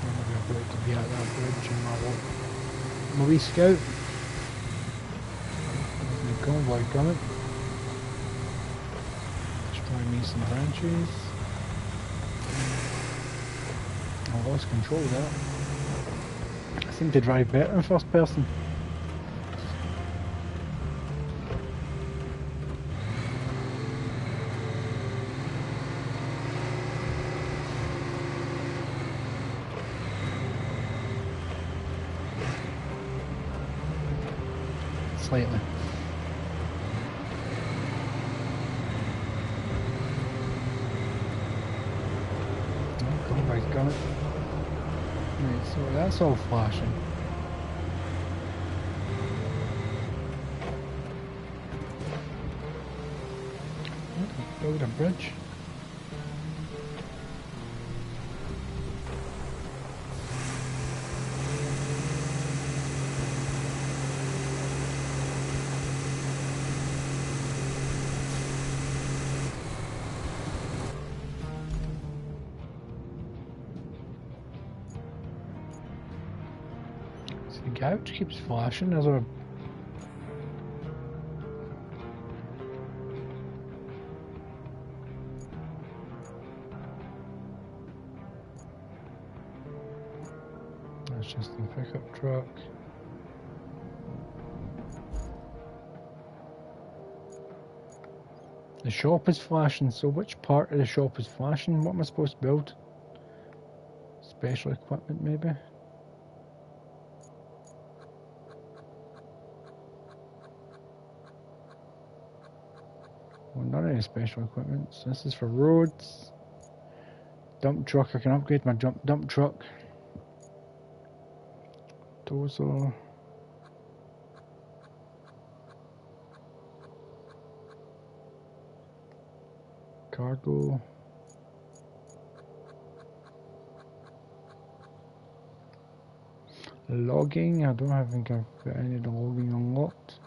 Maybe I've got to be at that bridge in my wee scout. There's the convoy coming. Destroy me some branches. I lost control of that. I seem to drive better in first person. Slightly. Oh, convoy's coming. Right, so that's all flashing. Build a bridge. So the couch keeps flashing as a... That's just the pickup truck. The shop is flashing, so which part of the shop is flashing? What am I supposed to build? Special equipment, maybe? Well, not any special equipment. So this is for roads. Dump truck, I can upgrade my dump truck. Dozer. Cargo. Logging, I don't think I've got any of the logging unlocked.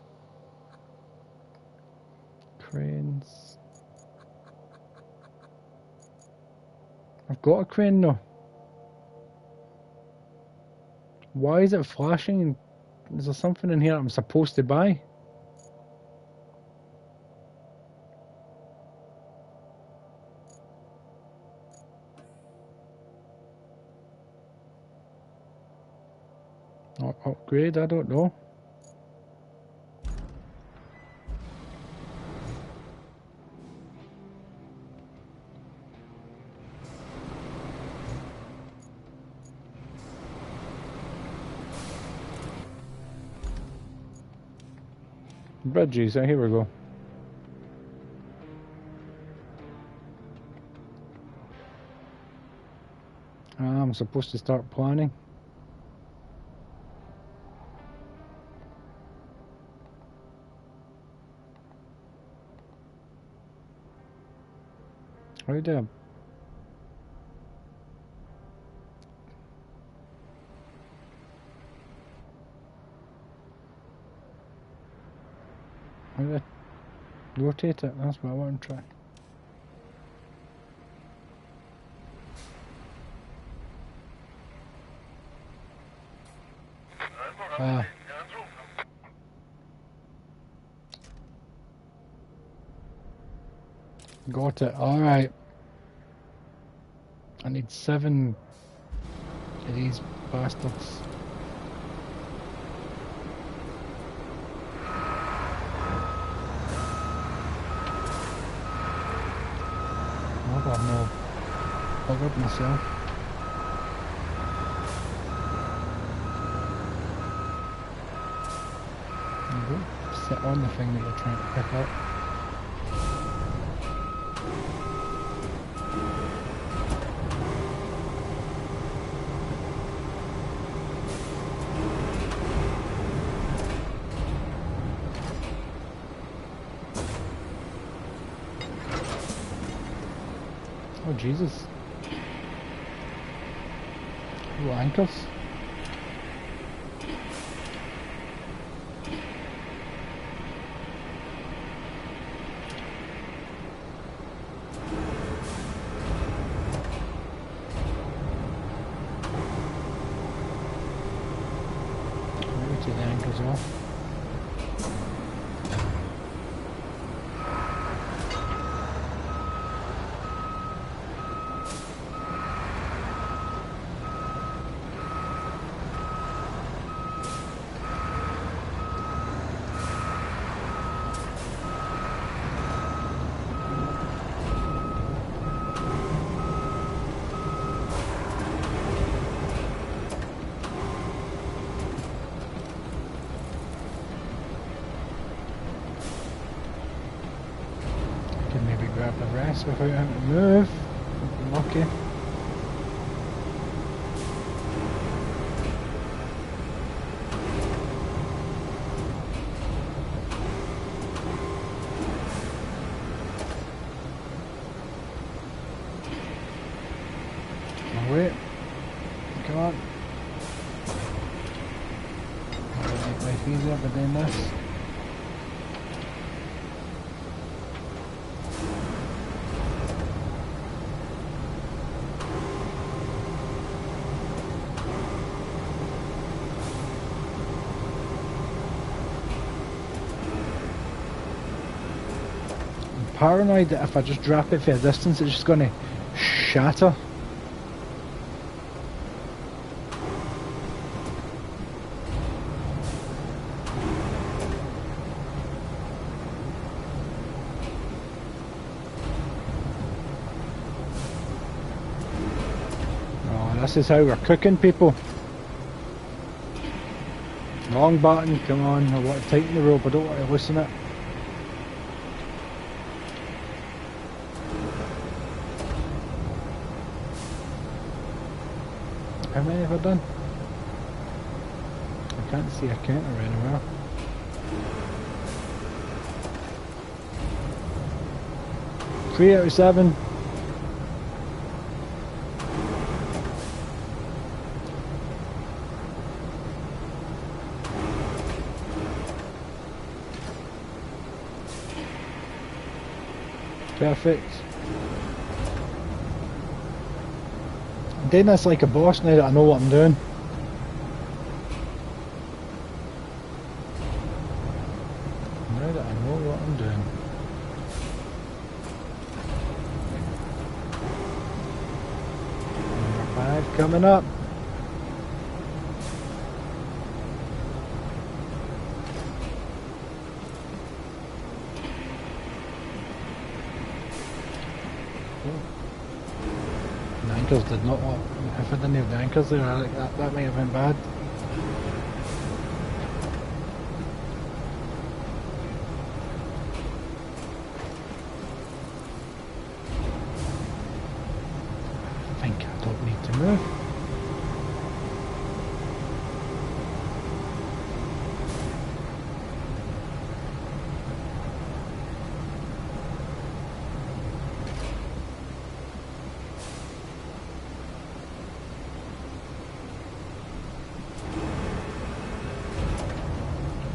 Cranes. I've got a crane though. Why is it flashing? Is there something in here I'm supposed to buy? Or upgrade, I don't know. Bridges, here we go. I'm supposed to start planning. How do I... How do I rotate it? That's what I want to try. Got it, alright. I need 7 of these bastards. I've no buggered myself. There you go. Sit on the thing that you're trying to pick up. Oh Jesus. Little anchors. Maybe take the anchors off. Can maybe grab the rest without having to move. I'm lucky. Oh wait. Come on. I'll make life easier by doing this. Paranoid that if I just drop it for a distance it's just gonna shatter. Oh, this is how we're cooking, people. Wrong button, come on, I want to tighten the rope, I don't want to loosen it. How many have I done? I can't see a counter anywhere. Three out of 7. Perfect. I'm doing this like a boss now that I know what I'm doing. Now that I know what I'm doing. Number 5 coming up. The anchors did not want. If I didn't have the anchors there, that might have been bad. I think I don't need to move.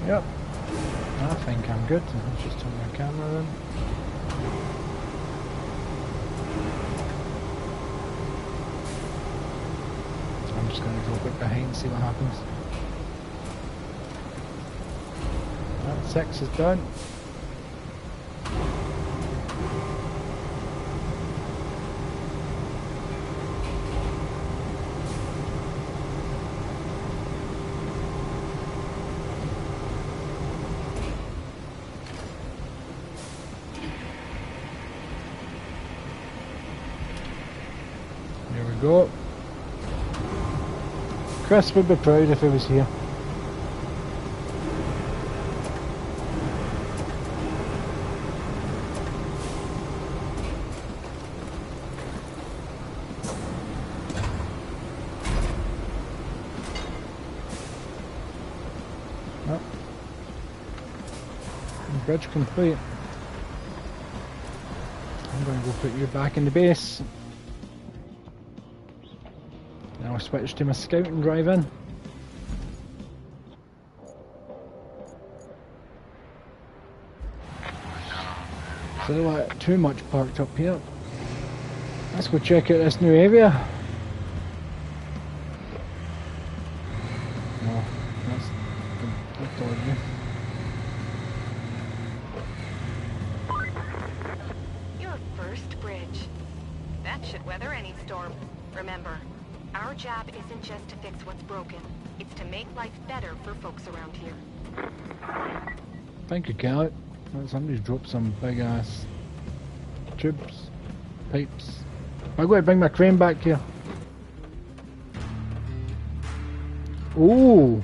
Yep, I think I'm good. Let's just turn my camera on. I'm just going to go a bit behind and see what happens. That 6 is done. There we go. Chris would be proud if he was here. Oh. Bridge complete. I'm going to go put you back in the base. Then I'll switch to my scout and drive in. So like too much parked up here. Let's go check out this new area. No, that's dodgy. Your first bridge. That should weather any storm. Remember, our job isn't just to fix what's broken. It's to make life better for folks around here. Thank you, Kelly. Somebody's dropped some big ass tubes, pipes. I'm going to bring my crane back here. Ooh!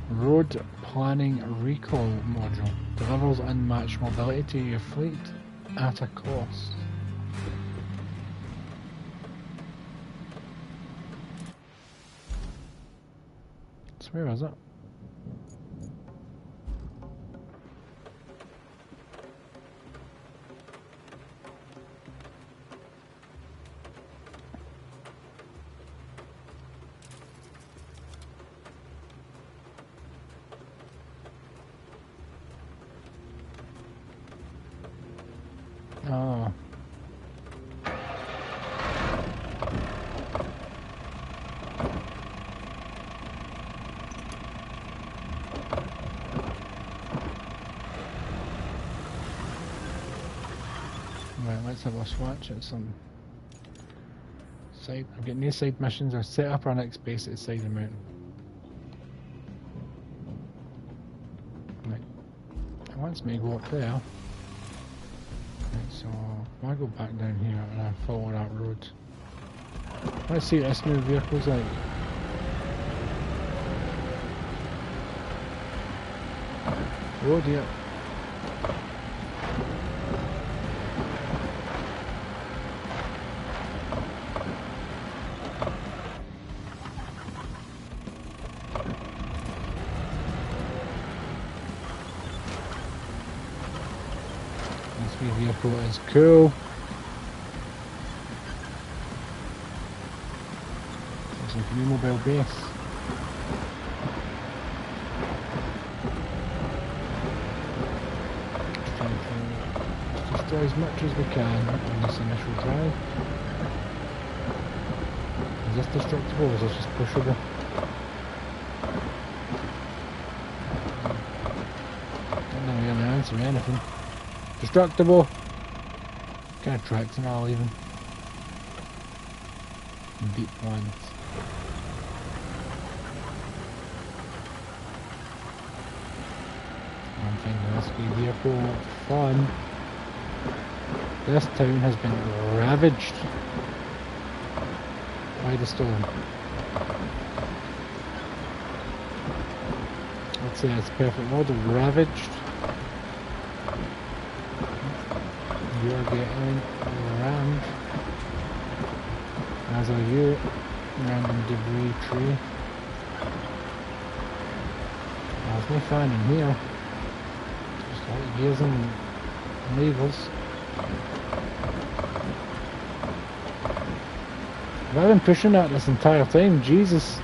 Road planning recall module delivers unmatched mobility to your fleet at a cost. So where is it? Oh. Right, let's have a swatch at some side. I've got new side missions. I'll set up our next base at the side of the mountain. Right. It wants me to go up there. Right, so if I go back down here and I follow that road. Let's see what this new vehicle's like. Oh dear. This new vehicle is cool. It's like a new mobile base. Destroy as much as we can on this initial drive. Is this destructible or is this just pushable? Doesn't really answer anything. Destructible! Kind of tracks and all even. Deep planets. I'm thinking this could be vehicle fun. This town has been ravaged by the storm. I'd say it's perfect word, ravaged. You're getting rammed, as are you. Random debris tree. There's no fan in here. Just like gears and levers. I've been pushing that this entire time, Jesus.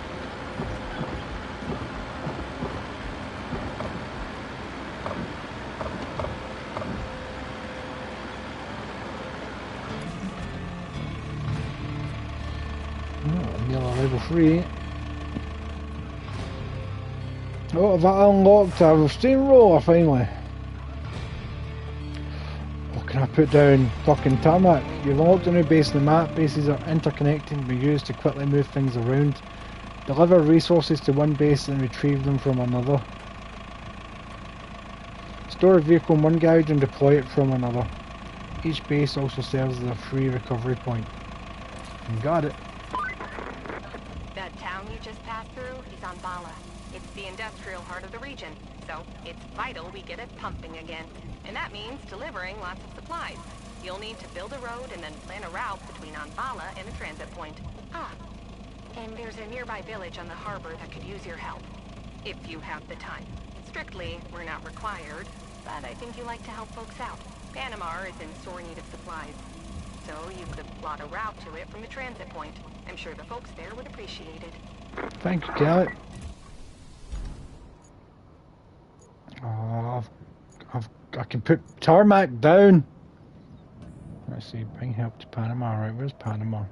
Oh, nearly level 3. Oh, have I unlocked a steamroller finally? Can I put down fucking tarmac? You've unlocked a new base on the map. Bases are interconnected and be used to quickly move things around. Deliver resources to one base and retrieve them from another. Store a vehicle in one garage and deploy it from another. Each base also serves as a free recovery point. Got it. That town you just passed through is on Bala. It's the industrial heart of the region, so it's vital we get it pumping again. And that means delivering lots of supplies. You'll need to build a road and then plan a route between Anbala and a transit point. Ah, and there's a nearby village on the harbor that could use your help. If you have the time. Strictly, we're not required, but I think you like to help folks out. Panama is in sore need of supplies. so you could plot a route to it from the transit point. I'm sure the folks there would appreciate it. Thank you, Kelly. Oh, I can put tarmac down. Let's see, bring help to Panama. Right, where's Panama?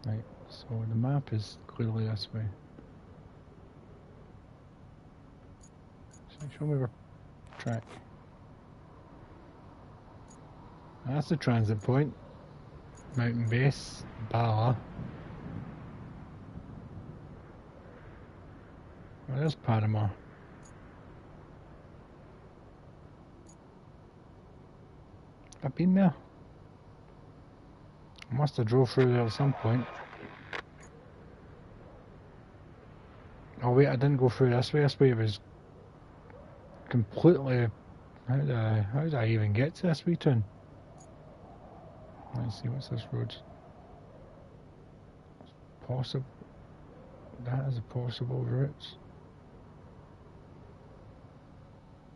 Right, so the map is clearly this way. So show me where track. That's the transit point. Mountain base, Bala. Oh, there's Panama. I've been there. I must have drove through there at some point. Oh wait, I didn't go through this way. This way it was completely... How did I even get to this wee town? Let's see, what's this road? Possible. That is a possible route.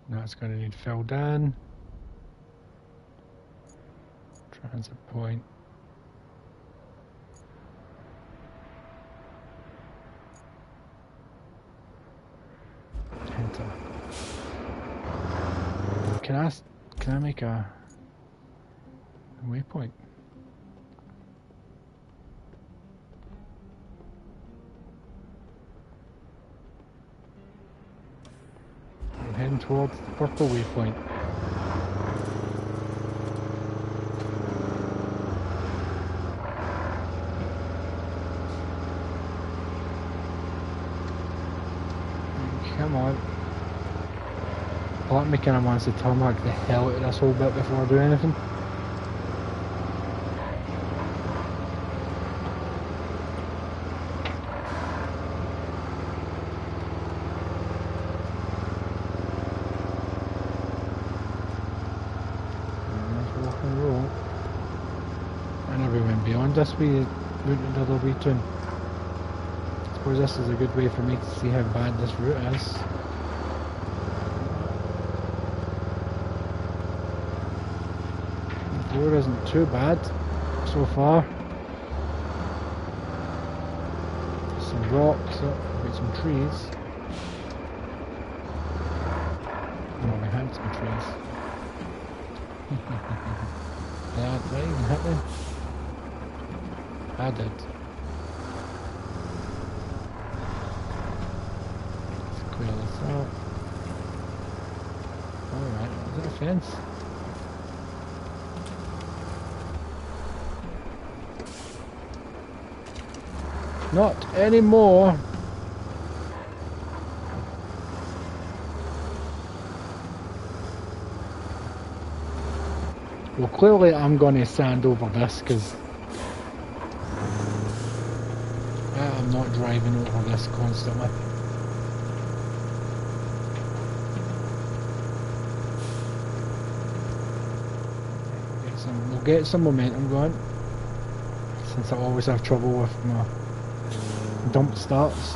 That's going to need filled in. Transit point. Enter. Can I make a waypoint? I'm heading towards the purple waypoint. Come on. Part of me kind of wants to tarmac the hell out of this whole bit before I do anything. This wee route another wee town. I suppose this is a good way for me to see how bad this route is. The road isn't too bad so far. Some rocks, got some trees. Oh, we had some trees. Yeah, did I even hit them? I did. Let's clear this out. Alright, is that a fence? Not anymore! Well, clearly I'm going to sand over this because I'm not driving over this constantly. We'll get some momentum going, since I always have trouble with my dump starts.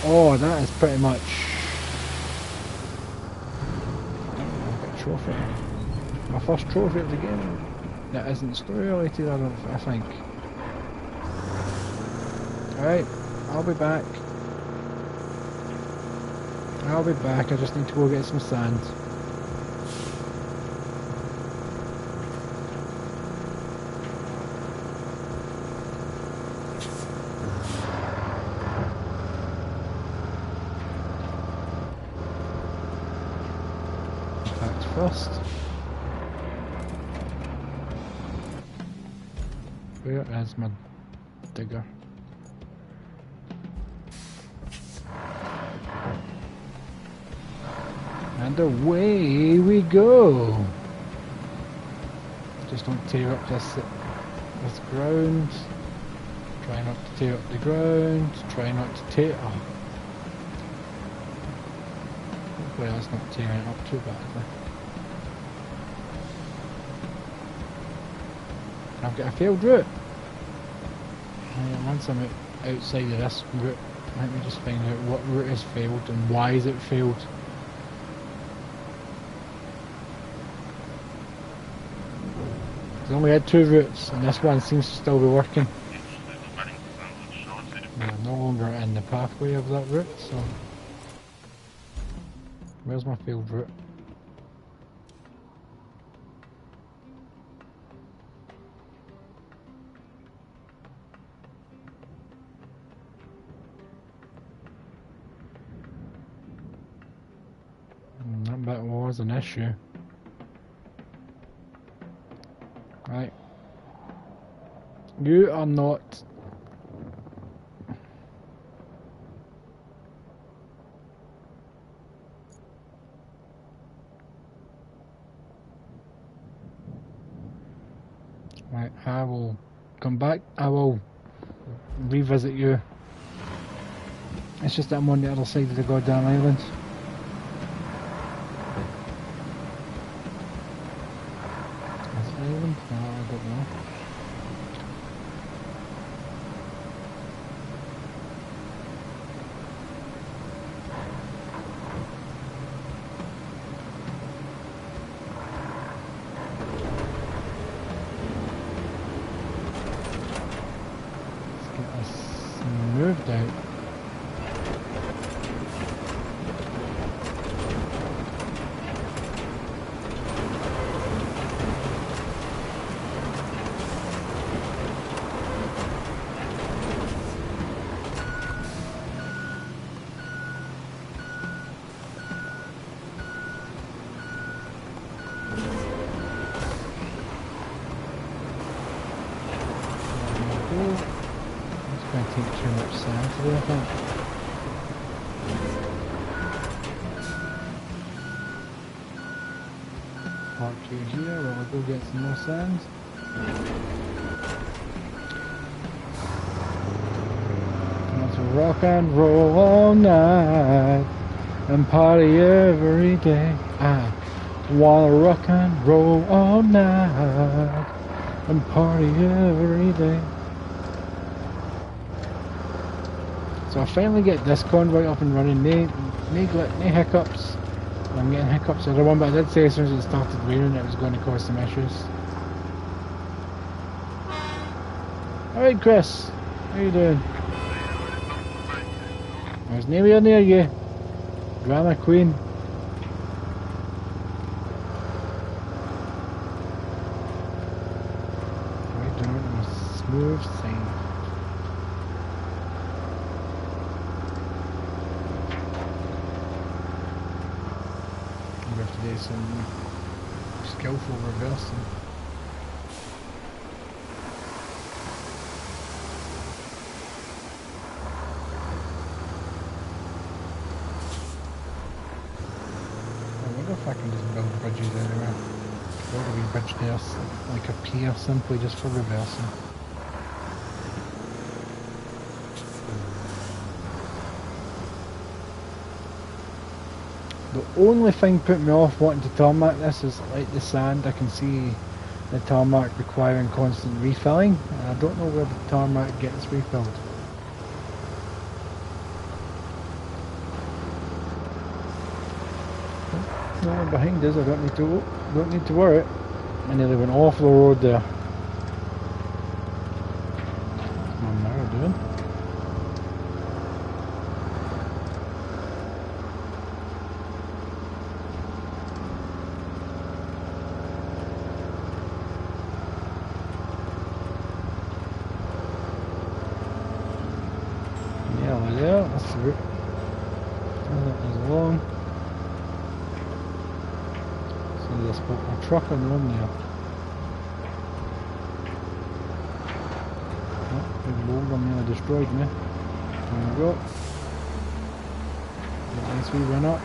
Oh, that is pretty much a trophy. My first trophy of the game. That isn't story related, I think. Alright, I'll be back. I just need to go get some sand. First. Where is my digger? And away we go! Just don't tear up this ground. Try not to tear up the ground. Try not to tear up. Hopefully that's not tearing it up too badly. I've got a failed route. Once I'm outside of this route, let me just find out what route has failed and why has it failed. They only had 2 routes and this one seems to still be working. We're no longer in the pathway of that route, so... Where's my failed route? That bit was an issue. Right. You are not... Right, I will come back. I will revisit you. It's just that I'm on the other side of the goddamn island. This island? No, I don't know. Let's get this moved out. It's going to take too much sand to do, I think. Park you here while I go get some more sand. Let's rock and roll all night and party every day. I wanna rock and roll all night and party every day. So I finally get this convoy up and running. No hiccups. I'm getting hiccups the other one, but I did say as soon as it started raining it was going to cause some issues. Alright Chris, how you doing? I was nowhere near you. Drama queen. Right down on a smooth side. We have to do some skillful reversing. I wonder if I can just build bridges anywhere. Build a wee bridge there, like a pier, simply just for reversing. The only thing putting me off wanting to tarmac this is like the sand. I can see the tarmac requiring constant refilling, and I don't know where the tarmac gets refilled. No one behind us. I don't need to worry. I nearly went off the road there. What's my mirror doing? Yeah, there. That's the route. That is long. So just put my truck on the one there. Oh, big boulder nearly destroyed me. There we go. Nice wee run up.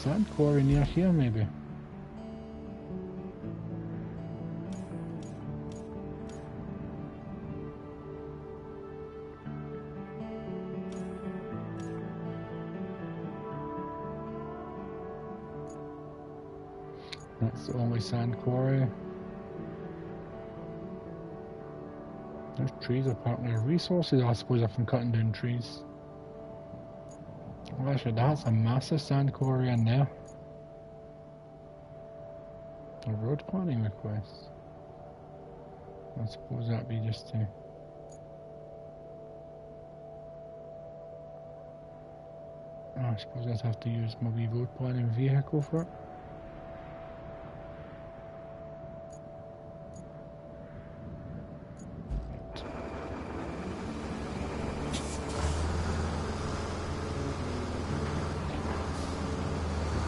Sand quarry near here maybe. It's the only sand quarry. There's trees apparently. Resources, I suppose, are from cutting down trees. Well, actually, that's a massive sand quarry in there. A road planning request. I suppose that'd be just to... I suppose I'd have to use my wee road planning vehicle for it.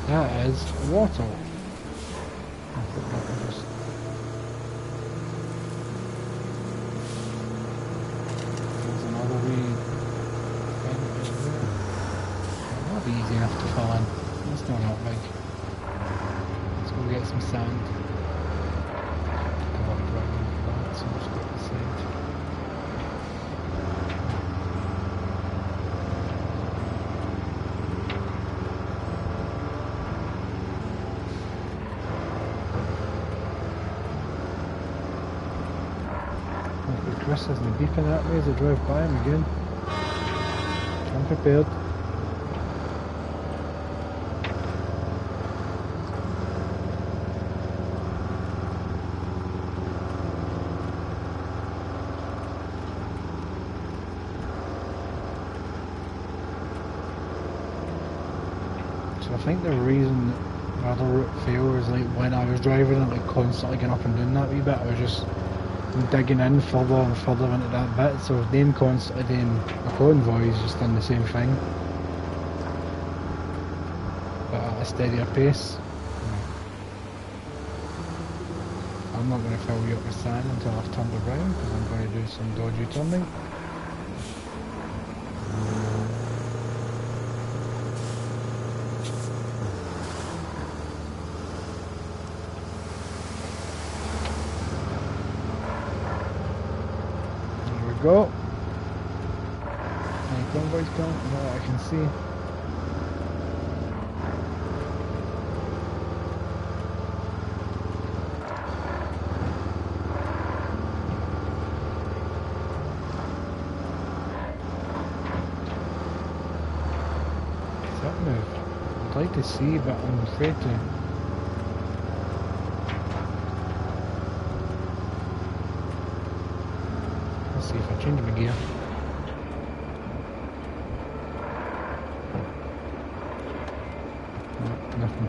That is water. I thought that was just... There's another wee thing over there. That'll be easy enough to fill in. It's not that big. Let's go get some sand. Go up driving that, so let's go to the side. Chris isn't beeping at me as I drive by him again. I'm prepared. So I think the reason the other route failed was like when I was driving it, like constantly getting up and doing that wee bit, I was just digging in further and further into that bit, so then constantly doing a convoy is just done the same thing, but at a steadier pace. I'm not going to fill you up with sand until I've turned around, because I'm going to do some dodgy turning. Go. Any convoys coming? No, I can see. Does that move? I'd like to see, but I'm afraid to. See if I change my gear. No, nothing.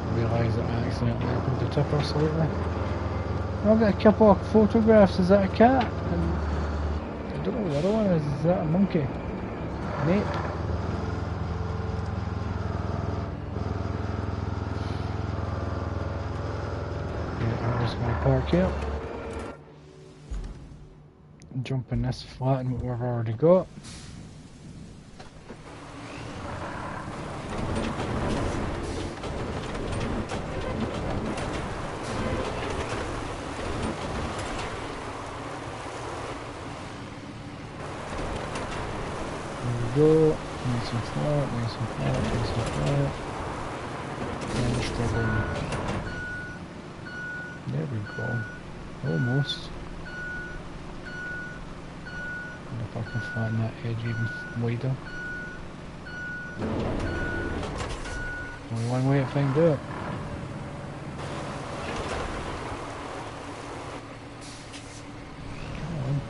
I realise that I accidentally opened the tipper slightly. I've got a couple of photographs. Is that a cat? And I don't know what the other one is. Is that a monkey? Mate. Park here. Jump in this flat and what we've already got. There we go. Nice and flat, nice and flat, nice and flat. And struggling. There we go. Almost. And if I can flatten that edge even wider. Only one way to find out. Come on.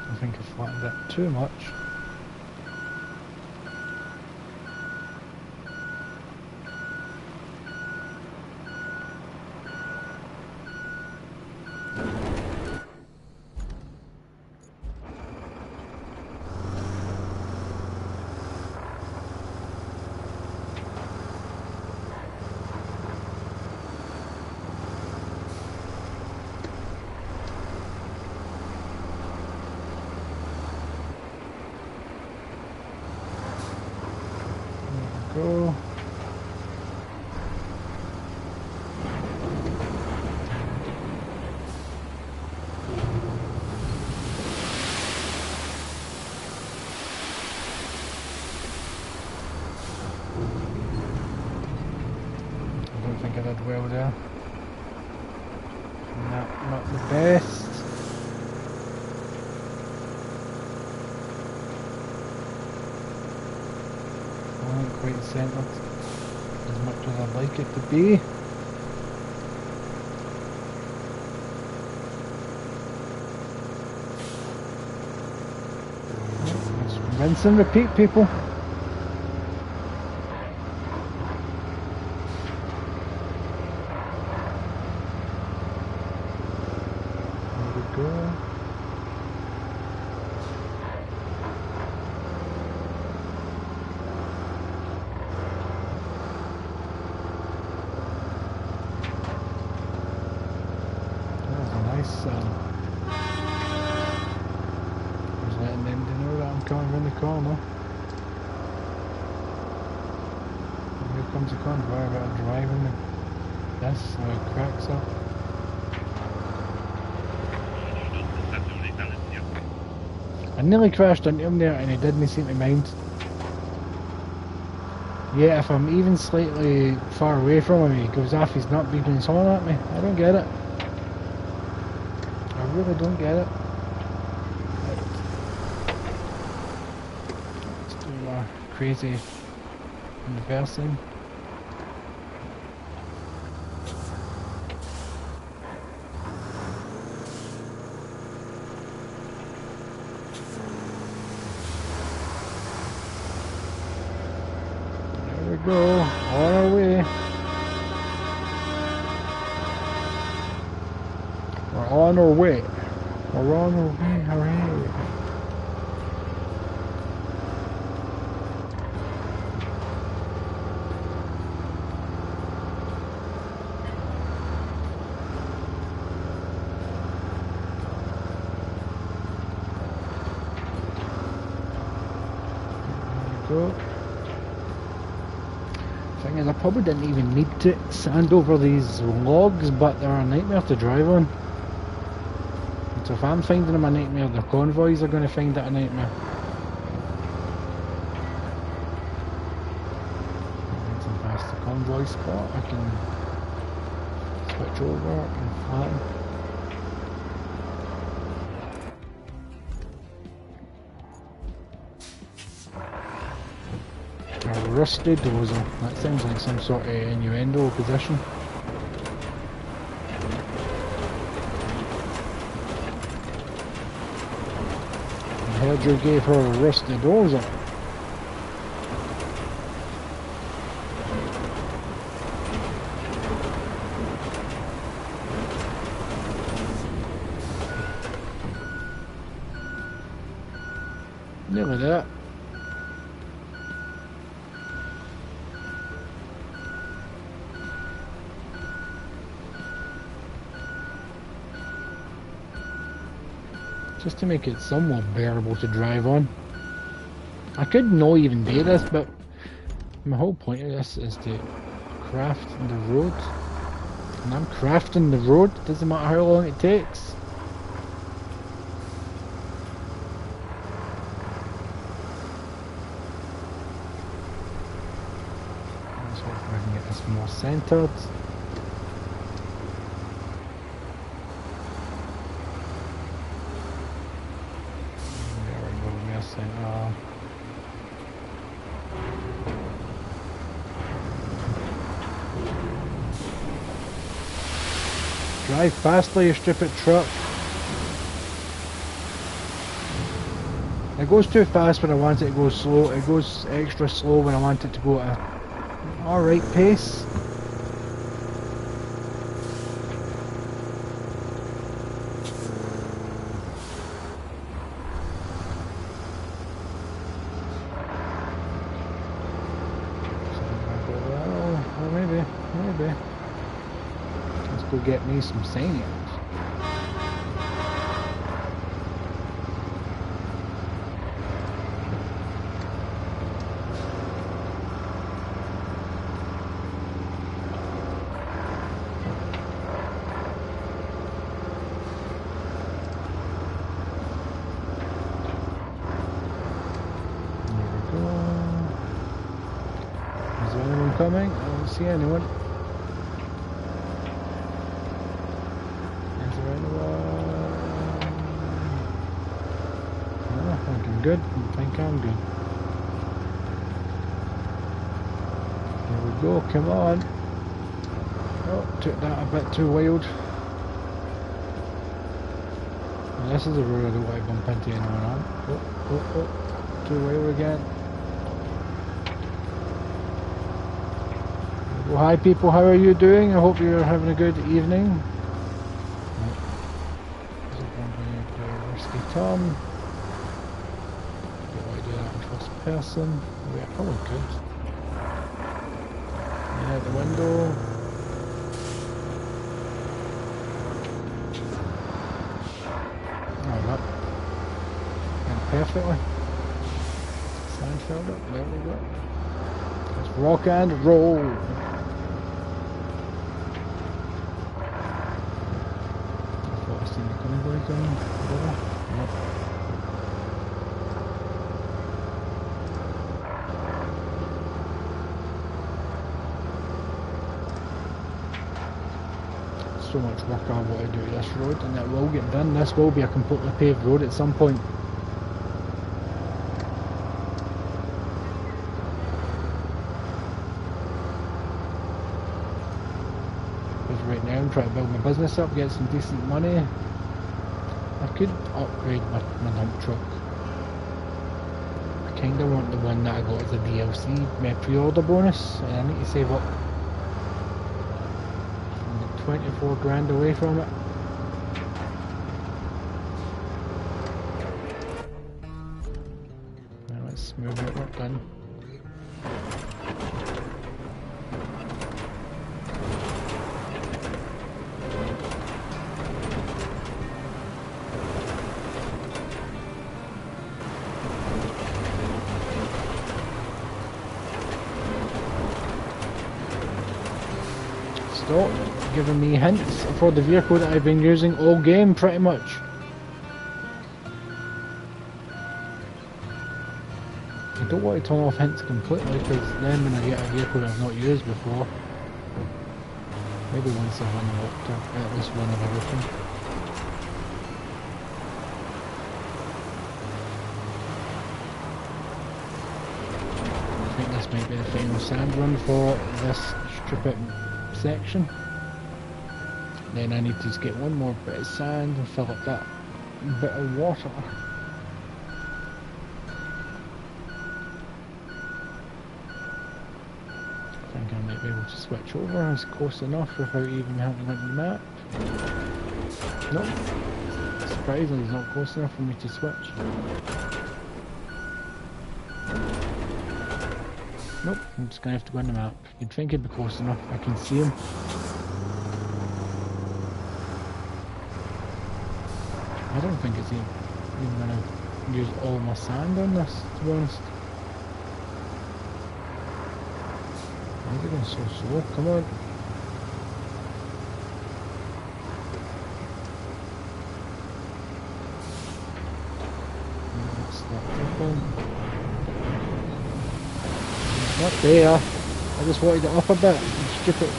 I think I flattened it too much. go. I don't think I did well there. Not the best. I wasn't quite centred as much as I'd like it to be. Let's rinse and repeat, people. There we go. Just letting them to know that I'm coming around the corner. And here comes the convoy, I better drive in this so it cracks up. I nearly crashed into him there and he didn't seem to mind. Yeah, if I'm even slightly far away from him, he goes off his nut beeping his horn at me. I don't get it. I really don't get it. Let's do a crazy reversing. There we go, on our way. We're on our way. We're on our way, hooray. There we go. Thing is, I probably didn't even need to sand over these logs, but they're a nightmare to drive on. So if I'm finding them a nightmare, the convoys are going to find it a nightmare. Once I'm past the convoy spot, I can switch over and flatten. A rusty dozer. That sounds like some sort of innuendo position. I heard you gave her a rusty dozer. Nearly there. Just to make it somewhat bearable to drive on. I could not even do this, but my whole point of this is to craft the road. And I'm crafting the road, doesn't matter how long it takes. Let's hope I can get this more centered. Drive fastly, you stupid truck. It goes too fast when I want it to go slow. It goes extra slow when I want it to go at an alright pace. Well, maybe. Let's go get me some sand. coming. I don't see anyone. Is there anyone? No, I think I'm good. I think I'm good. Here we go, come on. Oh, took that a bit too wild. And this is a road I don't want to bump into anyone on. Oh, too wild again. Well, hi people, how are you doing? I hope you're having a good evening. Risky turn. Don't want to do that in first person. We're probably good. In out the window. Oh, that went perfectly. Seinfeld it. There we go. Let's rock and roll. So much work I want to do this road, and it will get done. This will be a completely paved road at some point. Because right now I'm trying to build my business up, get some decent money. I could upgrade my dump truck. I kinda want the one that I got as a DLC, my pre-order bonus, and I need to save up 24 grand away from it. Now let's move it, we're done. Stop giving me hints for the vehicle that I've been using all game pretty much. I don't want to turn off hints completely because then when I get a vehicle that I've not used before, maybe once I've unlocked at least one of everything. I think this might be the final sand run for this stupid section. Then I need to just get one more bit of sand and fill up that bit of water. I think I might be able to switch over, it's close enough without even having to look at the map. Nope, surprisingly it's not close enough for me to switch. Nope, I'm just going to have to go on the map. You'd think it'd be close enough, I can see him. I don't think it's even going to use all my sand on this, to be honest. Why is it going so slow? Come on. That's that open. Not there. I just wanted it up a bit. I'm stupid.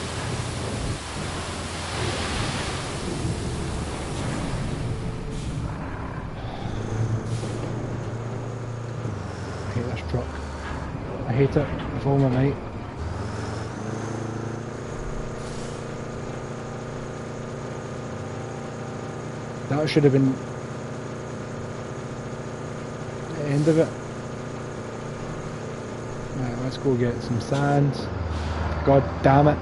I hate this truck. I hate it with all my might. That should have been the end of it. Right, let's go get some sand. God damn it.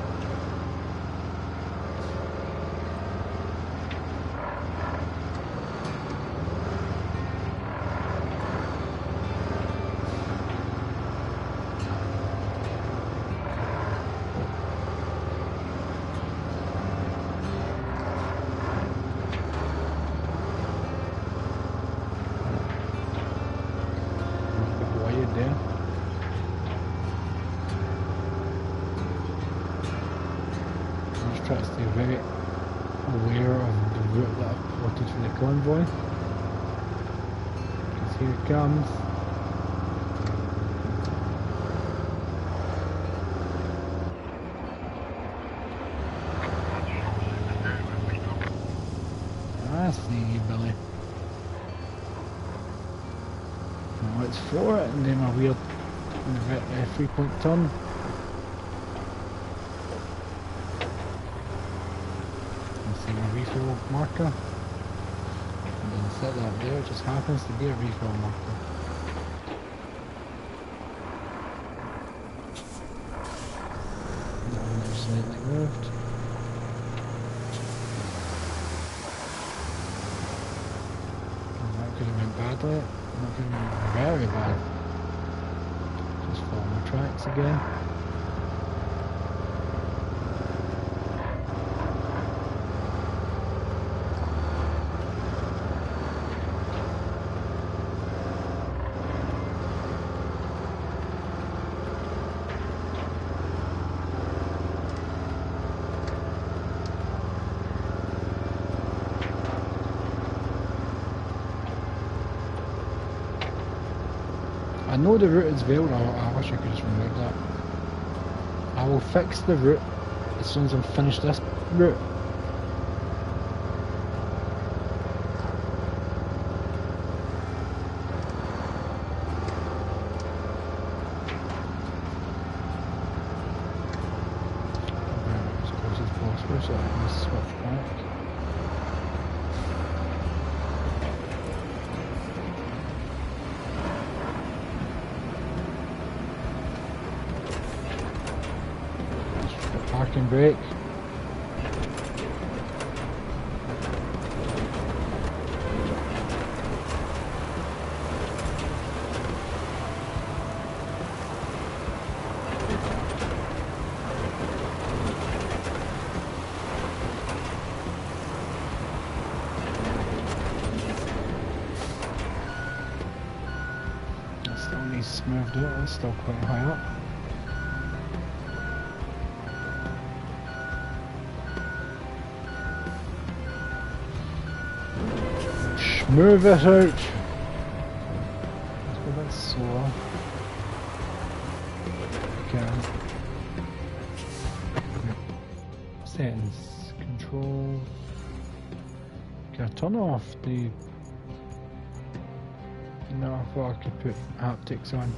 Try to stay very aware of the route that I've plotted for the convoy, because here it comes. see, Billy. Now let's floor it and do my weird 3-point turn. Let's see my refill marker. And then set that there, it just happens to be a refill marker. That one just slightly moved. Could have went badly, not even very bad. Just follow my tracks again. I know the route is veiled. I wish I could just remove that. I will fix the route as soon as I'm finished this route. As close as possible so I can switch back. Parking brake. That still needs smoothed out, it's still quite high up. Move it out. Let's go a bit slower. Okay. Settings, control. Can I turn off the? No, I thought I could put haptics on.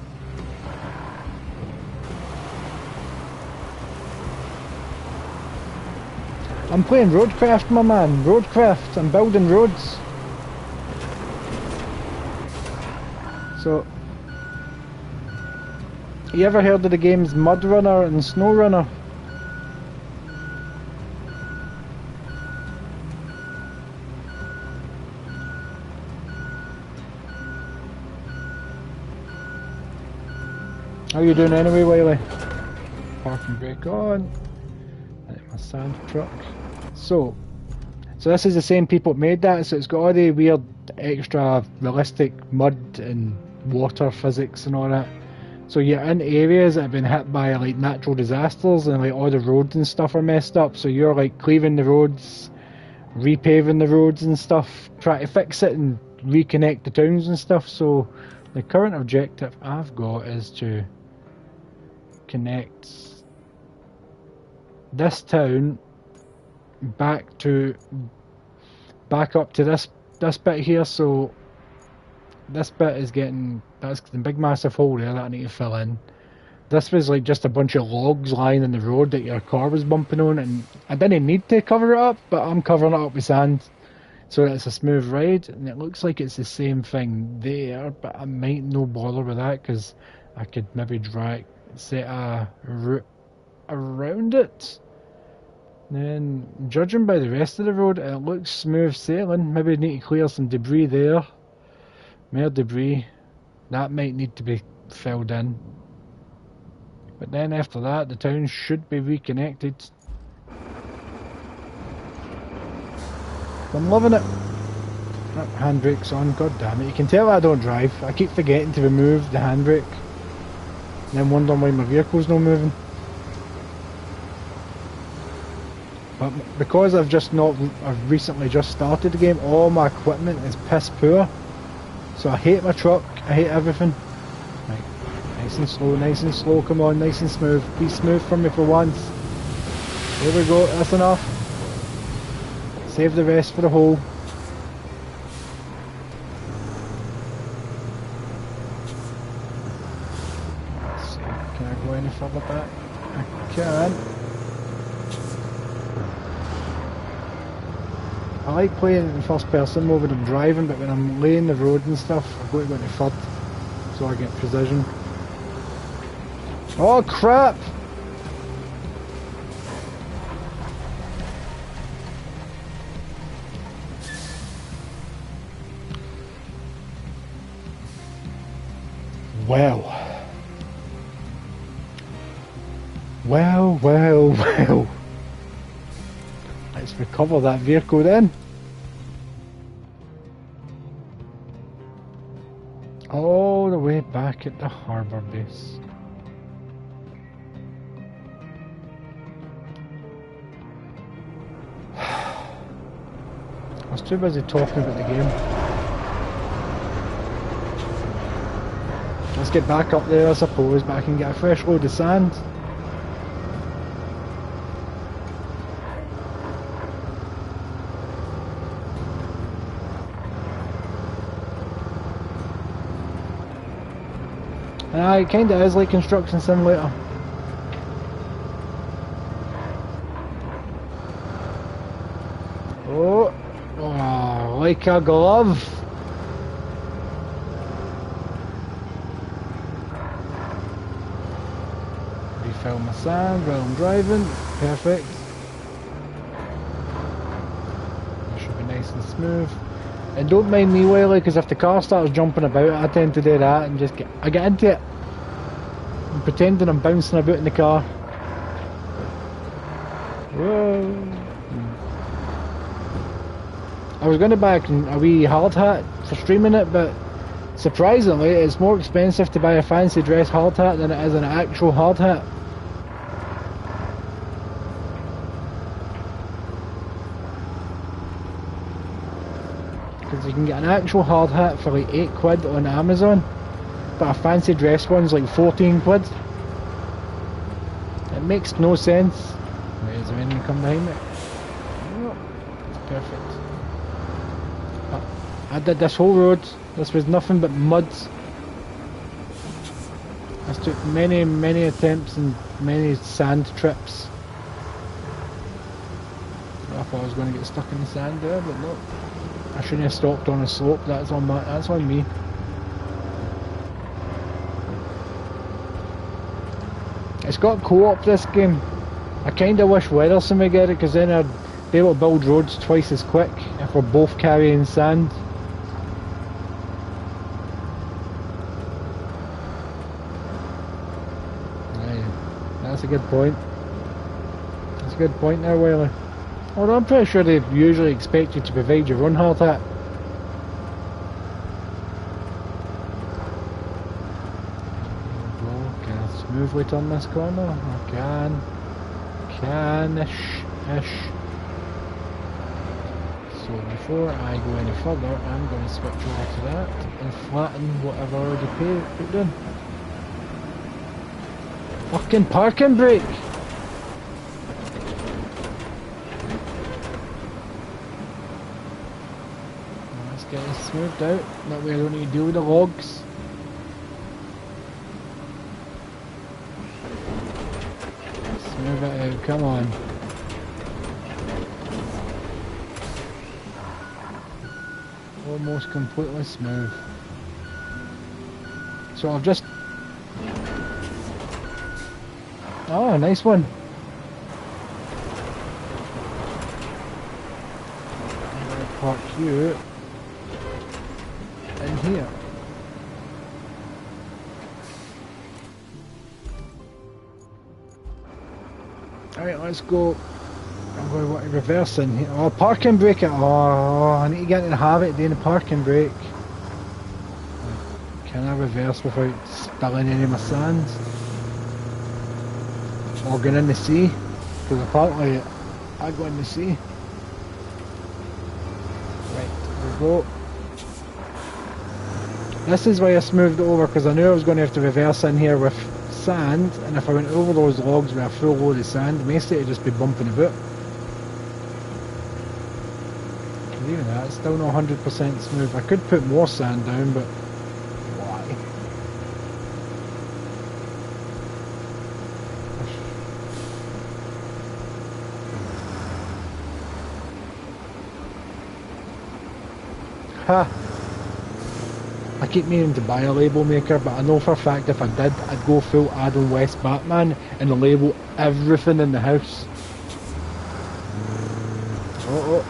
I'm playing Roadcraft, my man. Roadcraft. I'm building roads. So, you ever heard of the games Mud Runner and Snow Runner? How you doing anyway, Wiley? Parking brake on. My sand truck. So this is the same people that made that, so it's got all the weird extra realistic mud and water physics and all that. So you're in areas that have been hit by like natural disasters and like all the roads and stuff are messed up, so you're like cleaving the roads, repaving the roads and stuff, trying to fix it and reconnect the towns and stuff. So the current objective I've got is to connect this town back up to this bit here. So this bit is getting, that's the big massive hole there that I need to fill in. This was like just a bunch of logs lying in the road that your car was bumping on, and I didn't need to cover it up, but I'm covering it up with sand so that it's a smooth ride. And it looks like it's the same thing there, but I might no bother with that because I could maybe set a route around it. Then, judging by the rest of the road, it looks smooth sailing. Maybe need to clear some debris there. More debris. That might need to be filled in. But then after that, the town should be reconnected. I'm loving it. That handbrake's on, god damn it. You can tell I don't drive. I keep forgetting to remove the handbrake. And then wondering why my vehicle's not moving. But because I've recently just started the game, all my equipment is piss poor. So I hate my truck, I hate everything. Right, nice and slow, come on, nice and smooth. Be smooth for me for once. There we go, that's enough. Save the rest for the hole. further back I can. I like playing it in first person more when I'm driving, but when I'm laying the road and stuff, I've got to go into third so I get precision. Oh crap! Well. Well. Let's recover that vehicle then. All the way back at the harbour base. I was too busy talking about the game. Let's get back up there, I suppose, but I can get a fresh load of sand. It kinda is like Construction Simulator. Oh, like a glove. Refill my sand while I'm driving. Perfect. That should be nice and smooth. And don't mind me, Wiley, because if the car starts jumping about, I tend to do that and I get into it. I'm pretending I'm bouncing about in the car. Whoa. I was going to buy a wee hard hat for streaming it, but surprisingly, it's more expensive to buy a fancy dress hard hat than it is an actual hard hat. Because you can get an actual hard hat for like 8 quid on Amazon, but a fancy dress one's like 14 quid. It makes no sense. Wait, is there anyone come behind me? No. Perfect. I did this whole road. This was nothing but mud. This took many attempts and many sand trips. I thought I was going to get stuck in the sand there, but no. I shouldn't have stopped on a slope. That's on me. It's got co-op, this game. I kinda wish Weathersome would get it, because then I'd be able to build roads twice as quick if we're both carrying sand. That's a good point. That's a good point there, Wiley. Although I'm pretty sure they usually expect you to provide your own hard hat. Can I smoothly turn this corner? I can. Can-ish. So before I go any further, I'm going to switch over to that and flatten what I've already put in. Fucking parking brake! Let's get this smoothed out, that way I don't need to deal with the logs. Smooth it out, come on. Almost completely smooth. So I've just... Oh, nice one. I'm going to park you in here. Alright, let's go. I'm going to want to reverse in here. Oh, parking brake it. Oh, I need to get into the habit of doing the parking brake. Can I reverse without spilling any of my sand? Or going in the sea? Because apparently I go in the sea. Right, there we go. This is why I smoothed it over, because I knew I was going to have to reverse in here with sand, and if I went over those logs with a full load of sand, most of it would just be bumping about. Because even that's still not 100% smooth. I could put more sand down, but why? Ha! I keep meaning to buy a label maker, but I know for a fact if I did, I'd go full Adam West Batman and label everything in the house. Oh,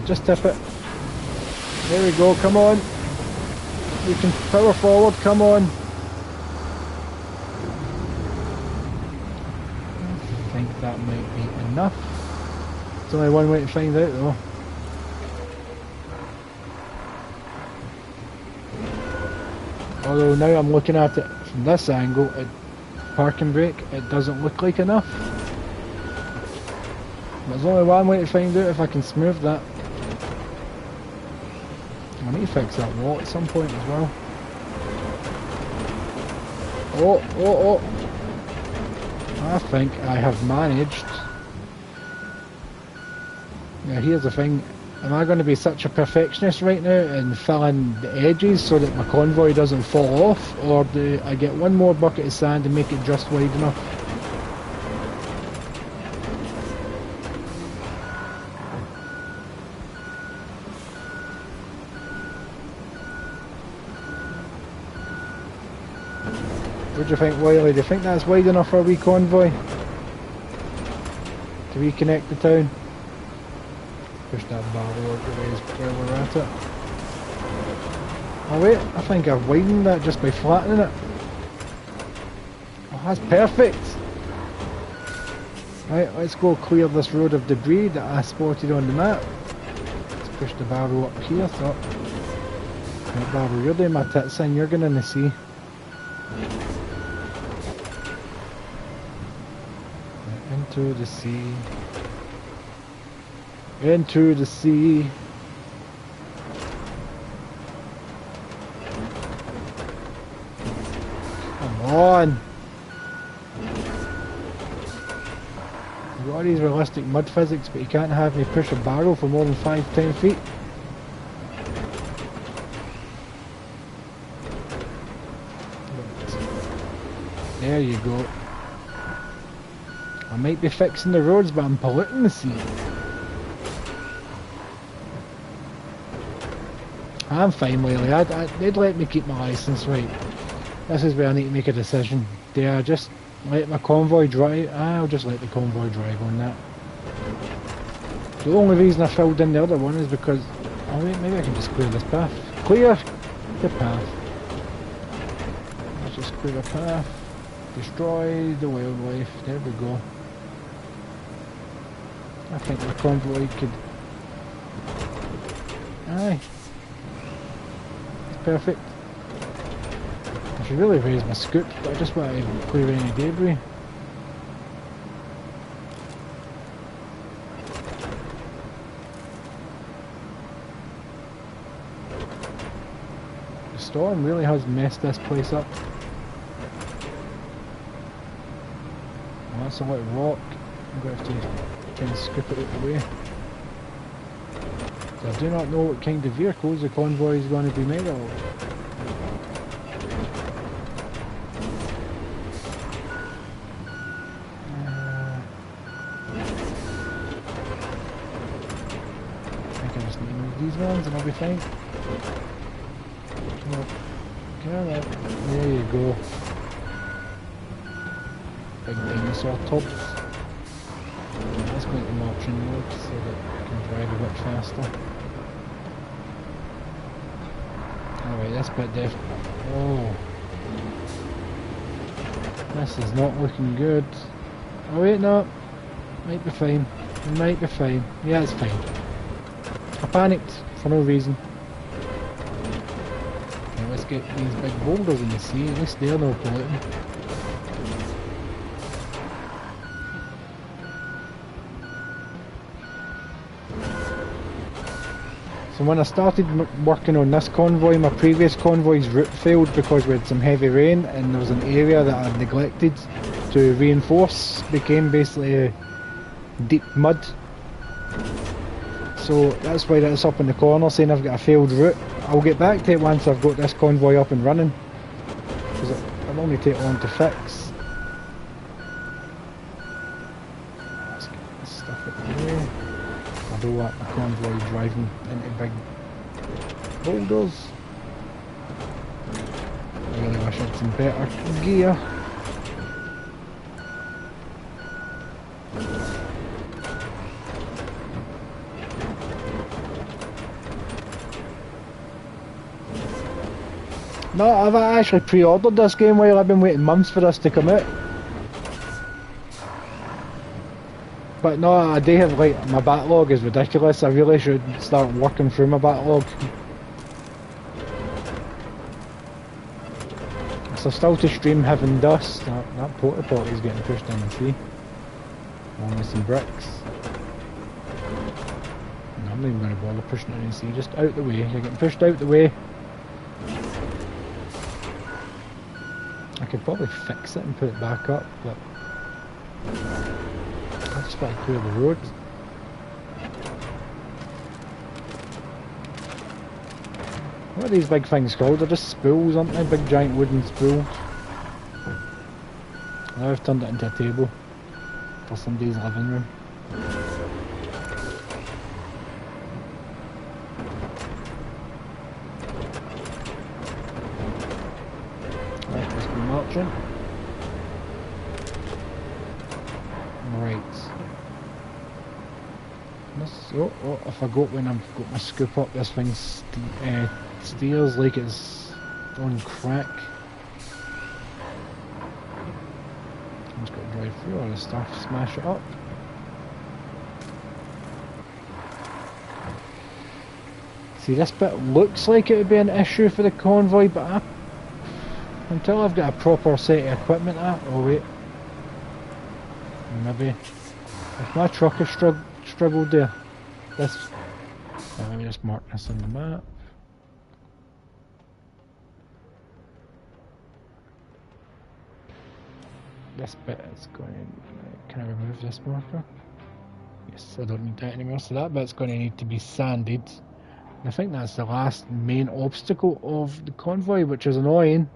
just tip it. There we go, come on. You can power forward, come on. I think that might be enough. There's only one way to find out though. Although now I'm looking at it from this angle, parking brake, it doesn't look like enough. There's only one way to find out if I can smooth that. I need to fix that wall at some point as well. Oh. I think I have managed. Now here's the thing. Am I going to be such a perfectionist right now and fill in the edges so that my convoy doesn't fall off? Or do I get one more bucket of sand and make it just wide enough? What do you think, Wiley? Do you think that's wide enough for a wee convoy? To reconnect the town? Push that barrel out the way where we're at it. Oh wait, I think I've widened that just by flattening it. Oh, that's perfect! Right, let's go clear this road of debris that I spotted on the map. Let's push the barrel up here, so... Right, barrel, you're doing my tits in, you're going in the sea. Into the sea. Into the sea. Come on. You've got all these realistic mud physics, but you can't have me push a barrel for more than 5-10 feet. There you go. I might be fixing the roads, but I'm polluting the sea. I'm fine, Wiley. They'd let me keep my licence, right? This is where I need to make a decision. Do I just let my convoy drive? I'll just let the convoy drive on that. The only reason I filled in the other one is because... Oh wait, maybe I can just clear this path. Clear the path. Let's just clear the path. Destroy the wildlife. There we go. I think the convoy could... Aye. It's perfect. I should really raise my scoop, but I just want to clear any debris. The storm really has messed this place up. Well, that's a lot of rock. I'm going to have to try and scoop it out the way. So I do not know what kind of vehicles the convoy is going to be made of. I think I just need to move these ones and I'll be fine. Come on. There you go. Big dinosaur tops. Let's make them option mode so that I can drive a bit faster. Alright, this bit definitely. Oh. This is not looking good. Oh wait, no. Might be fine. Might be fine. Yeah, it's fine. I panicked for no reason. Now let's get these big boulders in the sea. At least they're not polluting. So when I started working on this convoy, my previous convoy's route failed because we had some heavy rain and there was an area that I'd neglected to reinforce. Became basically deep mud. So that's why that's up in the corner saying I've got a failed route. I'll get back to it once I've got this convoy up and running. Because it'll only take long to fix. Let's get this stuff out of the way. I don't want my convoy driving into big boulders. I really wish I had some better gear. No, I've actually pre-ordered this game while I've been waiting months for this to come out. But no, I do have, like, my backlog is ridiculous. I really should start working through my backlog. So still to stream Heaven Dust. That porta potty is getting pushed in the sea. Along with some bricks. No, I'm not even going to bother pushing it in the sea. Just out the way. You're getting pushed out the way. I could probably fix it and put it back up, but I just want to clear the road. What are these big things called? They're just spools, aren't they? Big giant wooden spools. Now I've turned it into a table for somebody's living room. Right, let's go marching. Right. Oh, I forgot when I've got my scoop up, this thing steers like it's on crack. I'm just got to drive through all this stuff, smash it up. See, this bit looks like it would be an issue for the convoy, but until I've got a proper set of equipment oh wait. Maybe. If my truck has struggled there, let me just mark this on the map. This bit is going. Can I remove this marker? Yes, I don't need that anymore. So that bit's going to need to be sanded. And I think that's the last main obstacle of the convoy, which is annoying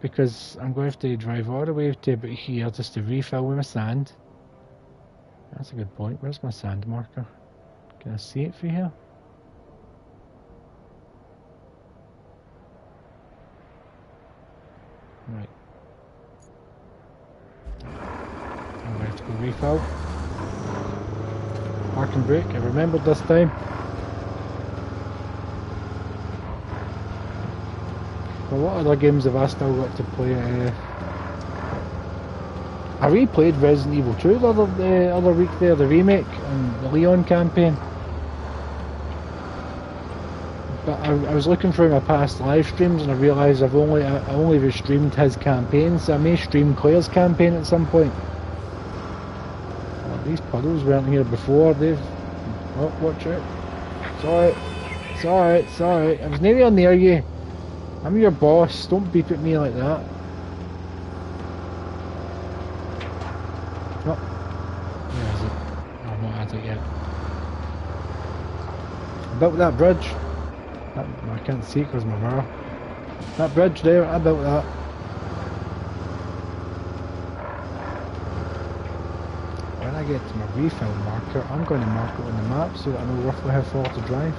because I'm going to have to drive all the way to about here just to refill with my sand. That's a good point. Where's my sand marker? Can I see it through here? Right. I'm going to have to go refill. Park and brake. I remembered this time. Well, what other games have I still got to play? I replayed Resident Evil 2 the other week there, the remake and the Leon campaign. But I was looking through my past live streams and I realised I only restreamed his campaign, so I may stream Claire's campaign at some point. These puddles weren't here before, oh, watch out. It's alright. I was nearly on near you. I'm your boss, don't beep at me like that. Oh, where is it? Oh, I'm not at it yet. I built that bridge. I can't see it because of my mirror. That bridge there, I built that. When I get to my refill marker, I'm going to mark it on the map so that I know roughly how far to drive.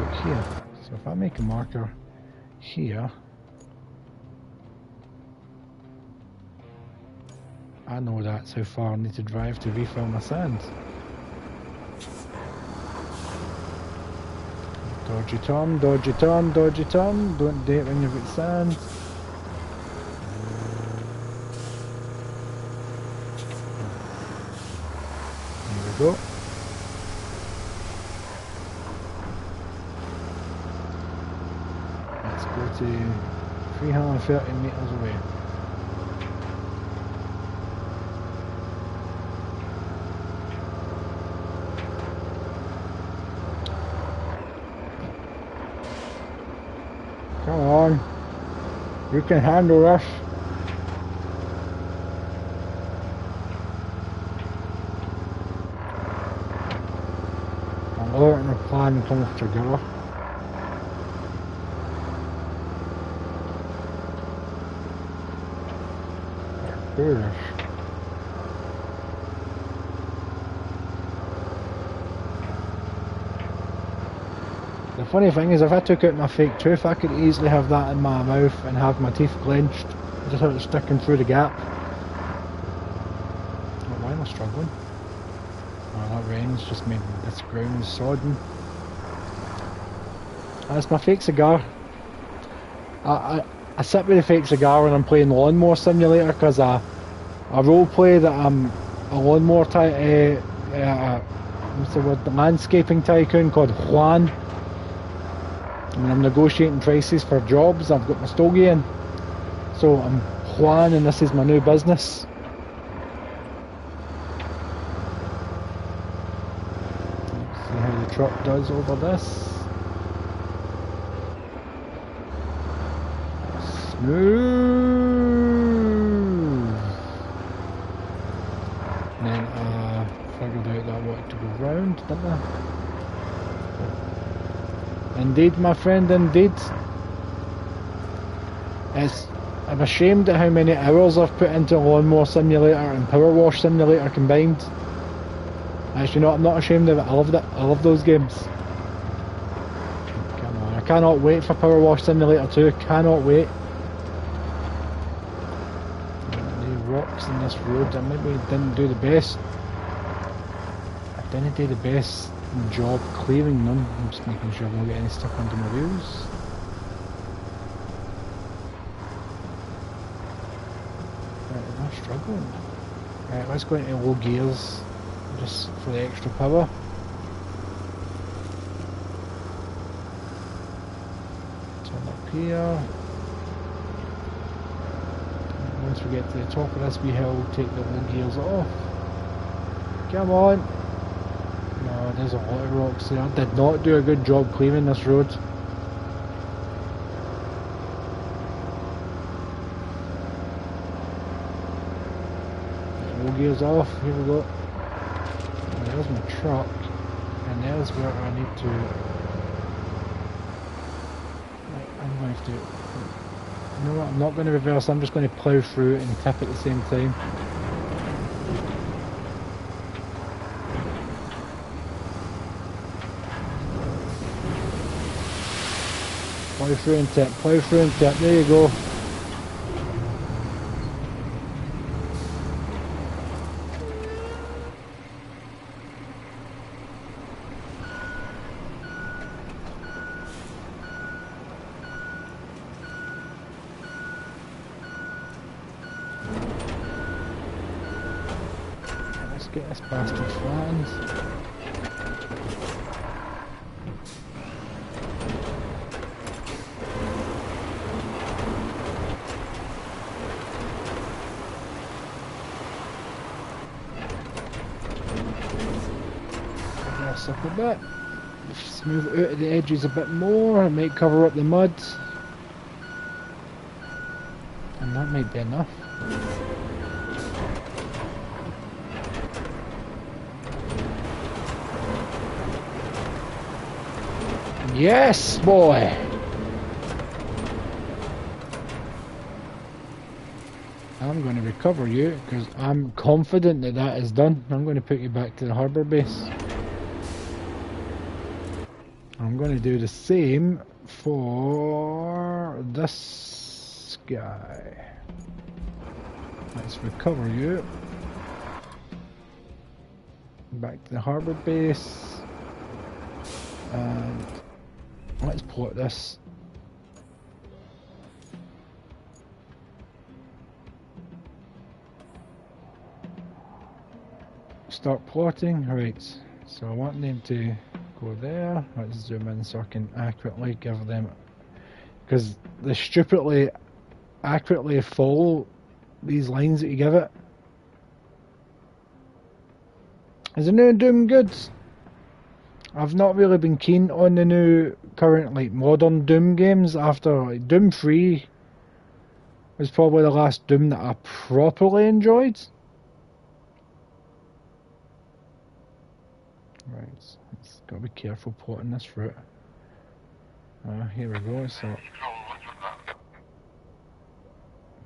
Look here. So if I make a marker here, I know that's how far I need to drive to refill my sand. Dodgy turn, dodgy turn, dodgy turn. Don't do it when you've got sand. There we go. Let's go to 330 metres away. Come on, you can handle this. I'm letting the plan come together. Let's do this. funny thing is, if I took out my fake tooth, I could easily have that in my mouth and have my teeth clenched, just out sticking through the gap. Oh, why am I struggling? Oh, that rain's just made this ground sodden. That's my fake cigar. I sit with a fake cigar when I'm playing Lawnmower Simulator because I roleplay that I'm a lawnmower what's the word? The landscaping tycoon called Juan. And I'm negotiating prices for jobs. I've got my stogie in. So I'm Juan and this is my new business. Let's see how the truck does over this. Smooth. And then I figured out that I wanted to go round, didn't I? Indeed, my friend, indeed. I'm ashamed at how many hours I've put into Lawnmower Simulator and Power Wash Simulator combined. Actually, no, I'm not ashamed of it. I loved it. I love those games. Come on, I cannot wait for Power Wash Simulator 2. Cannot wait. Rocks in this road. I maybe didn't do the best. I didn't do the best job clearing them. I'm just making sure I don't get any stuck under my wheels. Right, am I struggling? Right, let's go into low gears just for the extra power. Turn up here. Once we get to the top of this wee hill, take the low gears off. Come on! No, there's a lot of rocks there. I did not do a good job clearing this road. Low gears off, here we go. Now there's my truck, and there's where I need to... Right, I'm going to have to... You know what, I'm not going to reverse, I'm just going to plough through and tip at the same time. Plough through and tip, plough through and tip, there you go. Get this bastard flattened. This up a bit. Smooth it out at the edges a bit more. It might cover up the mud. And that might be enough. Yes, boy! I'm going to recover you because I'm confident that that is done. I'm going to put you back to the harbour base. I'm going to do the same for this guy. Let's recover you. Back to the harbour base. And let's plot this. Start plotting. Right, so I want them to go there. Let's zoom in so I can accurately give them, because they stupidly accurately follow these lines that you give it. Is the new Doom good? I've not really been keen on the new current like modern Doom games. After like Doom 3 was probably the last Doom that I properly enjoyed. Right, it's got to be careful plotting this route. Here we go, so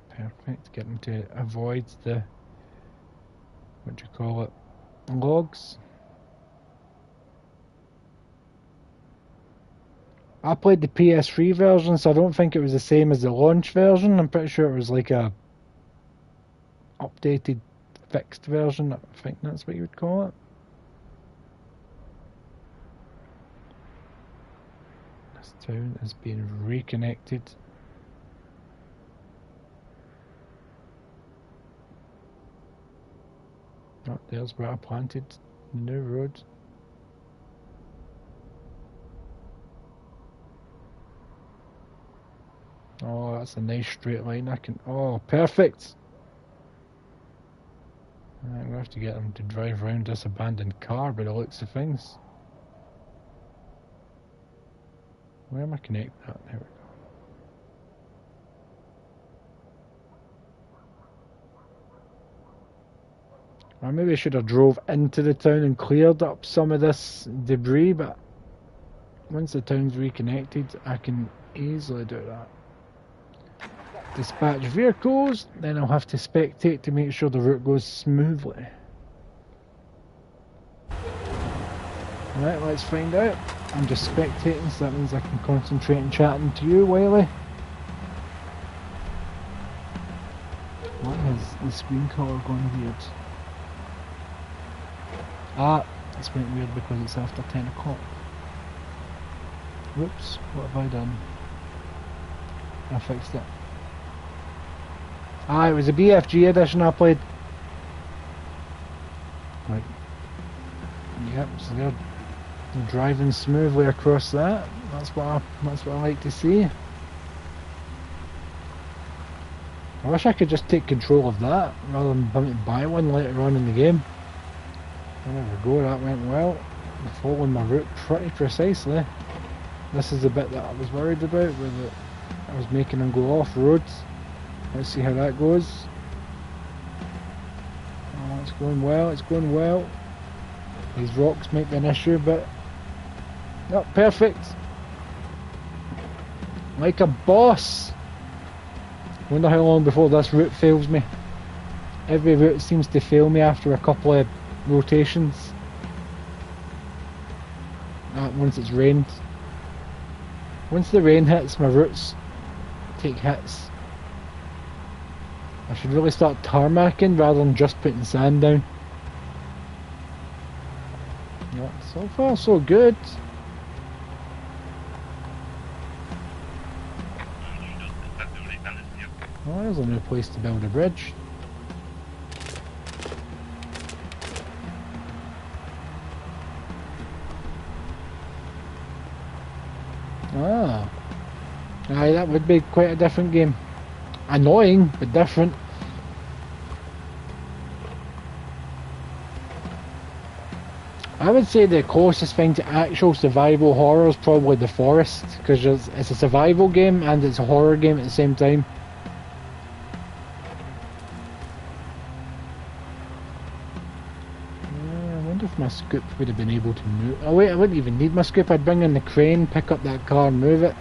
perfect, getting to avoid the, what do you call it, logs. I played the PS3 version, so I don't think it was the same as the launch version. I'm pretty sure it was like a updated, fixed version. I think that's what you would call it. This town is being reconnected. Oh, there's where I planted the new road. Oh, that's a nice straight line. I can. Oh, perfect! I'm gonna have to get them to drive around this abandoned car by the looks of things. Where am I connecting that? There we go. I maybe should have drove into the town and cleared up some of this debris, but once the town's reconnected, I can easily do that. Dispatch vehicles, then I'll have to spectate to make sure the route goes smoothly. Right, let's find out. I'm just spectating, so that means I can concentrate on chatting to you, Wiley. Why has the screen color gone weird? Ah, it's went weird because it's after 10 o'clock. Whoops, what have I done? I fixed it. Ah, it was a BFG edition I played. Right. Yep, so they're driving smoothly across that. That's what I like to see. I wish I could just take control of that rather than having to buy one later on in the game. There we go, that went well. I'm following my route pretty precisely. This is the bit that I was worried about, where I was making them go off roads. Let's see how that goes. Oh, it's going well, it's going well. These rocks might be an issue, but... Oh, perfect! Like a boss! Wonder how long before this route fails me. Every route seems to fail me after a couple of rotations. Once it's rained. Once the rain hits, my routes take hits. I should really start tarmacking rather than just putting sand down. Yeah, so far so good. Oh, there's a new place to build a bridge. Ah. Aye, that would be quite a different game. Annoying, but different. I would say the closest thing to actual survival horror is probably The Forest, because it's a survival game and it's a horror game at the same time. I wonder if my scoop would have been able to move. Oh wait, I wouldn't even need my scoop. I'd bring in the crane, pick up that car and move it.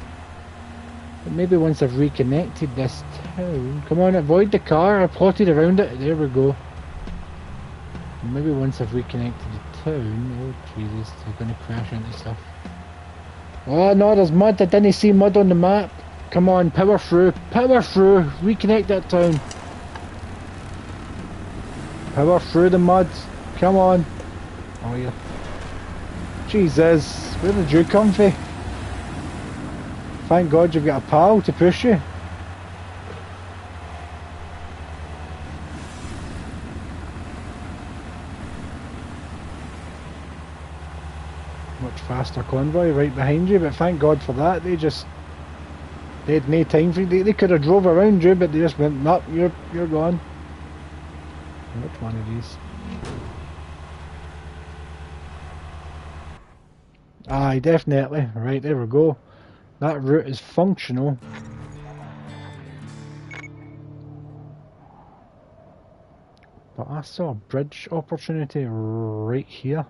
But maybe once I've reconnected this town... Come on, avoid the car. I plotted around it. There we go. Maybe once I've reconnected the town... Oh Jesus, they're going to crash into stuff. Oh no, there's mud. I didn't see mud on the map. Come on, power through. Power through. Reconnect that town. Power through the mud. Come on. Oh yeah. Jesus, where did you come from? Thank God you've got a pal to push you. Much faster convoy right behind you, but thank God for that. They had no time for you. They could have drove around you, but they just went, nope, you're gone. Which one of these? Aye, definitely. Right, there we go. That route is functional. But I saw a bridge opportunity right here.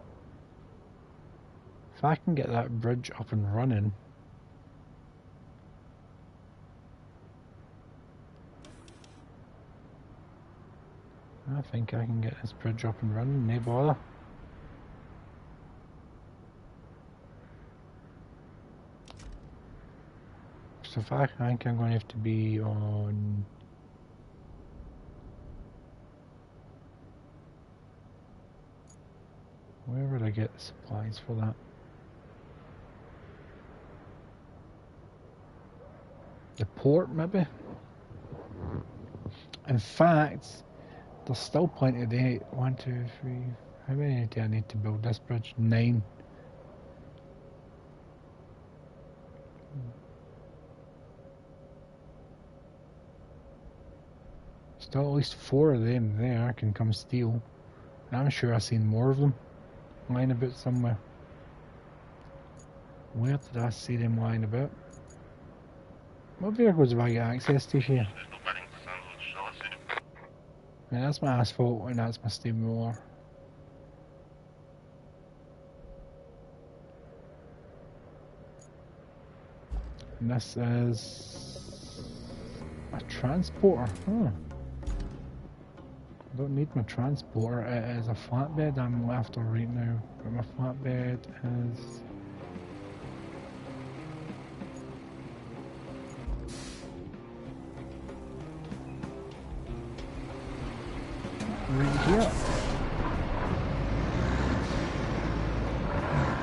If I can get that bridge up and running. I think I can get this bridge up and running, no bother. So if I think I'm going to have to be on... Where would I get the supplies for that? The port, maybe? In fact, there's still plenty of day. 1, 2, 3... How many do I need to build this bridge? 9. Still at least 4 of them there can come steal. And I'm sure I've seen more of them lying about somewhere. Where did I see them lying about? What vehicles have I got access to here? Yeah, that's my asphalt and that's my steamroller. And this is a transporter. Huh. I don't need my transporter. It is a flatbed. I'm left or right now. But my flatbed is... right here.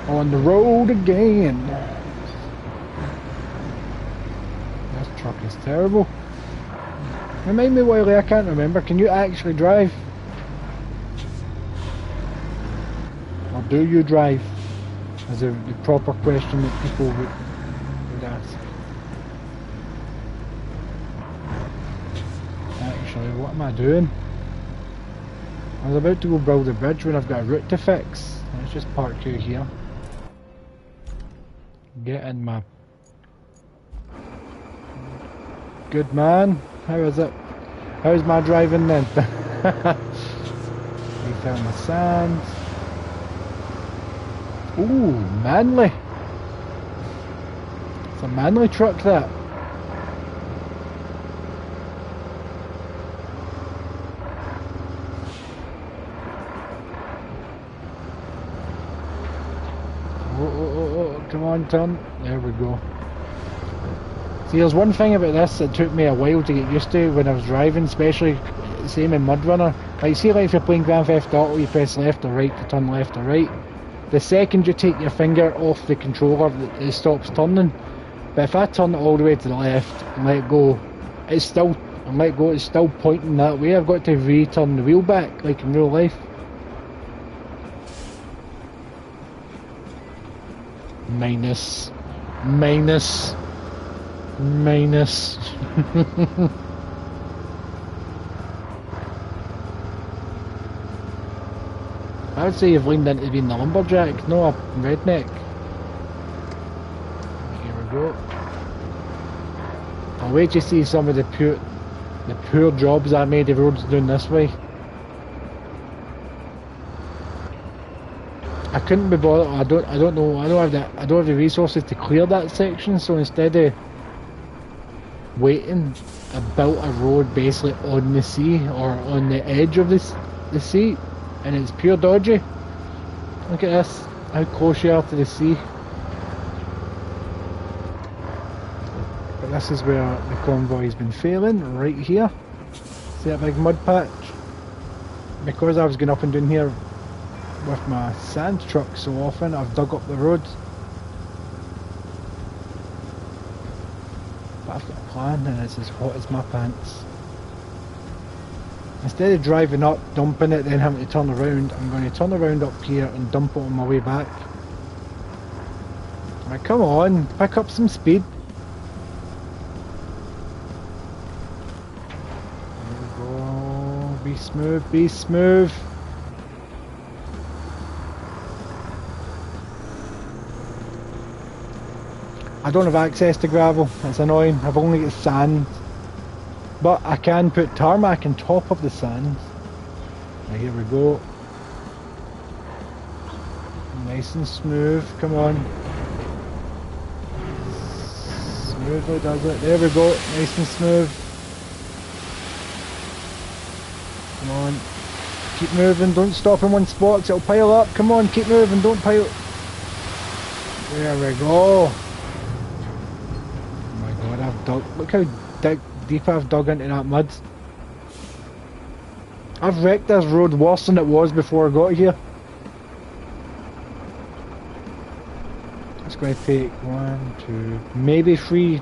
On the road again. This truck is terrible. Remind me, Wiley, I can't remember. Can you actually drive? Or do you drive? As the proper question that people would ask. Actually, what am I doing? I was about to go build a bridge when I've got a route to fix. Let's just park you here. Get in my... Good man. How is it? How's my driving then? Refill my sand. Ooh, manly. It's a manly truck, that. Oh, come on, turn. There we go. See, there's one thing about this that took me a while to get used to when I was driving, especially same in Mud Runner. Like, see, like if you're playing Grand Theft Auto, you press left or right to turn left or right. The second you take your finger off the controller, it stops turning. But if I turn it all the way to the left and let go, it's still, and let go, it's still pointing that way. I've got to return the wheel back, like in real life. Minus. I would say you've leaned into being the lumberjack, no a redneck. Here we go. I'll wait to see some of the poor jobs I made of roads doing this way. I couldn't be bothered. I don't know. I don't have the resources to clear that section. So instead of waiting, I built a road basically on the sea or on the edge of the sea, and it's pure dodgy. Look at this. How close you are to the sea. But this is where the convoy's been failing. Right here. See that big mud patch? Because I was going up and down here with my sand truck so often, I've dug up the road. But I've got a plan and it's as hot as my pants. Instead of driving up, dumping it, then having to turn around, I'm going to turn around up here and dump it on my way back. Right, come on, pick up some speed. There we go, be smooth, be smooth. I don't have access to gravel, it's annoying, I've only got sand. But I can put tarmac on top of the sand. Right, here we go. Nice and smooth, come on. Smoothly does it, there we go, nice and smooth. Come on, keep moving, don't stop in one spot, 'cause it'll pile up. Come on, keep moving, don't pile. There we go. Look how deep I've dug into that mud. I've wrecked this road worse than it was before I got here. It's going to take 1, 2, maybe 3.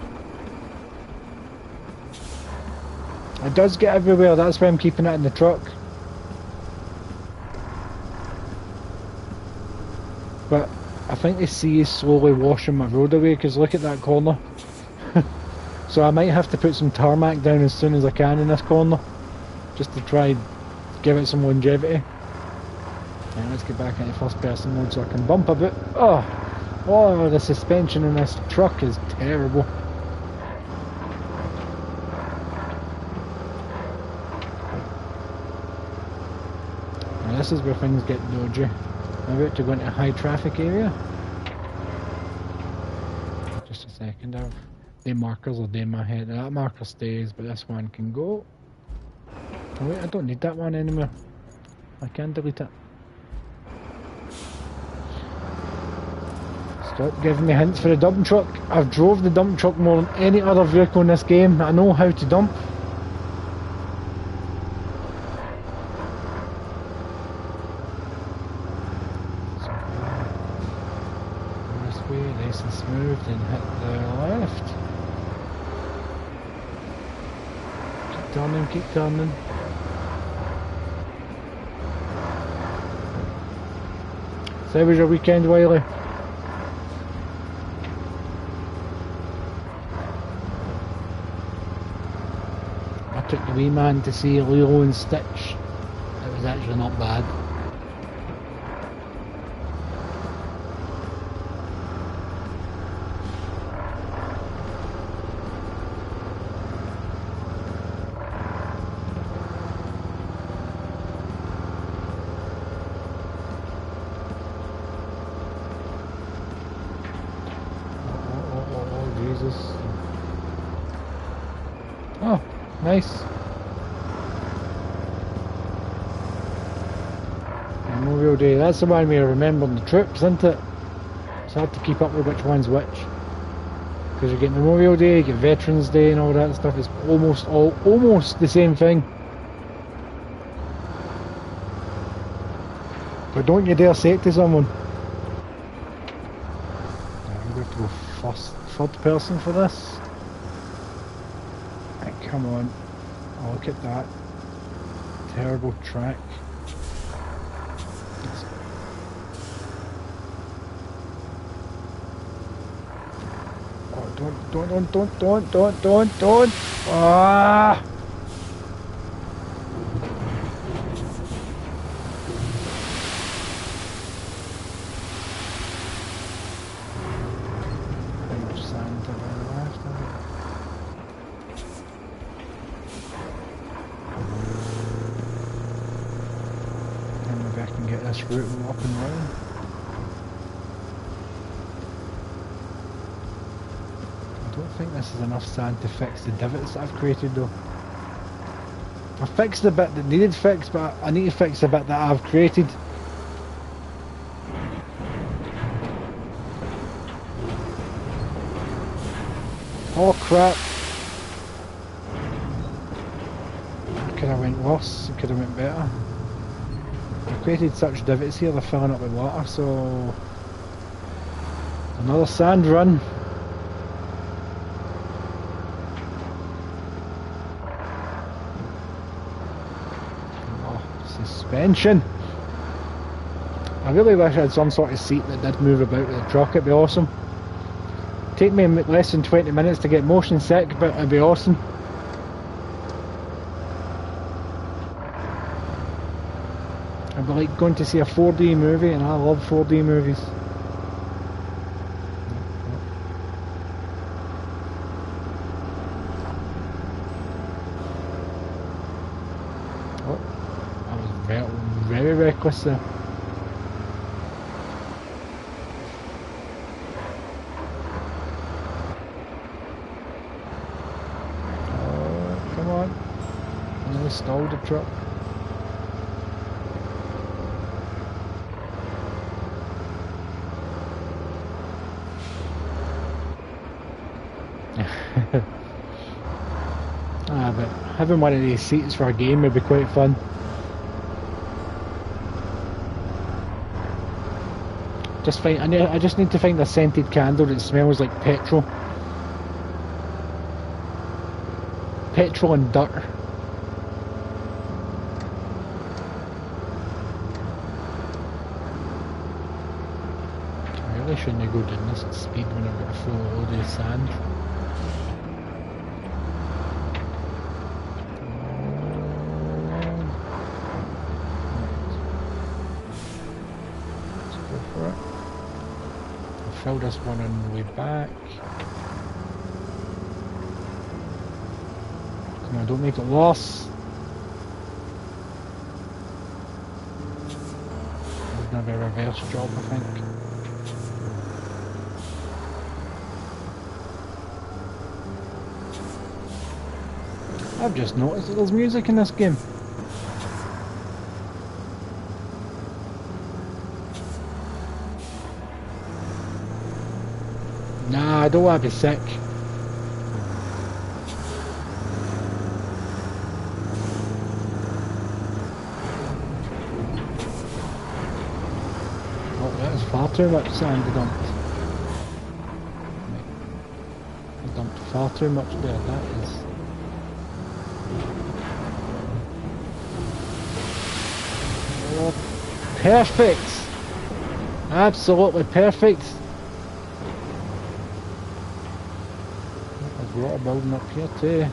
It does get everywhere, that's why I'm keeping it in the truck. But I think the sea is slowly washing my road away, because look at that corner. So I might have to put some tarmac down as soon as I can in this corner, just to try and give it some longevity. And let's get back into first person mode so I can bump a bit. Oh, the suspension in this truck is terrible. Now this is where things get dodgy. I'm about to go into a high traffic area. Just a second, the markers are doing my head. That marker stays, but this one can go. Oh wait, I don't need that one anymore. I can delete it. Stop giving me hints for the dump truck. I've drove the dump truck more than any other vehicle in this game. I know how to dump. So, this way, nice and smooth, then hit the left. Keep turning. So how was your weekend, Wiley? I took the wee man to see Lilo and Stitch. It was actually not bad. Oh, nice. Memorial Day, that's the one where remembering the troops, isn't it? It's hard to keep up with which one's which. Because you get Memorial Day, you get Veterans Day and all that stuff, it's almost the same thing. But don't you dare say it to someone. I'm going to go third person for this. Come on, oh, look at that terrible track. Oh, don't. Ah! How much sand have I left? I can get this route up and running. I don't think this is enough sand to fix the divots that I've created though. I fixed the bit that needed fixed, but I need to fix the bit that I've created. Oh crap! It could have went worse, it could have went better. I've created such divots here, they're filling up with water, so another sand run. Oh, suspension. I really wish I had some sort of seat that did move about with the truck, it'd be awesome. Take me less than 20 minutes to get motion sick, but it'd be awesome. I'd be like going to see a 4D movie, and I love 4D movies. Oh, I was very reckless there. Oh, come on. I nearly stalled the truck. Ah, but having one of these seats for a game would be quite fun. I just need to find a scented candle that smells like petrol. Petrol and dirt. I really shouldn't go down this at speed when I've got a full load of sand. Let's go for it. I'll fill this one on the way back. No, don't make it worse. It's gonna be a reverse job, I think. I've just noticed that there's music in this game. Nah, I don't want to be sick. Oh, that's far too much sand I dumped. I dumped far too much there, that is... Oh, perfect! Absolutely perfect! There's water building up here too.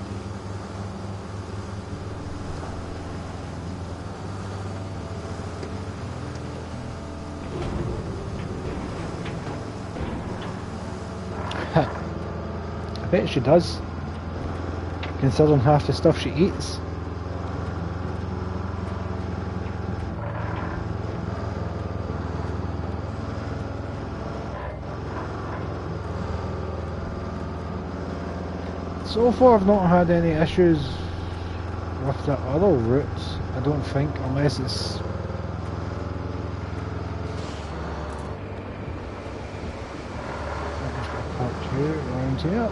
I bet she does, considering half the stuff she eats. So far I've not had any issues with the other routes, I don't think, unless it's... I've just got to park here, around here.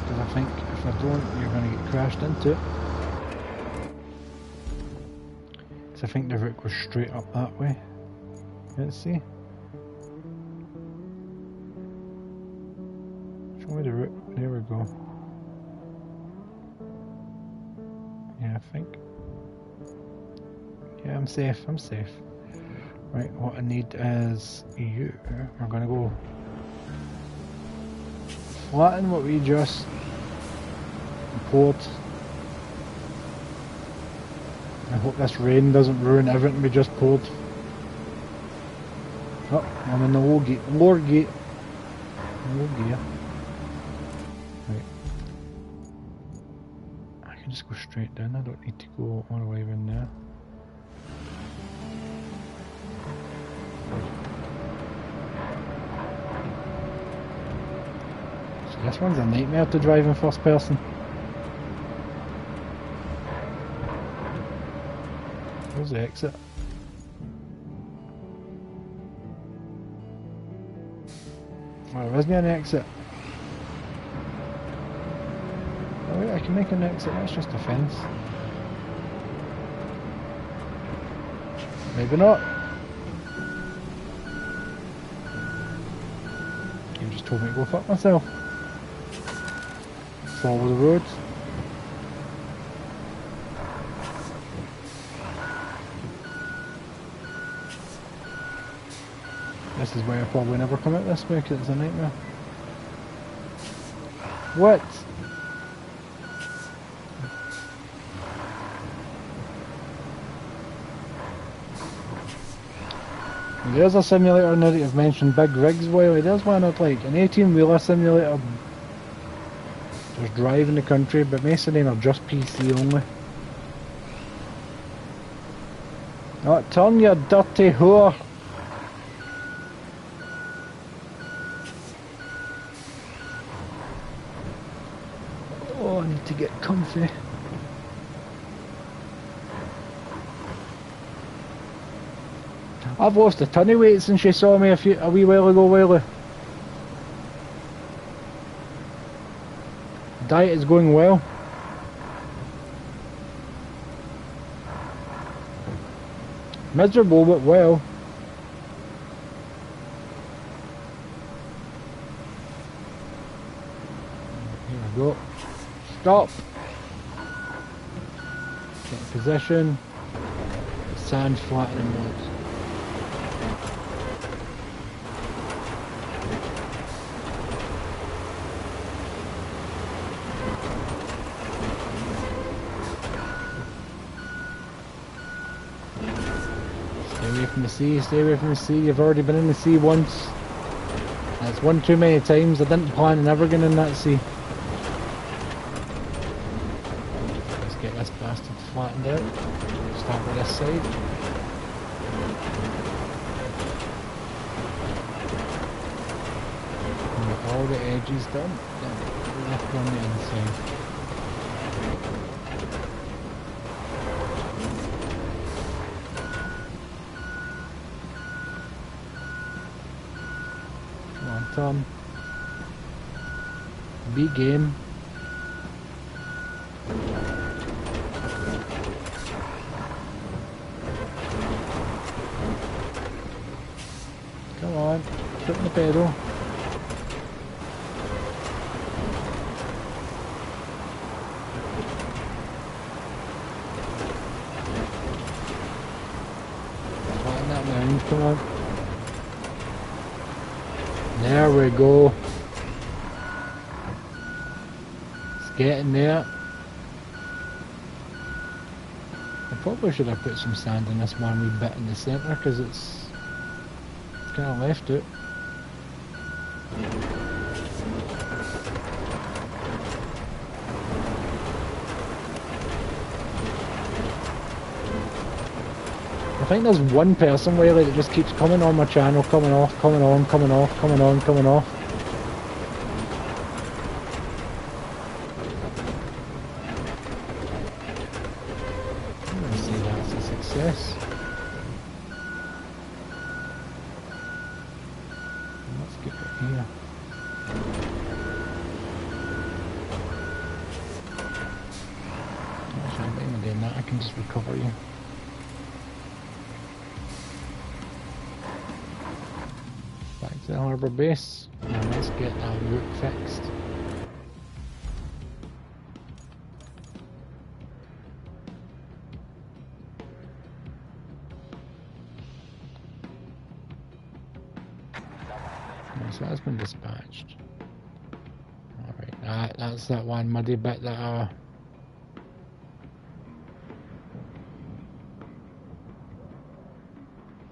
Because I think if I don't, you're going to get crashed into it. Because I think the route goes straight up that way. Let's see. Show me the route. There we go. Yeah, I think. Yeah, I'm safe. I'm safe. Right, what I need is you. We're gonna go flatten what we just poured. I hope this rain doesn't ruin everything we just poured. Oh, I'm in the low gate. Lower gate. Low gear. Right. I can just go straight down. I don't need to go all the way in there. So this one's a nightmare to drive in first person. Where's the exit? Oh, there isn't an exit. Oh wait, I can make an exit, that's just a fence. Maybe not. You just told me to go fuck myself. Follow the road. This is why I probably never come out this way because it's a nightmare. What? There's a simulator now that you've mentioned big rigs, Wiley. There's one I'd like, an 18-wheeler simulator. Just driving the country, but most of them are just PC only. Oh, turn your dirty whore! Oh, I need to get comfy. I've lost a ton of weight since you saw me a wee while ago, Wiley. Diet is going well. Miserable, but well. Here we go. Stop. Get in position. Sand flattening modes. Stay away from the sea, stay away from the sea. You've already been in the sea once. That's one too many times. I didn't plan on ever getting in that sea. Let's get this bastard flattened out. Start with this side. And with all the edges done, then left on the inside. Come on, Tom. Be game. Come on, foot in the pedal. Flatten that mound, come on. There we go. It's getting there. I probably should have put some sand in this one wee bit in the centre because it's kind of left it. I think there's one person where like, it just keeps coming on my channel, coming off, coming on, coming off, coming on, coming off. I'm gonna say that's a success. Let's get it here. Actually, I'm not even doing that, I can just recover you. Back to the harbour base, and let's get that route fixed. So that's been dispatched. Alright, that's that one muddy bit that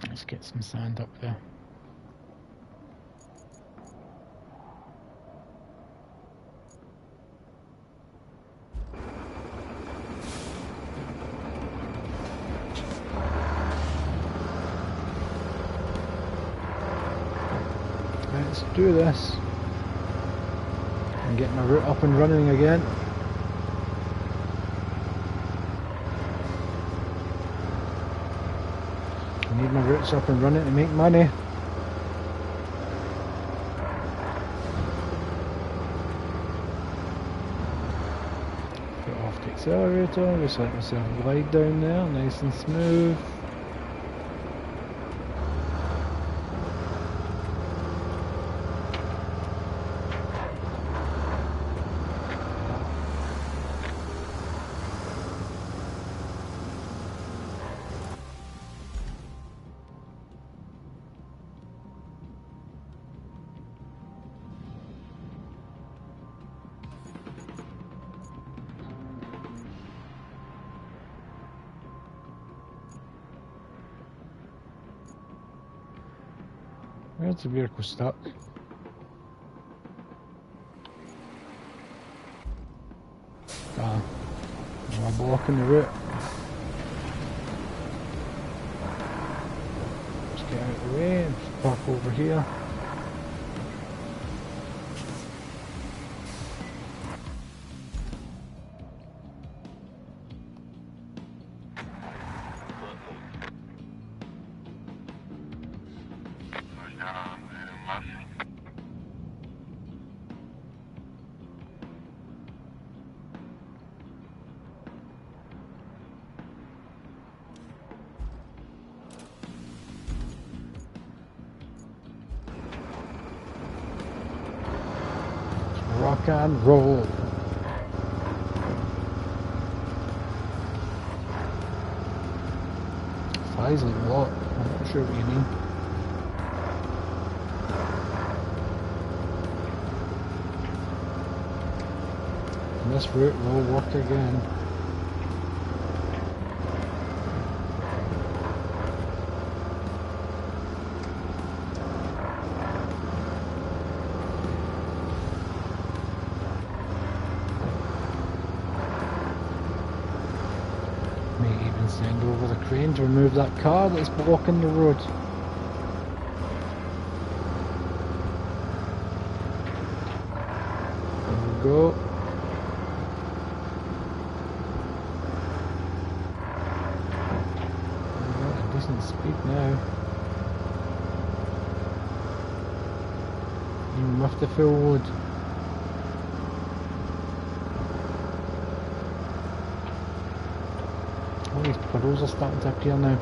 let's get some sand up there. Let's do this and get my route up and running again. I need my routes up and running to make money. Put off the accelerator, just let myself glide down there, nice and smooth. Where's the vehicle stuck? Ah, I'm blocking the route. Just get out of the way and just park over here. rock and roll. Size like what? I'm not sure what you mean. And this route will work again. Send over the crane to remove that car that's blocking the road. There we go. We've got a decent speed now. Even with the full load. All these puddles are starting to appear now.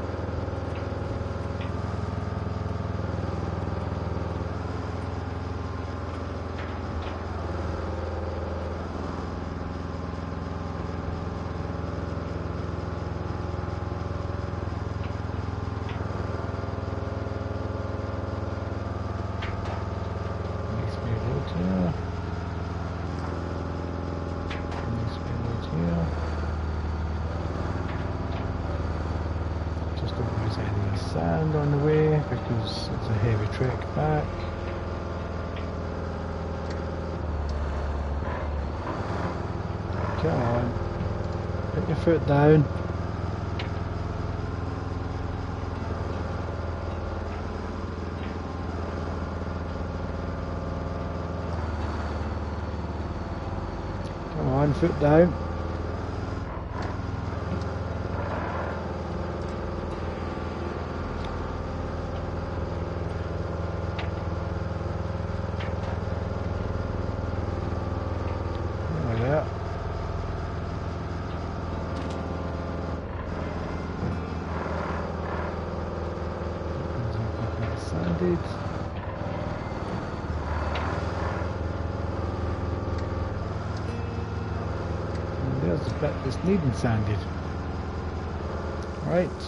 Nice speed road here. Nice speed road here. Just don't lose any sand on the way because it's a heavy trek back. Come on, put your foot down. Come on, foot down. There's the bit that's needing sanded. Right.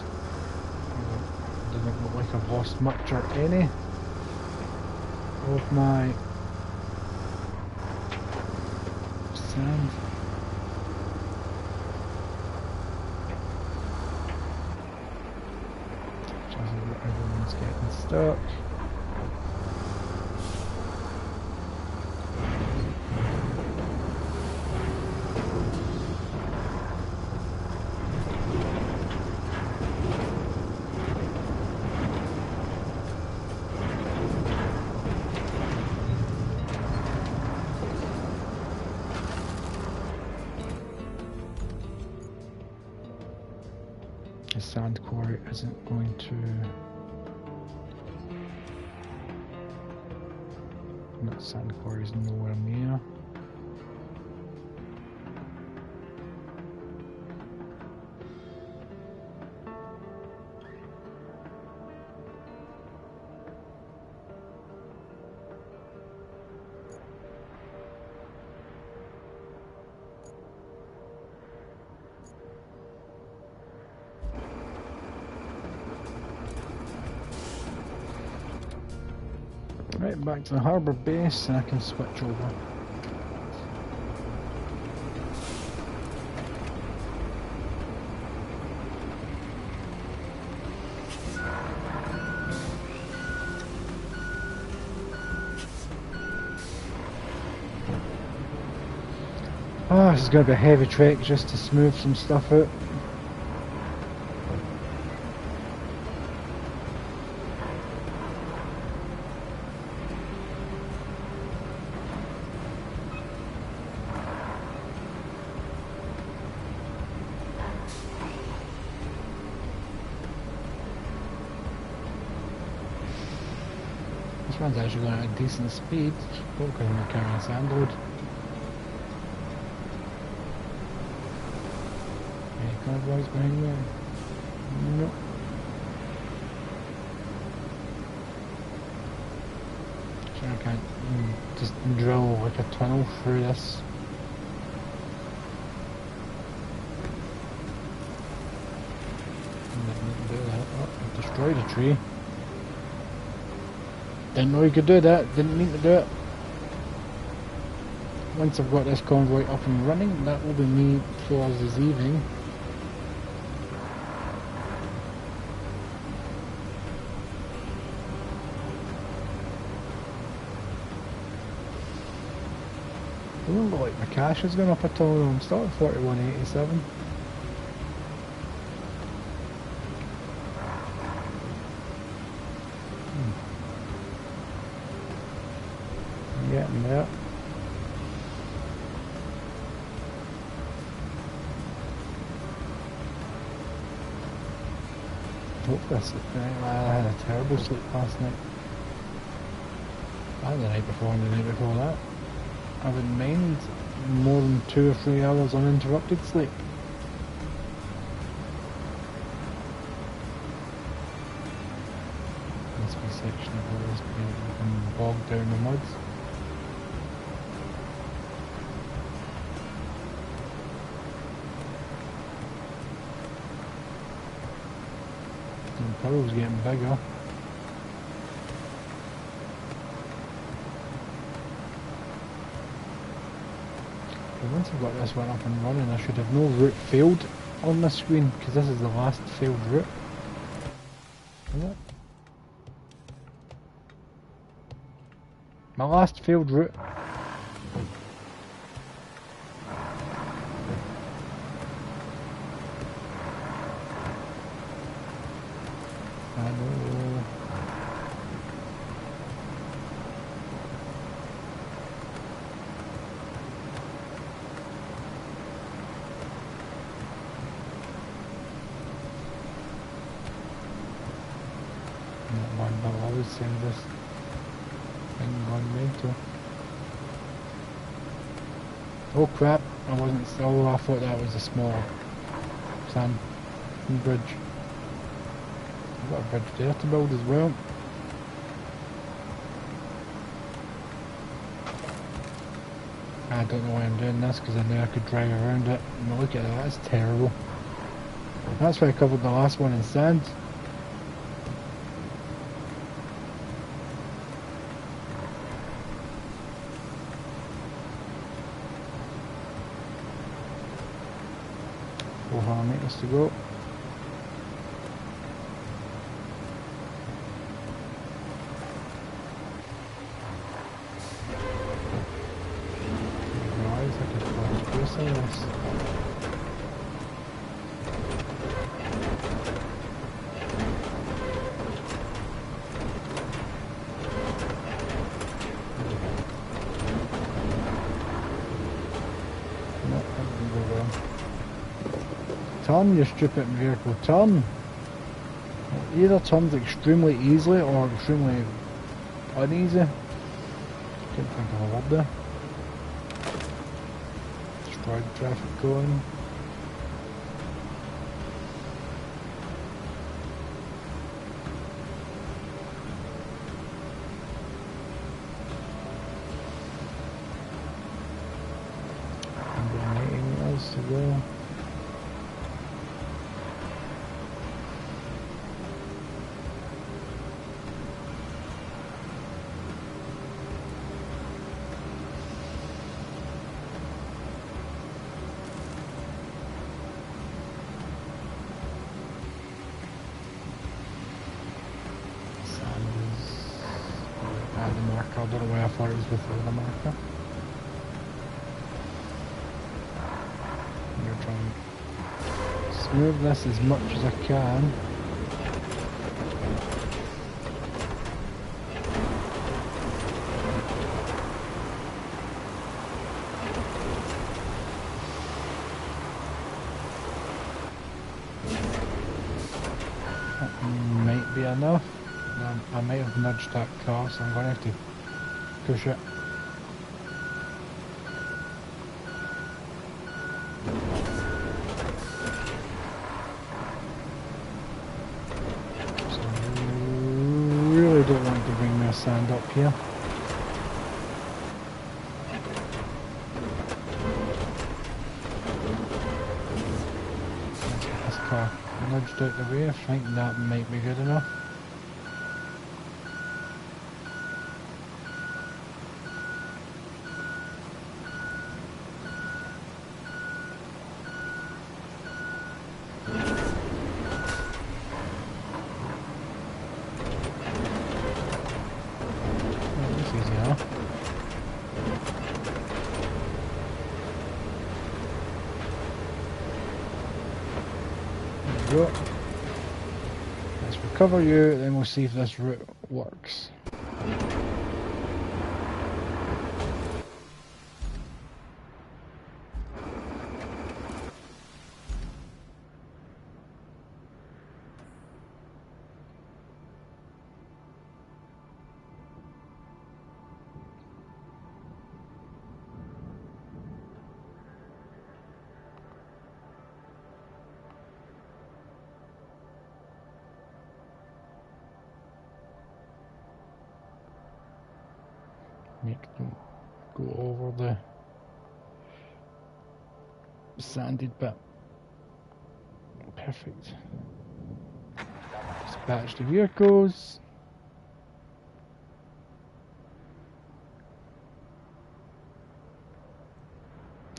Doesn't look like I've lost much or any of my sand. Everyone's getting stuck. The sand quarry isn't going to... That sand quarry is nowhere near. Right, back to the harbour base and I can switch over. Oh, this is going to be a heavy trek just to smooth some stuff out. This one's actually going at a decent speed, because I'm not carrying a sand load. Any convoys behind me? Nope. Sure I can't just drill like a tunnel through this. Didn't need to do that. Oh, I destroyed a tree. Didn't know you could do that, didn't mean to do it. Once I've got this convoy up and running, that will be me for this evening. It doesn't look like my cash has gone up at all. I'm still at 4187. Getting there. Hope this. I had a terrible sleep last night. And the night before and the night before that. I wouldn't mind more than 2 or 3 hours uninterrupted sleep. This wee section of the road is being bogged down the muds. The puddle's getting bigger. Once I've got this one up and running, I should have no route failed on the screen, because this is the last failed route. Is it? My last failed route. I know. I'll always send this thing gone mental. Oh crap, I wasn't still, I thought that was a small sand bridge. I've got a bridge there to build as well. I don't know why I'm doing this, because I knew I could drive around it. And look at that, that's terrible. That's why I covered the last one in sand. Meters to go. Realize I could flash this on this. No, that didn't go well. Turn, you stupid vehicle, turn! It either turns extremely easily or extremely uneasy. Can't think of a word there. Destroyed traffic going. And 80 meters to go. I don't know why I thought it was before the marker. I'm going to try and smooth this as much as I can. That might be enough. I might have nudged that car, so I'm going to have to push it. So I really don't want to bring my sand up here. car nudged out the way. I think that might be good enough. Oh, this is easy enough. There we go. Let's recover you, then we'll see if this route works. Make them go over the sanded bit. Perfect. Dispatch the vehicles.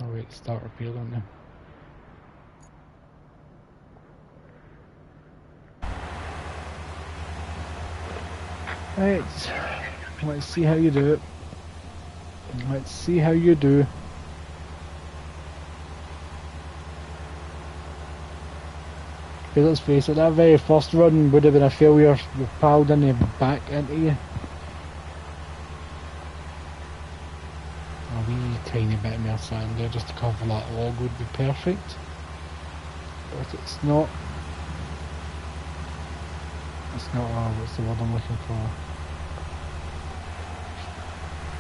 Oh wait, start repair, don't they? Right, let's see how you do it. Let's see how you do. Because let's face it, that very first run would have been a failure. We piled in the back into you. A wee tiny bit more sand there just to cover that log would be perfect. But it's not. It's not, what's the word I'm looking for?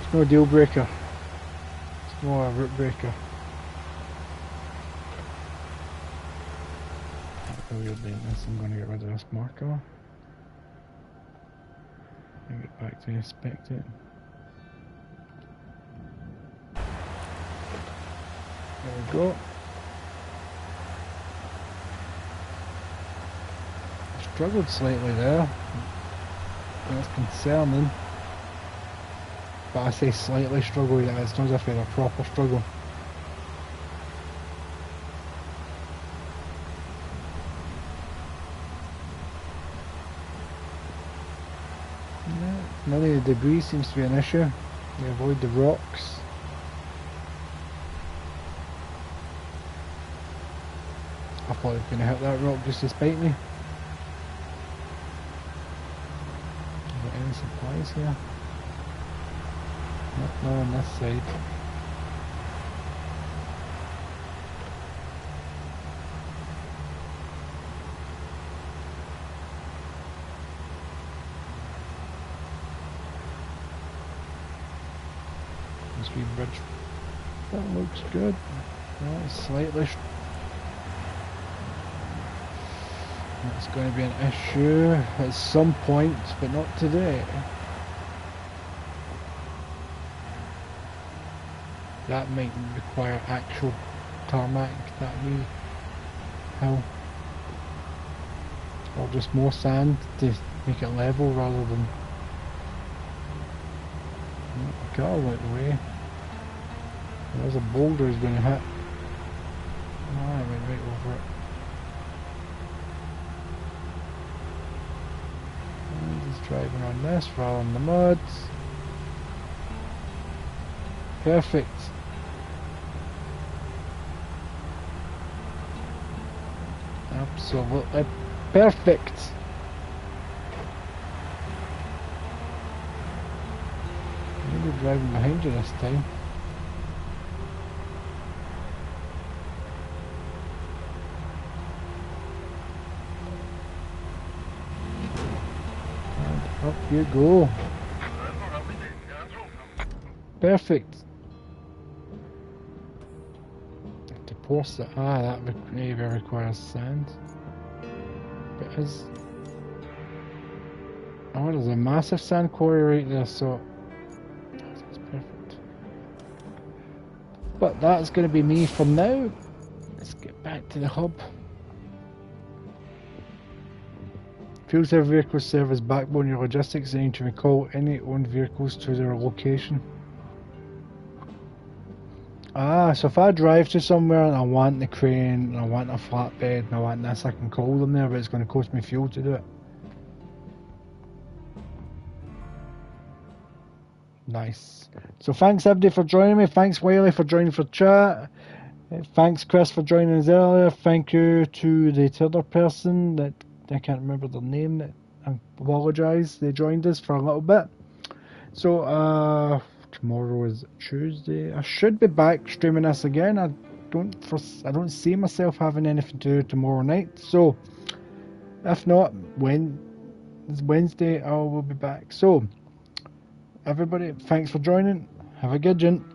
It's no deal breaker. It's more a route breaker. While you're doing this, I'm going to get rid of this marker. And get back to inspect it. There we go. Struggled slightly there. That's concerning. But I say slightly struggle, it's not as if we had a proper struggle. Yeah, none of the debris seems to be an issue. We avoid the rocks. I thought I was going to hit that rock just to spite me. Any supplies here? Nope, no on this side. This wee bridge. That looks good. That's slightly. That's going to be an issue at some point, but not today. That might require actual tarmac, that wee hill. Or just more sand to make it level rather than... The car went away. There's a boulder he's going to hit. Oh, I went right over it. He's driving on this rather than the mud. Perfect. Absolutely perfect. Maybe driving behind you this time. Up you go. Perfect. To post it. That maybe requires sand. But is... Oh, there's a massive sand quarry right there, so... That's perfect. But that's going to be me for now. Let's get back to the hub. Fuel cell vehicles serve as backbone of your logistics, aiming to recall any owned vehicles to their location. Ah, so if I drive to somewhere and I want the crane, and I want a flatbed, and I want this, I can call them there, but it's going to cost me fuel to do it. Nice. So thanks everybody for joining me. Thanks Wiley for joining for chat. Thanks Chris for joining us earlier. Thank you to the other person that I can't remember their name. That I apologise. They joined us for a little bit. So tomorrow is Tuesday. I should be back streaming this again. I don't see myself having anything to do tomorrow night. So if not, Wednesday I will be back. So everybody, thanks for joining. Have a good one.